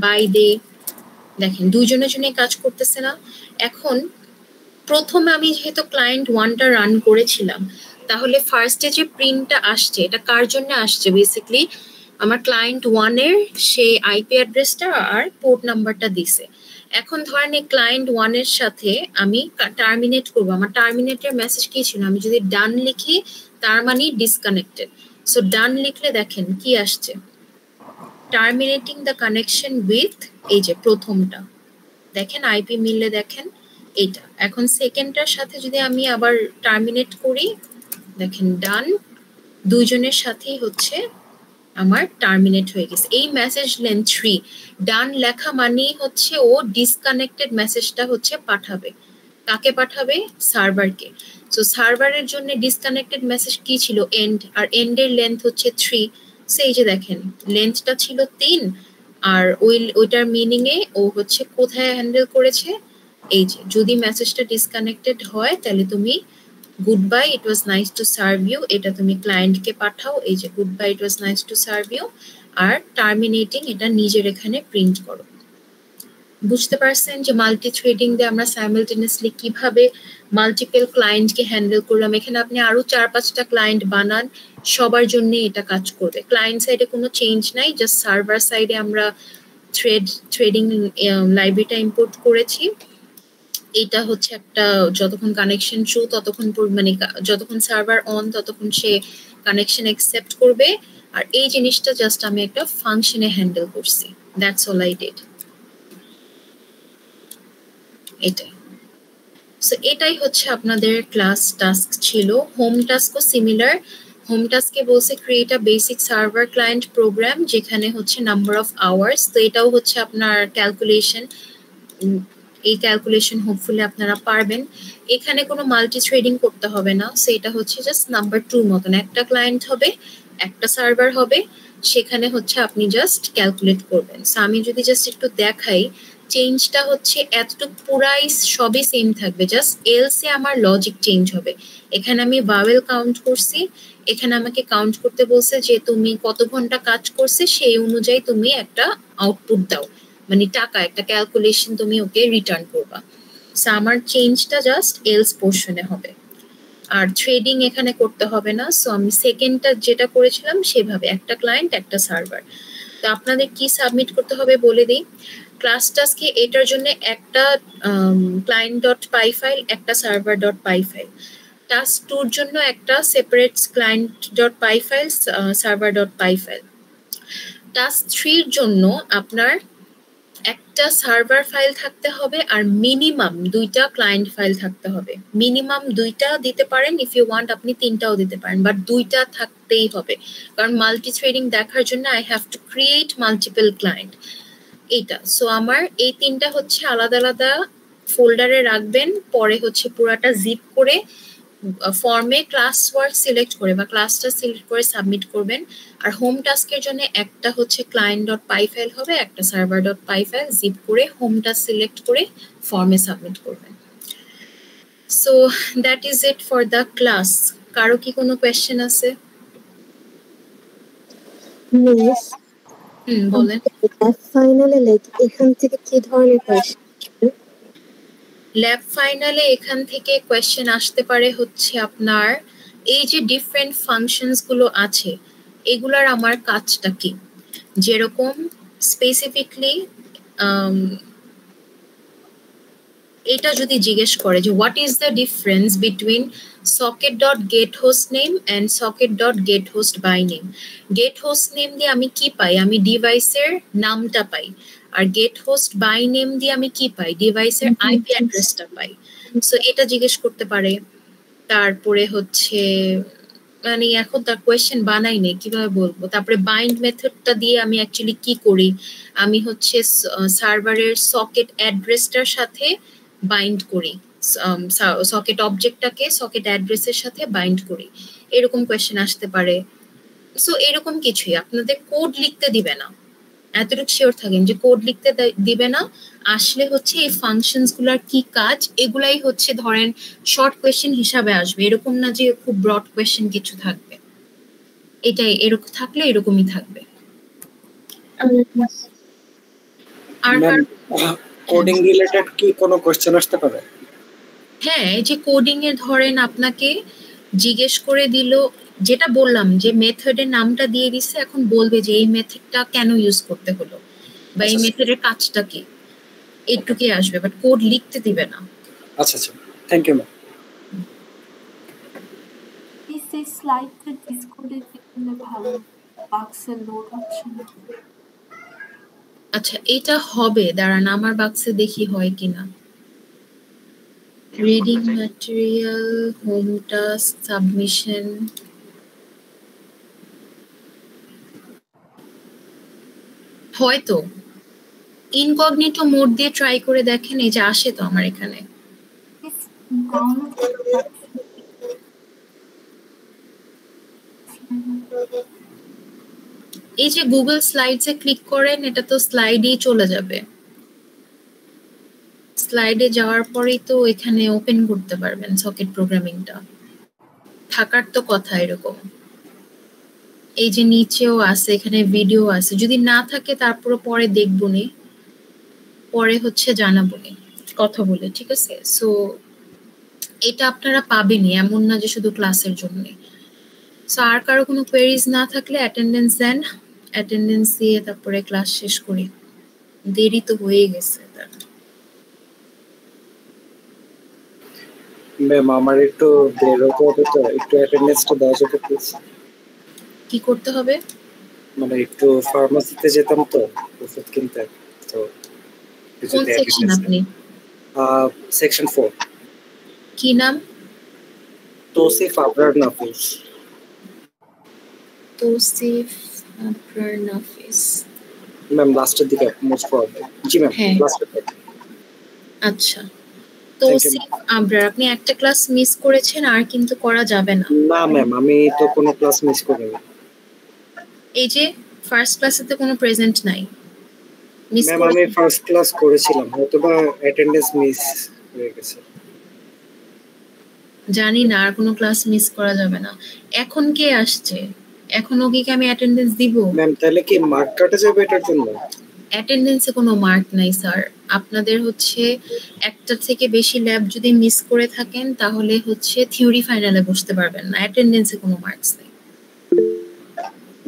বাই দে, দেখেন দুইজনের জন্য কাজ করতেছে না। এখন প্রথমে আমি যেহেতু ক্লায়েন্ট 1টা রান করেছিলাম, তাহলে ফার্স্টে যে প্রিন্টটা আসছে এটা কার জন্য আসছে? বেসিক্যালি আমার ক্লায়েন্ট 1 এর সেই আইপি অ্যাড্রেসটা আর পোর্ট নাম্বারটা দিছে। এখন ধরেন এই ক্লায়েন্ট 1 এর সাথে আমি টার্মিনেট করব, আমার টার্মিনেটের মেসেজ কি ছিল? আমি যদি ডান লিখি তার মানে ডিসকানেক্টেড। সো ডান লিখলে দেখেন কি আসছে, টার্মিনেটিং দ্য কানেকশন উইথ, এই যে প্রথমটা দেখেন আইপি মিললে দেখেন এটা। এখন সেকেন্ডটার সাথে যদি আমি আবার টার্মিনেট করি, দেখেন ডান, দুইজনের সাথেই হচ্ছে আমার টার্মিনেট হয়ে গেছে। এই মেসেজ লেন 3 ডান লেখা মানেই হচ্ছে ও ডিসকানেক্টেড মেসেজটা হচ্ছে পাঠাবে। কাকে পাঠাবে? সার্ভারকে। সো সার্ভারের জন্য ডিসকানেক্টেড মেসেজ কি ছিল? এন্ড, আর এন্ডের লেন্থ হচ্ছে 3। সেই যে দেখেন লেন্থটা ছিল 3, আর ওইটার মিনিং এ ও হচ্ছে কোথায় হ্যান্ডেল করেছে, এই যে যদি মেসেজটা ডিসকানেক্টেড হয় তাহলে তুমি good bye, it was nice to serve you, এটা তুমি ক্লায়েন্টকে পাঠাও, এই যে good bye, it was nice to serve you, আর টার্মিনেটিং এটা নিজের এখানে প্রিন্ট করো। বুঝতে পারছেন যে মাল্টি থ্রেডিং দিয়ে আমরা সাইমালটেনিয়াসলি কিভাবে মাল্টিপল ক্লায়েন্টকে হ্যান্ডেল করলাম। এখানে আপনি আরো 4-5টা ক্লায়েন্ট বানান, সবার জন্য এটা কাজ করবে। ক্লায়েন্ট সাইডে কোনো চেঞ্জ নাই, জাস্ট সার্ভার সাইডে আমরা থ্রেডিং লাইব্রেরিটা ইম্পোর্ট করেছি। এটা হচ্ছে একটা যতক্ষণ কানেকশন ট্রু ততক্ষণ মানে যতক্ষণ সার্ভার অন ততক্ষণ সে কানেকশন অ্যাকসেপ্ট করবে, আর এই জিনিসটা জাস্ট আমি একটা ফাংশনে হ্যান্ডেল করছি। That's all I did. এটাই। সো এটাই হচ্ছে আপনাদের ক্লাস টাস্ক ছিল। হোম টাস্কও সিমিলার। হোম টাস্কে বলছে create a basic server client program, যেখানে হচ্ছে নাম্বার অফ আওয়ার্স। তো এটাও হচ্ছে আপনার ক্যালকুলেশন। এই ক্যালকুলেশন হোপফুলি আপনারা পারবেন। এখানে কোনো মাল্টি থ্রেডিং করতে হবে না। সো এটা হচ্ছে জাস্ট নাম্বার 2 মতন, একটা ক্লায়েন্ট হবে, একটা সার্ভার হবে, সেখানে হচ্ছে আপনি জাস্ট ক্যালকুলেট করবেন। সো আমি যদি জাস্ট একটু দেখাই, চেঞ্জটা হচ্ছে এতটুকু পুরাই সবই সেম থাকবে, জাস্ট এলসে আমার লজিক চেঞ্জ হবে। এখানে আমি ভাওয়েল কাউন্ট করছি, এখানে আমাকে কাউন্ট করতে বলছে যে তুমি কত ঘন্টা কাজ করছে, সেই অনুযায়ী তুমি একটা আউটপুট দাও, মানে টাকা একটা ক্যালকুলেশন তুমি ওকে রিটার্ন করবা। সো আমার চেঞ্জটা জাস্ট এলস পোর্শনে হবে, আর থ্রেডিং এখানে করতে হবে না। সো আমি সেকেন্ডটা যেটা করেছিলাম সেভাবে, একটা ক্লায়েন্ট একটা সার্ভার। তো আপনাদের কি সাবমিট করতে হবে বলে দিই। ক্লাস টাস্কে এটার জন্য একটা ক্লায়েন্ট ডট পাই ফাইল, একটা সার্ভার ডট পাই ফাইল। টাস্ক 2 জন্য একটা সেপারেট ক্লায়েন্ট ডট পাই ফাইল, সার্ভার ডট পাই ফাইল। টাস্ক 3 জন্য আপনার একটা সার্ভার ফাইল থাকতে হবে আর মিনিমাম 2টা ক্লায়েন্ট ফাইল থাকতে হবে। মিনিমাম 2টা দিতে পারেন, ইফ ইউ ওয়ান্ট আপনি 3টাও দিতে পারেন, বাট 2টা থাকতেই হবে, কারণ মাল্টি থ্রেডিং দেখার জন্য I have to create multiple client. এইটা সো আমার এই 3টা হচ্ছে আলাদা আলাদা ফোল্ডারে রাখবেন, পরে হচ্ছে পুরাটা জিপ করে ফর্মে ক্লাস ওয়ার্ক সিলেক্ট করে বা ক্লাসটা সিলেক্ট করে সাবমিট করবেন। আর হোম টাস্কের জন্য একটা হচ্ছে ক্লায়েন্ট ডট পাই ফাইল হবে, একটা সার্ভার ডট পাই ফাইল, জিপ করে হোমটা সিলেক্ট করে ফর্মে সাবমিট করবেন। So that is it for the class. কারো কি কোনো কোয়েশ্চেন আছে? মিস বলেন। ফাইনালে লাইক এখান থেকে কি ধরনের কোয়েশ্চেন? ল্যাব ফাইনালে এখান থেকে কোয়েশ্চেন আসতে পারে হচ্ছে আপনার এই যে ডিফারেন্ট ফাংশনস গুলো আছে, এগুলার আমার কাজটা কি, যেরকম স্পেসিফিকলি এটা যদি জিজ্ঞেস করে যে what is the difference between socket dot get host name and socket dot get host by name. Get host name দিয়ে আমি কি পাই? আমি ডিভাইসের নামটা পাই। আর গেট হোস্ট বাই নেম দিয়ে আমি কি পাই? ডিভাইসের আইপি অ্যাড্রেসটা পাই। সো এটা জিজ্ঞেস করতে পারে। তারপরে হচ্ছে মানে এখন তার কোয়েশ্চেন বানাই নেই, কিভাবে বলবো। তারপরে বাইন্ড মেথডটা দিয়ে আমি অ্যাকচুয়ালি কি করি, আমি হচ্ছে সার্ভারের সকেট অ্যাড্রেসটার সাথে বাইন্ড করি, সকেট অবজেক্টটাকে সকেট অ্যাড্রেসের সাথে বাইন্ড করি, এরকম কোয়েশ্চেন আসতে পারে। সো এরকম কিছুই, আপনাদের কোড লিখতে দিবে না, এতটুকু শিওর থাকেন যে কোড লিখতে দিবে না। আসলে হচ্ছে এই ফাংশনস গুলার কি কাজ, এগুলাই হচ্ছে ধরেন শর্ট কোয়েশ্চেন হিসাবে আসবে, এরকম না যে খুব ব্রড কোয়েশ্চেন কিছু থাকবে। এটাই এরকম থাকলে এরকমই থাকবে। আর কোডিং রিলেটেড কি কোনো কোশ্চেন আসতে পারে? হ্যাঁ, এই যে কোডিং এর ধরেন আপনাকে জিজ্ঞেস করে দিল, যেটা বললাম যে মেথডের নামটা দিয়ে দিছে, এখন বলবে যে এই মেথডটা কেন ইউজ করতে হলো বা এই মেথডের কাজটা কি, এইটুকুই আসবে, বাট কোড লিখতে দিবে না। আচ্ছা আচ্ছা, থ্যাংক ইউ ম্যাম। এই স্লাইডটা ডিসকর্ডে দিলে ভালো, বাক্সে লোড হচ্ছে না। আচ্ছা, এটা হবে, দাঁড়ান আমার বাক্সে দেখি হয় কিনা। Reading material, home task, submission. হয়তো ইনকগনিটো মোড দিয়ে ট্রাই করে দেখেন, এই যে আসে তো আমার এখানে। এই যে গুগল স্লাইডসে ক্লিক করেন, এটা তো স্লাইডেই চলে যাবে। স্লাইডে যাওয়ার পরেই তো এখানে ওপেন করতে পারবেন সকেট প্রোগ্রামিংটা, থাকার তো কথা এরকম। এই যে নিচেও আছে, এখানে ভিডিও আছে, যদি না থাকে তারপর পরে দেখবো নি, পরে হচ্ছে জানাবো নি কথা বলে, ঠিক আছে? সো এটা আপনারা পাবেনই, এমন না যে শুধু ক্লাসের জন্য। সো আর কারো কোনো কোয়েরিজ না থাকলে অ্যাটেন্ডেন্স দেন, অ্যাটেন্ডেন্স দিয়ে তারপরে ক্লাস শেষ করি, দেরি তো হয়ে গেছে। ম্যাম আমার একটু বের হতে হবে, তো একটু অ্যাটেন্ডেন্সটা দেওয়া যাবে প্লিজ? কি করতে হবে? মানে একটু ফার্মাসিতে যেতাম তো ওষুধ কিনতে, তো কোন সেকশন আপনি? সেকশন 4 কি নাম? তৌসিফ আবরার নাফিস। তৌসিফ আবরার নাফিস। ম্যাম লাস্টের দিকে মোস্ট প্রবাবলি। জি ম্যাম হ্যাঁ। লাস্টের দিকে। আচ্ছা, তৌসিফ আবরার, আপনি একটা ক্লাস মিস করেছেন, আর কিন্তু করা যাবে না। না ম্যাম, আমি তো কোনো ক্লাস মিস করিনি। এই যে ফার্স্ট ক্লাসে তো কোনো প্রেজেন্ট নাই। মিস ম্যাম আমি ফার্স্ট ক্লাস করেছিলাম, হয়তোবা অ্যাটেন্ডেন্স মিস হয়ে গেছে। জানি না, আর কোনো ক্লাস মিস করা যাবে না। এখন কে আসছে? এখন ওকে কি আমি অ্যাটেন্ডেন্স দিব? ম্যাম তাহলে কি মার্ক কাটা যাবে এটার জন্য? অ্যাটেন্ডেন্সে কোনো মার্ক নাই স্যার। আপনাদের হচ্ছে একটা থেকে বেশি ল্যাব যদি মিস করে থাকেন তাহলে হচ্ছে থিওরি ফাইনালে বসতে পারবেন না, অ্যাটেন্ডেন্সে কোনো মার্কস নেই।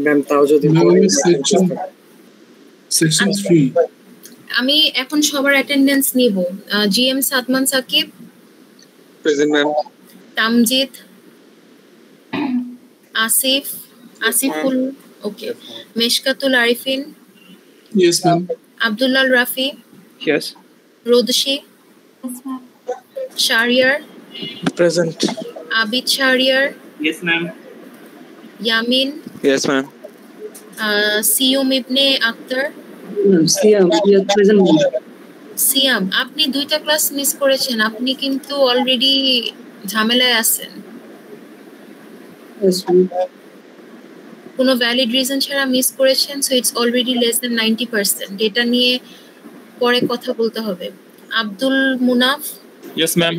ম্যাম তাও যদি সেকশন 3 আমি এখন সবার অ্যাটেন্ডেন্স নিব। G M Sadman Sakib, present ma'am. Tamjid, Asiful, okay, Meshkatul Arifin, yes ma'am. Abdullah Rafi, yes. Rodoshi, Shahriar, present. Abid Shahriar, Yes, ma'am. Yamin, yes ma'am. Siyum Ibne Akter, Siam. আপনি দুইটা ক্লাস মিস করেছেন, আপনি কিন্তু অলরেডি ঝামেলায় আছেন। কোনো ভ্যালিড রিজন ছাড়া মিস করেছেন, so it's already less than 90%। এটা নিয়ে পরে কথা বলতে হবে। Abdul Munaf, yes ma'am.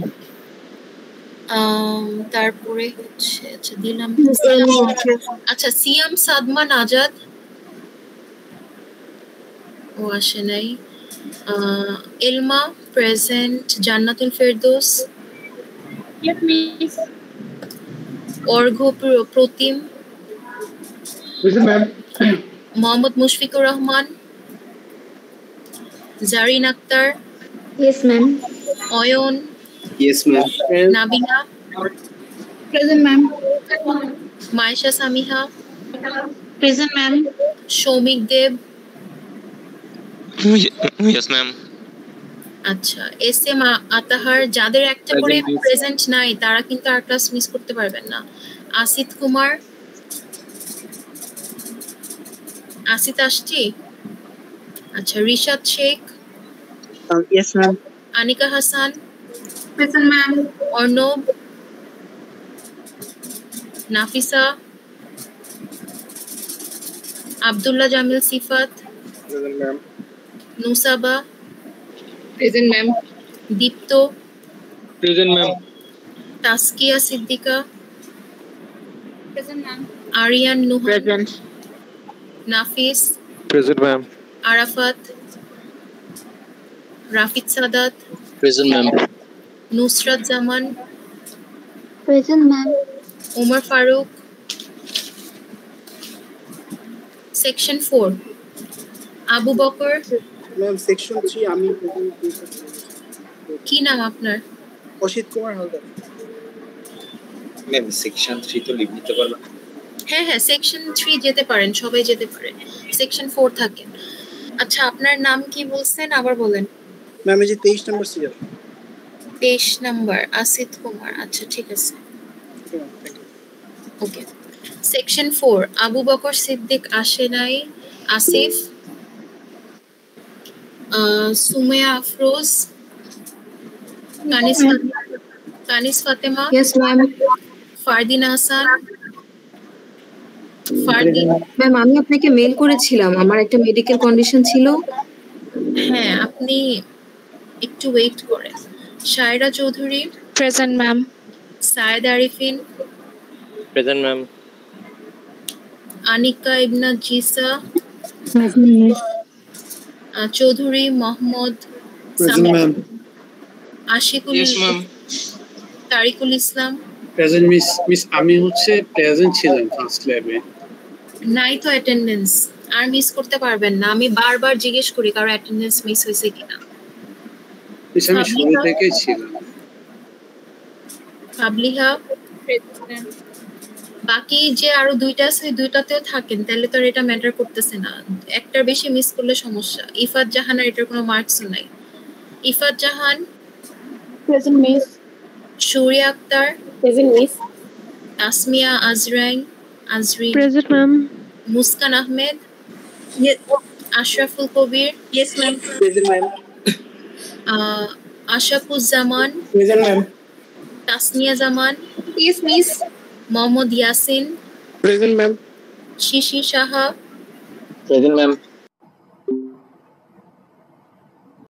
তারপরে হচ্ছে আচ্ছা দিলাম। আচ্ছা সিয়াম সাদমান আজাদ, ও আসে নাই। Elma present, Jannatul Ferdous, Arghya Protim, Mohammad Mushfiqur Rahman, Zarin Akter, yes ma'am. Ayon, Yes, ma'am. Nabina, present ma'am. Maisha Samiha, present ma'am. Soumik Deb, yes ma'am. আচ্ছা এস এম আতাহার। যাদের একটা করে প্রেজেন্ট নাই তারা কিন্তু আর ক্লাস মিস করতে পারবেন না। আসিত কুমার, আসিত আসছি। আচ্ছা Rishad Sheikh, Yes, ma'am. Anika Hasan, present ma'am. Arnob, Nafisa, Abdullah Jamil Sifat, present ma'am. Nusaba, present ma'am. Dipto, present ma'am. Taskia Siddika, present ma'am. Arian Nuhan, present. Nafis, present ma'am. Arafat, Rafid Sadat, present ma'am. Nusrat Zaman, present ma'am. Omar Faruk. Section 4 Abu Bakr. Ma'am section 3 আমি কি নাম আপনার? অসিত কুমার হালদার। ম্যাম সেকশন 3 তো লিভ নিতে পারলাম। হ্যাঁ হ্যাঁ, সেকশন 3 যেতে পারেন, সবাই যেতে পারে। সেকশন 4 থাকেন। আচ্ছা আপনার নাম কি বলছেন, আবার বলেন। ম্যাম এই যে 23 নম্বর সিরিয়াল। 23 নাম্বার আসিত কুমার। আচ্ছা ঠিক আছে, ওকে। সেকশন 4 আবু বকর সিদ্দিক আসে নাই, Asif, Sumaiya Afroz, Kanis Fatema, yes ma'am. Fardin Hasan, Fardin. Ma'am আমি আপনাকে মেল করেছিলাম, আমার একটা মেডিকেল কন্ডিশন ছিল। হ্যাঁ আপনি একটু ওয়েট করেন। Shaira Chowdhury, present ma'am. Sayed Arifin, present ma'am. Anika Ibna Jisa, Chowdhury Mohammad present ma'am. Ashikul, yes ma'am. Tariqul Islam. Present miss আমি হচ্ছে প্রেজেন্ট ছিলাম ফার্স্ট ল্যাবে। নাই তো অ্যাটেন্ডেন্স, আর মিস করতে পারবেন না। আমি বারবার জিজ্ঞেস করি কারো অ্যাটেন্ডেন্স মিস হয়েছে কিনা। মিস আমি শুরু থেকেই ছিলাম। পাবলিহা, বাকি যে আরো দুইটা আছে দুইটাতেও থাকেন, তাহলে তো আর এটা ম্যাটার করতেছে না। একটার বেশি মিস করলে সমস্যা। ইফাত জাহান, আর এটার কোনো মার্কসও নাই। ইফাত জাহান, Present, Miss. Shurya Akhtar, Present, Miss. Tasmia Azrin, Present, ma'am. Muskan Ahmed, Yes. Ashraful Kobir, Yes, ma'am. Present, ma'am. Ashafuzzaman, Present, ma'am. Tasnia Zaman, Yes, Miss. Mohammad Yasin, Present, ma'am. Shishi Shaha, Present, ma'am.